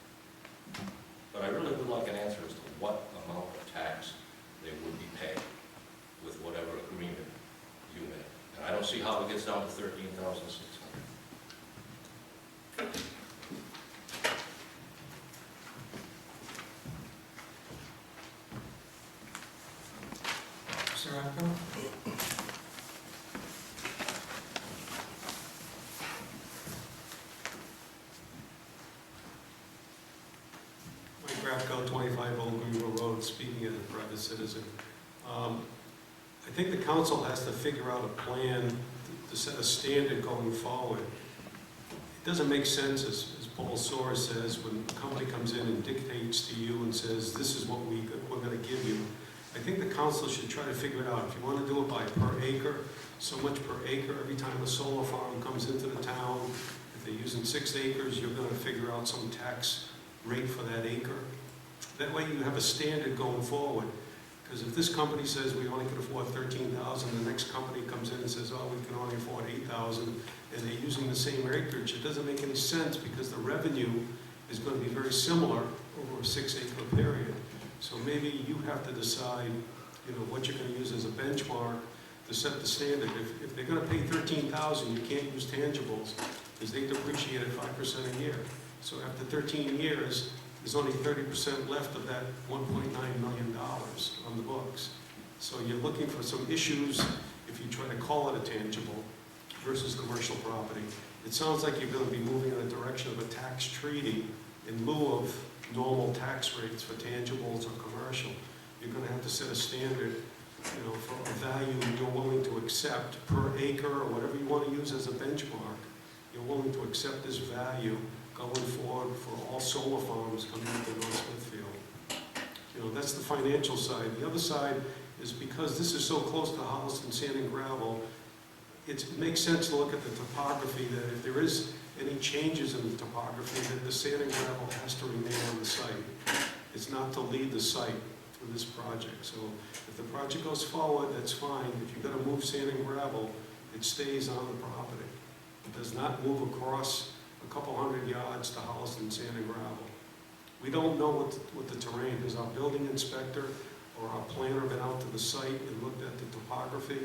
But I really would like an answer as to what amount of tax they would be paying with whatever agreement you make. And I don't see how it gets down to 13,600. Mr. Rocco? Mike Rapco, 25 Old Greenville Road, speaking as a private citizen. I think the council has to figure out a plan to set a standard going forward. It doesn't make sense, as Paul Soares says, when a company comes in and dictates to you and says, this is what we're going to give you. I think the council should try to figure it out. If you want to do it by per acre, so much per acre every time a solar farm comes into the town. If they're using 6 acres, you're going to figure out some tax rate for that acre. That way you have a standard going forward. Because if this company says we only can afford 13,000, the next company comes in and says, oh, we can only afford 8,000, and they're using the same acreage, it doesn't make any sense because the revenue is going to be very similar over a 6-acre period. So maybe you have to decide, what you're going to use as a benchmark to set the standard. If they're going to pay 13,000, you can't use tangibles because they depreciate at 5% a year. So after 13 years, there's only 30% left of that $1.9 million on the books. So you're looking for some issues if you try to call it a tangible versus commercial property. It sounds like you're going to be moving in the direction of a tax treaty in lieu of normal tax rates for tangibles or commercial. You're going to have to set a standard, for a value you're willing to accept per acre or whatever you want to use as a benchmark. You're willing to accept this value going forward for all solar farms coming into North Smithfield. That's the financial side. The other side is because this is so close to Holliston Sand and Gravel, it makes sense to look at the topography, that if there is any changes in the topography, that the sand and gravel has to remain on the site. It's not to leave the site for this project. So if the project goes forward, that's fine. If you've got to move sand and gravel, it stays on the property. It does not move across a couple hundred yards to Holliston Sand and Gravel. We don't know what the terrain is. Our building inspector or our planner been out to the site and looked at the topography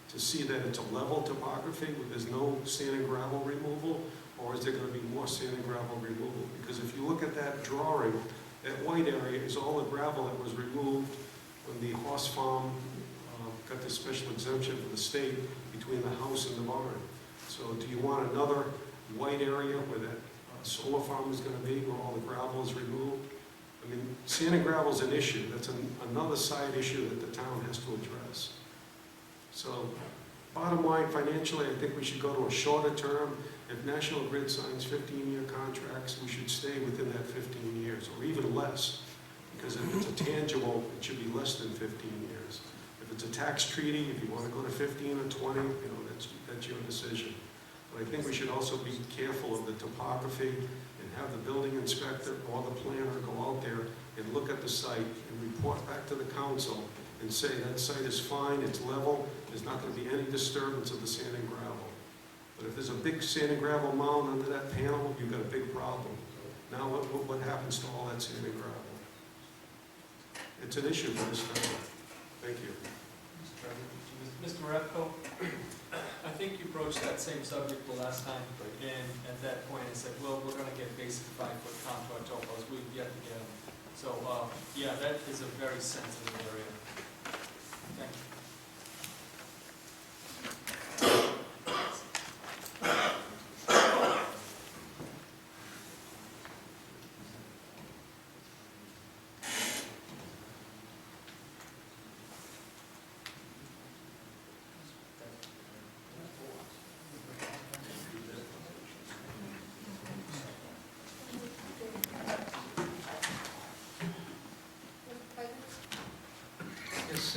to see that it's a level topography where there's no sand and gravel removal, or is there going to be more sand and gravel removal? Because if you look at that drawing, that white area is all the gravel that was removed when the horse farm got the special exemption for the state between the house and the barn. So do you want another white area where that solar farm is going to be, where all the gravel is removed? I mean, sand and gravel is an issue. That's another side issue that the town has to address. So bottom line, financially, I think we should go to a shorter term. If National Grid signs 15-year contracts, we should stay within that 15 years, or even less. Because if it's a tangible, it should be less than 15 years. If it's a tax treaty, if you want to go to 15 or 20, that's your decision. But I think we should also be careful of the topography and have the building inspector or the planner go out there and look at the site and report back to the council and say that site is fine, it's level, there's not going to be any disturbance of the sand and gravel. But if there's a big sand and gravel mound under that panel, you've got a big problem. Now what happens to all that sand and gravel? It's an issue for this town. Thank you. Mr. President, Mr. Marevko, I think you broached that same subject the last time, and at that point I said, well, we're gonna get basic 5-foot contour topos, we've yet to get them. So, yeah, that is a very sensitive area. Thank you.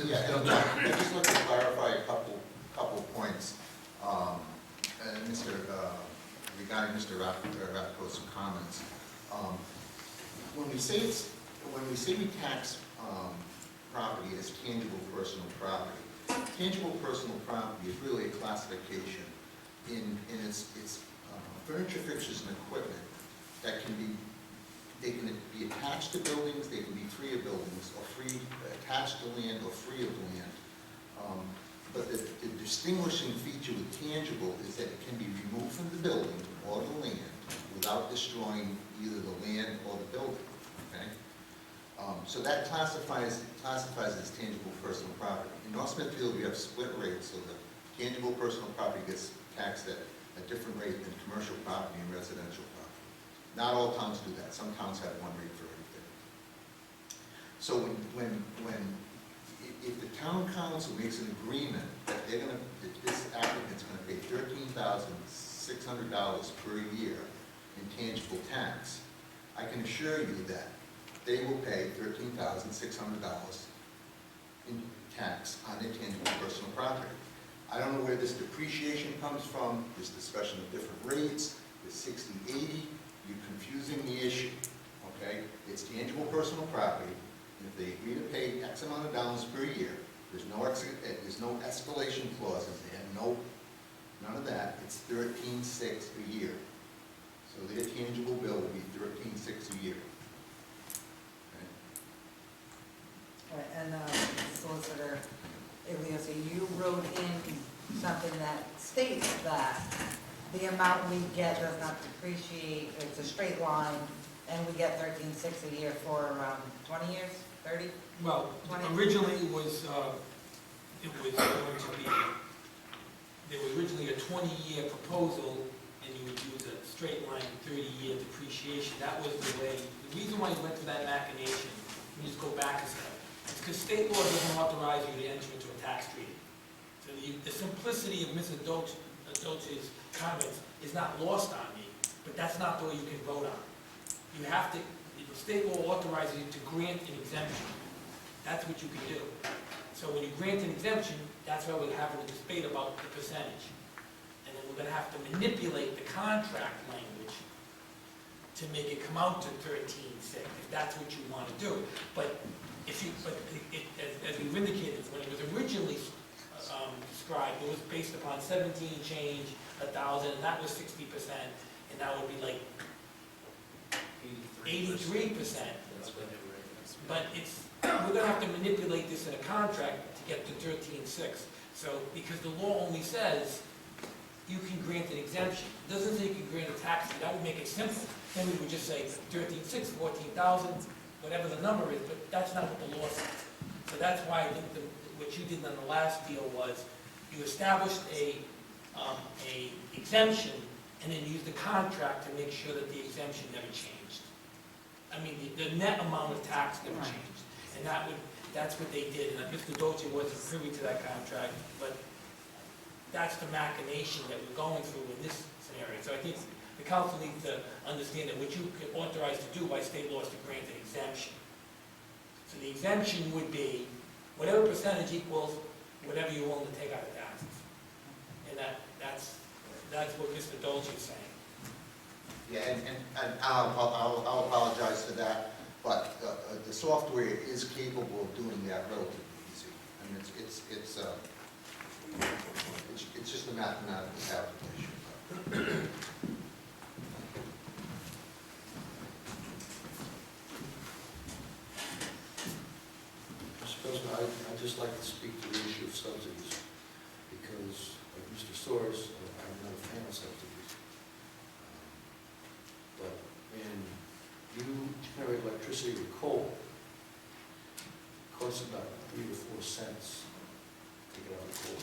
Yeah, and I'd just like to clarify a couple points. And regarding Mr. Rapko's comments. When we say we tax property as tangible personal property, tangible personal property is really a classification in its furniture, fixtures, and equipment that can be, they can be attached to buildings, they can be free of buildings, or attached to land or free of land. But the distinguishing feature with tangible is that it can be removed from the building or the land without destroying either the land or the building, okay? So that classifies as tangible personal property. In North Smithfield, we have split rates, so the tangible personal property gets taxed at a different rate than commercial property and residential property. Not all towns do that. Some towns have one rate for everything. So if the town council makes an agreement that that this applicant's gonna pay $13,600 per year in tangible tax, I can assure you that they will pay $13,600 in tax on their tangible personal property. I don't know where this depreciation comes from, this discussion of different rates, the 60/80, you're confusing the issue, okay? It's tangible personal property, and if they agree to pay X amount of dollars per year, there's no escalation clause in there, none of that, it's $13,600 a year. So their tangible bill will be $13,600 a year. Right, and Solicitor Iglesias, you wrote in something that states that the amount we get does not depreciate, it's a straight line, and we get $13,600 a year for 20 years, 30? Well, 20? originally it was going to be, there was originally a 20-year proposal, and you would use a straight line 30-year depreciation. That was the way, the reason why you went through that machination, let me just go back a step, it's because state law doesn't authorize you to enter into a tax treaty. So the simplicity of Mrs. Dolce's comments is not lost on me, but that's not the way you can vote on it. You have to, the state law authorizes you to grant an exemption. That's what you can do. So when you grant an exemption, that's why we're having a debate about the percentage. And then we're gonna have to manipulate the contract language to make it come out to 13,600, if that's what you want to do. But if you, as we've indicated, when it was originally described, it was based upon 17 change, 1,000, and that was 60%, and that would be like 83%. But we're gonna have to manipulate this in a contract to get to 13,600. So, because the law only says you can grant an exemption. It doesn't say you can grant a tax, that would make it simple. Then we would just say 13,600, 14,000, whatever the number is, but that's not what the law says. So that's why I think what you did on the last deal was you established a exemption and then used the contract to make sure that the exemption never changed. I mean, the net amount of tax never changed. And that's what they did. And Mr. Dolce wasn't privy to that contract, but that's the machination that we're going through in this scenario. So I think the council needs to understand that what you are authorized to do by state law is to grant an exemption. So the exemption would be whatever percentage equals whatever you're willing to take out of taxes. And that's what Mr. Dolce is saying. Yeah, and I'll apologize for that, but the software is capable of doing that relatively easy. I mean, it's just a mathematical calculation. Mr. President, I'd just like to speak to the issue of subsidies. Mr. Soares, I'm not a fan of subsidies. But when you generate electricity with coal, it costs about 3 to 4 cents to get out of coal.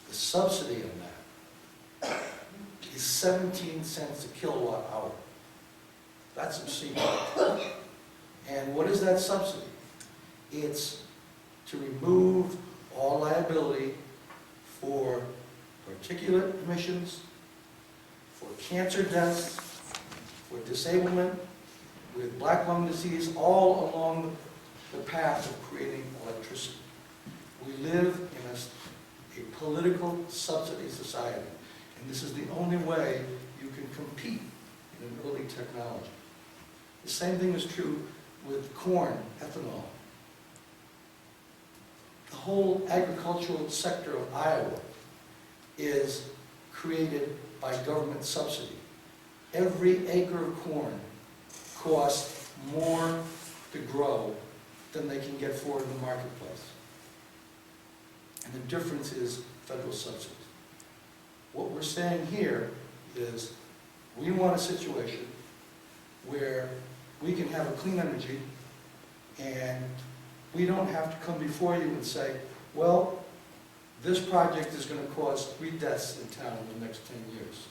The subsidy on that is 17 cents a kilowatt hour. That's obscene. And what is that subsidy? It's to remove all liability for particulate emissions, for cancer deaths, for disablement, with black lung disease, all along the path of creating electricity. We live in a political subsidy society, and this is the only way you can compete in an early technology. The same thing is true with corn, ethanol. The whole agricultural sector of Iowa is created by government subsidy. Every acre of corn costs more to grow than they can get for it in the marketplace. And the difference is federal subsidies. What we're saying here is we want a situation where we can have a clean energy and we don't have to come before you and say, well, this project is going to cause 3 deaths in town in the next 10 years.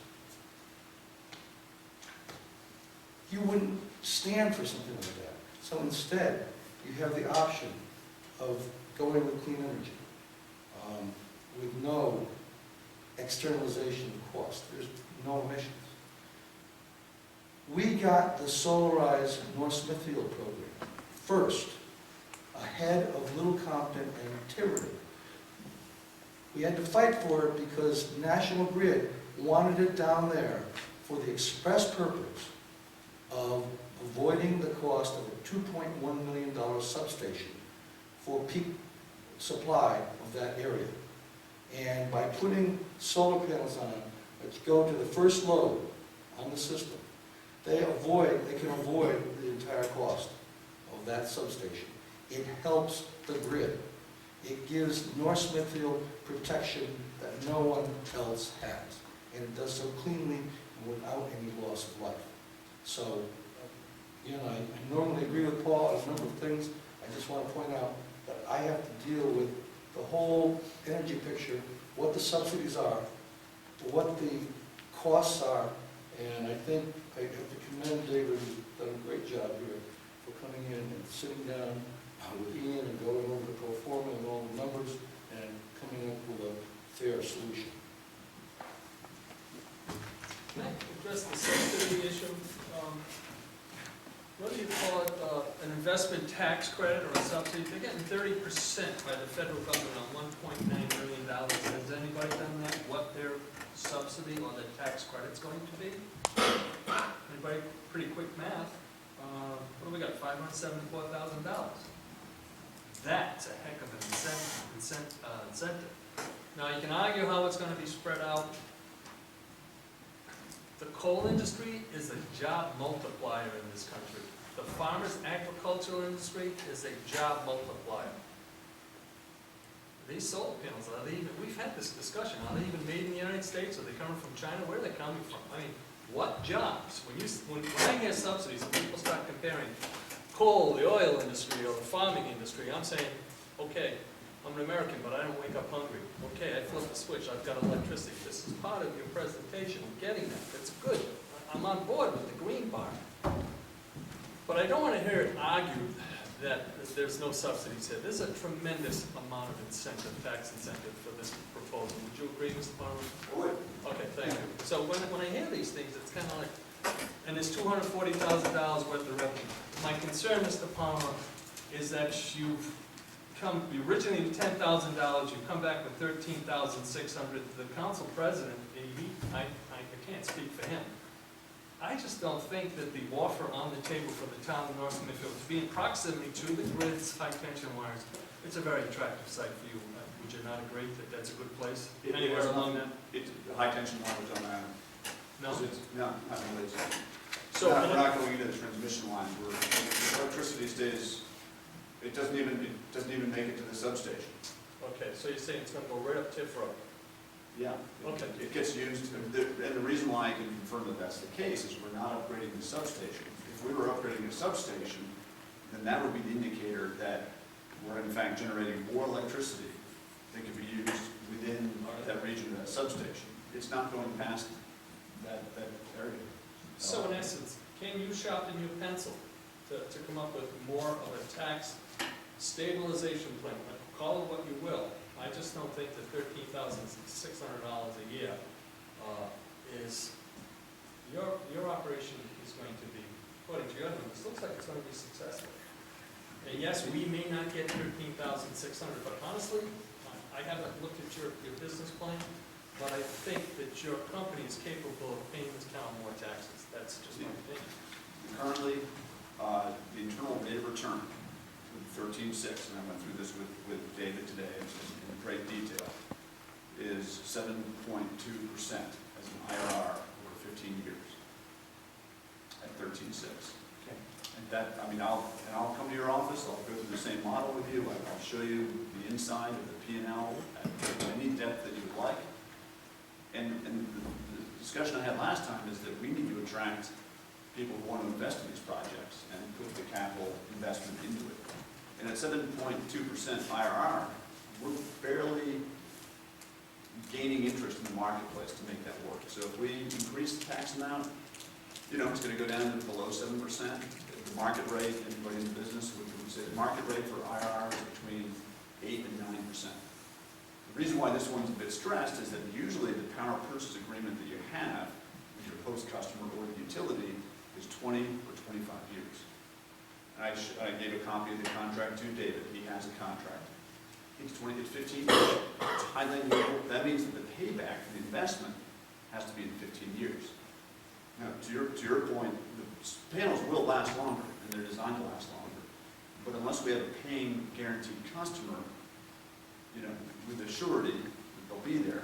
You wouldn't stand for something like that. So instead, you have the option of going with clean energy with no externalization of cost. There's no emissions. We got the solarized North Smithfield program first, ahead of Little Compton and Tiverton. We had to fight for it because National Grid wanted it down there for the express purpose of avoiding the cost of a $2.1 million substation for peak supply of that area. And by putting solar panels on, which go to the first load on the system, they can avoid the entire cost of that substation. It helps the grid. It gives North Smithfield protection that no one else has. And it does so cleanly and without any loss of life. So, I normally agree with Paul on a number of things. I just want to point out that I have to deal with the whole energy picture, what the subsidies are, what the costs are, and I think I have to commend David, who's done a great job here, for coming in and sitting down with Ian and going over the pro forma and all the numbers and coming up with a fair solution. Can I address the subsidy issue? What do you call it, an investment tax credit or a subsidy? They're getting 30% by the federal government on $1.9 million. Has anybody done that? What their subsidy or the tax credit's going to be? Anybody? Pretty quick math. What do we got? $574,000. That's a heck of an incentive. Now you can argue how it's going to be spread out. The coal industry is a job multiplier in this country. The farmers' agricultural industry is a job multiplier. These solar panels, we've had this discussion, are they even made in the United States? Are they coming from China? Where are they coming from? I mean, what jobs? When I hear subsidies and people start comparing coal, the oil industry, or the farming industry, I'm saying, okay, I'm an American, but I don't wake up hungry. Okay, I flip the switch, I've got electricity. This is part of your presentation. I'm getting that. That's good. I'm on board with the green bar. But I don't want to hear it argued that there's no subsidies here. There's a tremendous amount of incentive, tax incentive for this proposal. Would you agree, Mr. Palmer? I would. Okay, thank you. So when I hear these things, it's kind of like, and there's $240,000 worth of revenue. My concern, Mr. Palmer, is that you originally with $10,000, you come back with $13,600. The council president, I can't speak for him. I just don't think that the offer on the table for the town of North Smithfield to be in proximity to the grid's high-tension wires, it's a very attractive site for you. Would you not agree that that's a good place? Anywhere along that? High-tension wires don't matter. No? No, not related. So we're not going into the transmission line. The electricity stays. It doesn't even make it to the substation. Okay, so you're saying it's gonna go right up Tiff Road? Yeah. Okay. It gets used, and the reason why I can confirm that that's the case is we're not upgrading the substation. If we were upgrading a substation, then that would be the indicator that we're in fact generating more electricity that could be used within that region of that substation. It's not going past that area. So in essence, can you sharpen your pencil to come up with more of a tax stabilization plan? Call it what you will. I just don't think that $13,600 a year is, your operation is going to be, according to your numbers, looks like it's going to be successful. And yes, we may not get $13,600, but honestly, I haven't looked at your business plan, but I think that your company is capable of paying this town more taxes. That's just my opinion. Currently, the internal rate of return with 13.6, and I went through this with David today in great detail, is 7.2% as an IRR over 15 years at 13.6. Okay. And that, I mean, I'll come to your office, I'll go through the same model with you, I'll show you the inside of the P&L at any depth that you would like. And the discussion I had last time is that we need to attract people who want to invest in these projects and put the capital investment into it. And at 7.2% IRR, we're barely gaining interest in the marketplace to make that work. So if we increase the tax amount, you know, it's going to go down to below 7%. The market rate, anybody in the business would say the market rate for IRR is between 8 and 9%. The reason why this one's a bit stressed is that usually the power purchase agreement that you have with your host customer or the utility is 20 or 25 years. And I gave a copy of the contract to David. He has a contract. It's 15 years. It's highly unusual. That means that the payback for the investment has to be in 15 years. Now, to your point, the panels will last longer, and they're designed to last longer. But unless we have a paying guaranteed customer, you know, with the surety that they'll be there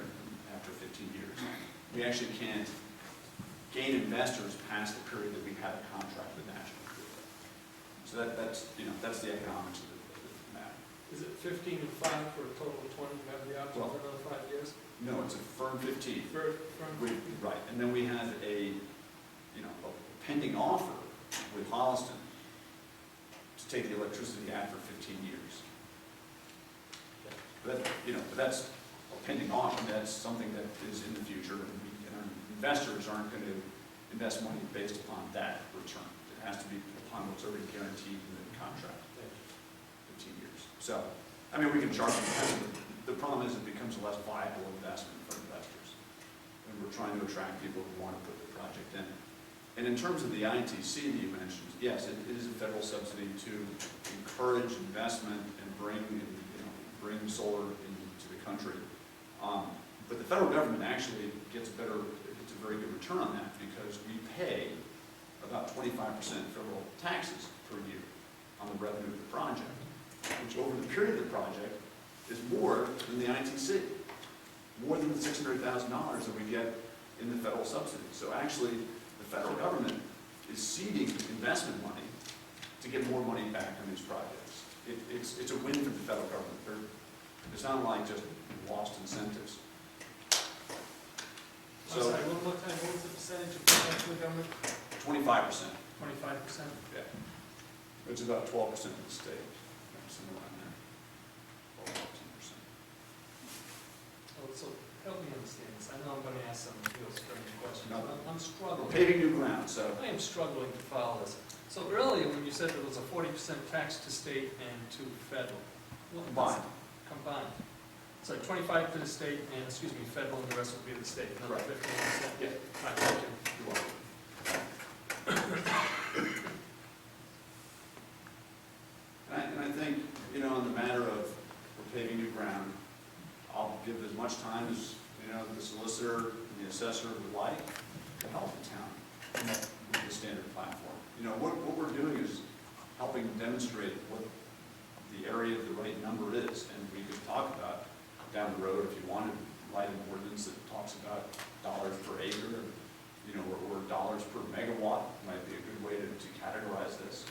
after 15 years, we actually can't gain investors past the period that we have a contract with National Grid. So that's the economics of the matter. Is it 15 and 5 for a total of 20? You have the option for another 5 years? No, it's a firm 15. Firm 15. Right, and then we have a pending offer with Holliston to take the electricity after 15 years. But that's a pending offer. That's something that is in the future, and our investors aren't going to invest money based upon that return. It has to be upon what's already guaranteed in the contract, 15 years. So, I mean, we can charge them. The problem is it becomes a less viable investment for investors. And we're trying to attract people who want to put the project in. And in terms of the ITC that you mentioned, yes, it is a federal subsidy to encourage investment and bring solar into the country. But the federal government actually gets a very good return on that because we pay about 25% federal taxes per year on the revenue of the project, which over the period of the project is more than the ITC, more than the $600,000 that we get in the federal subsidy. So actually, the federal government is seeding investment money to get more money back on these projects. It's a win for the federal government. It's not like just lost incentives. So, sorry, one more time, what was the percentage of the government? 25%. 25%? Yeah. It's about 12% of the state, somewhere around there. 12, 13%. Oh, so help me understand this. I know I'm going to ask some real strange questions. No. I'm struggling. We're paving new ground, so. I am struggling to follow this. So earlier, when you said there was a 40% tax to state and to federal. Combined. Combined. So 25 to the state and, federal, and the rest will be the state. Another 15%. Yeah. Right, thank you. You're welcome. And I think, in the matter of we're paving new ground, I'll give as much time as, the solicitor and the assessor would like to help the town come up with the standard platform. What we're doing is helping demonstrate what the area of the right number is, and we could talk about down the road if you wanted to write an ordinance that talks about dollars per acre, or dollars per megawatt might be a good way to categorize this.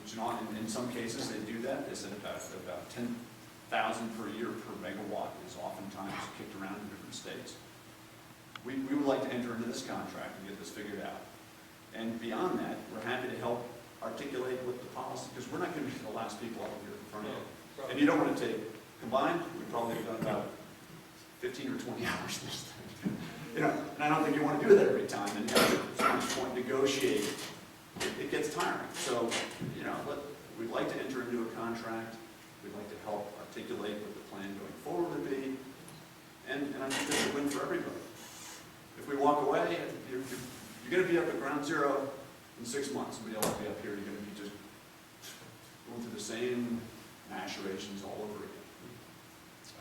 Which in some cases they do that. They said about 10 1,000 per year per megawatt is oftentimes kicked around in different states. We would like to enter into this contract and get this figured out. And beyond that, we're happy to help articulate what the policy, because we're not going to be the last people up here in front of you. And you don't want to take, combined, we probably have done about 15 or 20 hours this time. You know, and I don't think you want to do that every time, and at some point negotiate, it gets tiring. So, you know, we'd like to enter into a contract, we'd like to help articulate what the plan going forward would be, and I think that's a win for everybody. If we walk away, you're going to be up at ground zero in 6 months. Somebody else will be up here, you're going to be just going through the same machinations all over again.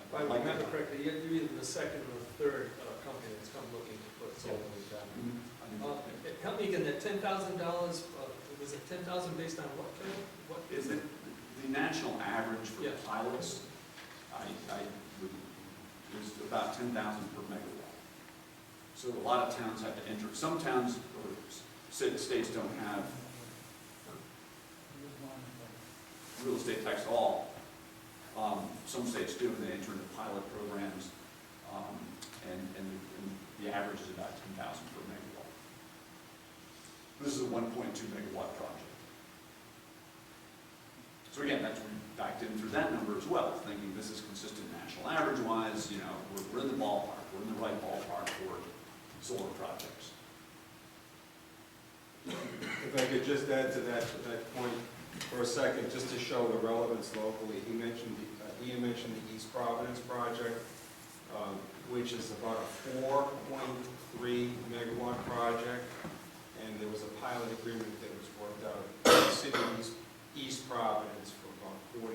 If I remember correctly, you're either the second or the third company that's come looking to put solar down. Help me again, that $10,000, was it 10,000 based on what? What is it? The national average for pilots, is about 10,000 per megawatt. So a lot of towns have to enter. Some towns or states don't have real estate tax at all. Some states do, and they enter into pilot programs, and the average is about 10,000 per megawatt. This is a 1.2 megawatt project. So again, that's we backed in through that number as well, thinking this is consistent national average-wise. You know, we're in the ballpark. We're in the right ballpark for solar projects. If I could just add to that point for a second, just to show the relevance locally, he mentioned the East Providence project, which is about a 4.3 megawatt project, and there was a pilot agreement that was worked out in the city of East Providence for about $40,000 a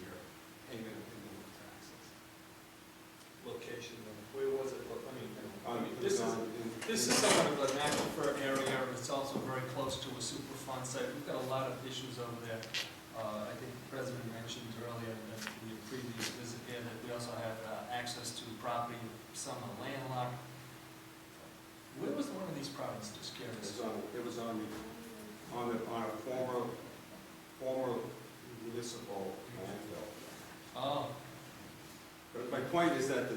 year, payment of minimum taxes. Location, where was it? This is somewhat of an aquifer area, and it's also very close to a Superfund site. We've got a lot of issues over there. I think the President mentioned earlier in your previous visit here that we also have access to property, some are landlocked. Where was one of these properties, just curious? It was on a former municipal landfill. Oh. But my point is that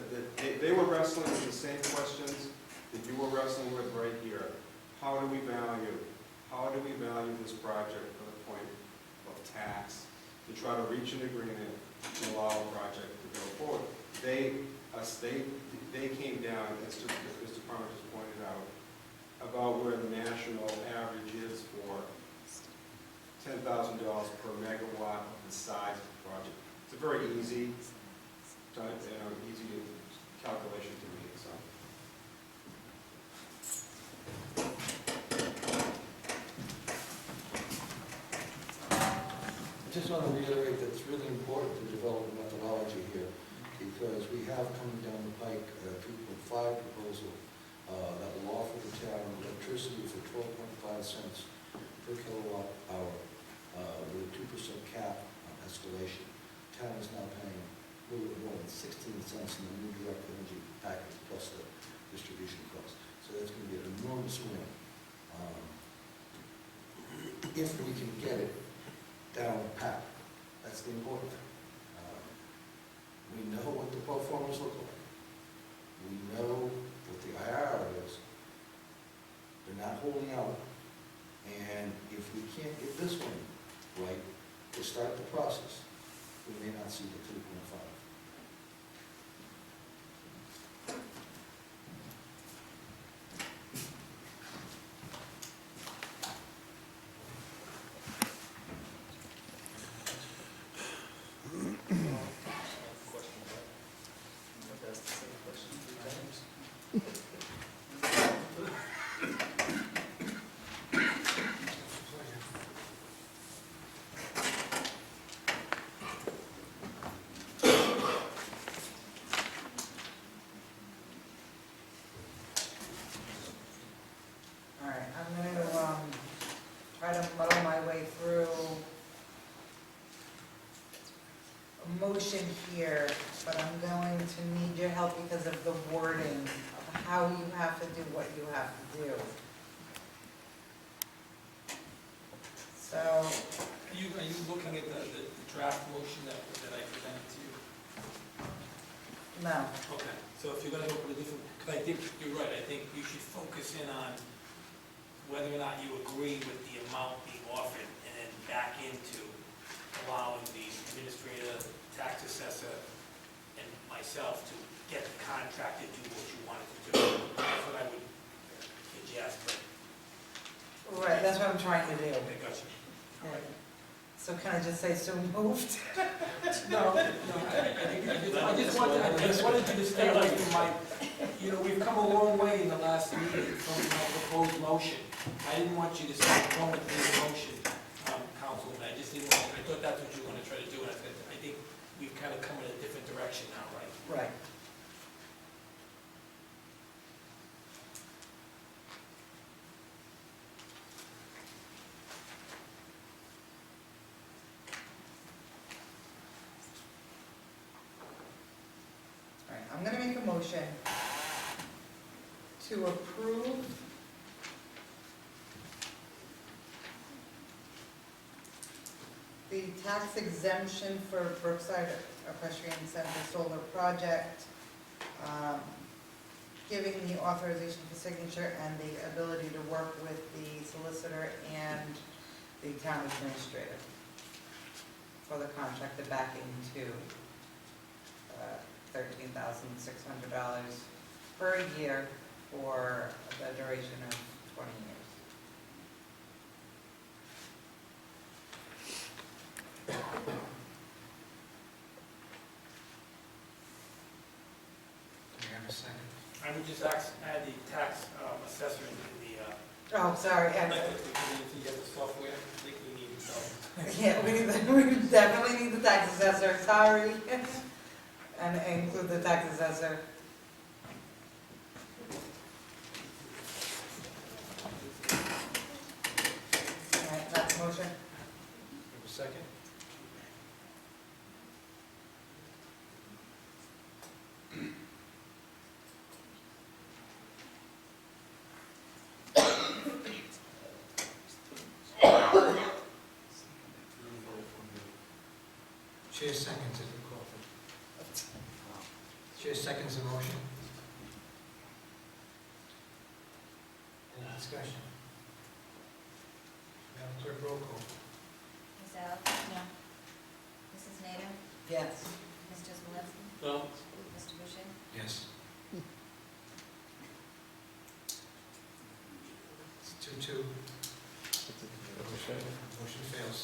they were wrestling with the same questions that you were wrestling with right here. How do we value this project from the point of tax to try to reach an agreement to allow a project to go forward? They came down, as Mr. Palmer just pointed out, about where the national average is for $10,000 per megawatt of the size of the project. It's a very easy calculation to me. So. I just want to reiterate that it's really important to develop a methodology here, because we have coming down the pike a 2.5 proposal that will offer the town electricity for 12.5 cents per kilowatt hour with a 2% cap on escalation. The town is now paying a little bit more than 16 cents in the new direct energy package plus the distribution cost. So that's going to be an enormous win. If we can get it down pat, that's the important thing. We know what the pro formas look like. We know what the IRR is. They're not holding out. And if we can't get this one right to start the process, we may not see the 3.5. Motion here, but I'm going to need your help because of the wording of how you have to do what you have to do. So, Are you looking at the draft motion that I presented to you? No. Okay, so if you're gonna go for a different, because I think you're right, I think you should focus in on whether or not you agree with the amount being offered, and then back into allowing the administrator, tax assessor, and myself to get the contract to do what you wanted to do. That's what I would suggest, but. Right, that's what I'm trying to do. I got you. All right. So can I just say so moved? No, I just wanted you to stay away from my, we've come a long way in the last meeting from my proposed motion. I didn't want you to start going with this motion, Councilman, I just didn't want, I thought that's what you were gonna try to do, and I think we've kind of come in a different direction now, right? Right. All right, I'm gonna make a motion to approve the tax exemption for Brookside Equestrian Center Solar Project, giving the authorization for signature and the ability to work with the solicitor and the town administrator for the contract, the backing to $13,600 per year for the duration of 20 years. Do we have a second? I would just add the tax assessor into the, Oh, sorry, if you get the software, I think we need it, so. yeah, we definitely need the tax assessor, sorry. And include the tax assessor. All right, that's the motion. Have a second? Chair seconds as we call for. Chair seconds the motion. Any discussion? Madam Clerk, roll call. Ms. Alves? No. Mrs. Nato? Yes. Mr. Zalinski? No. Mr. Boucher? Yes. It's 2-2. Motion fails.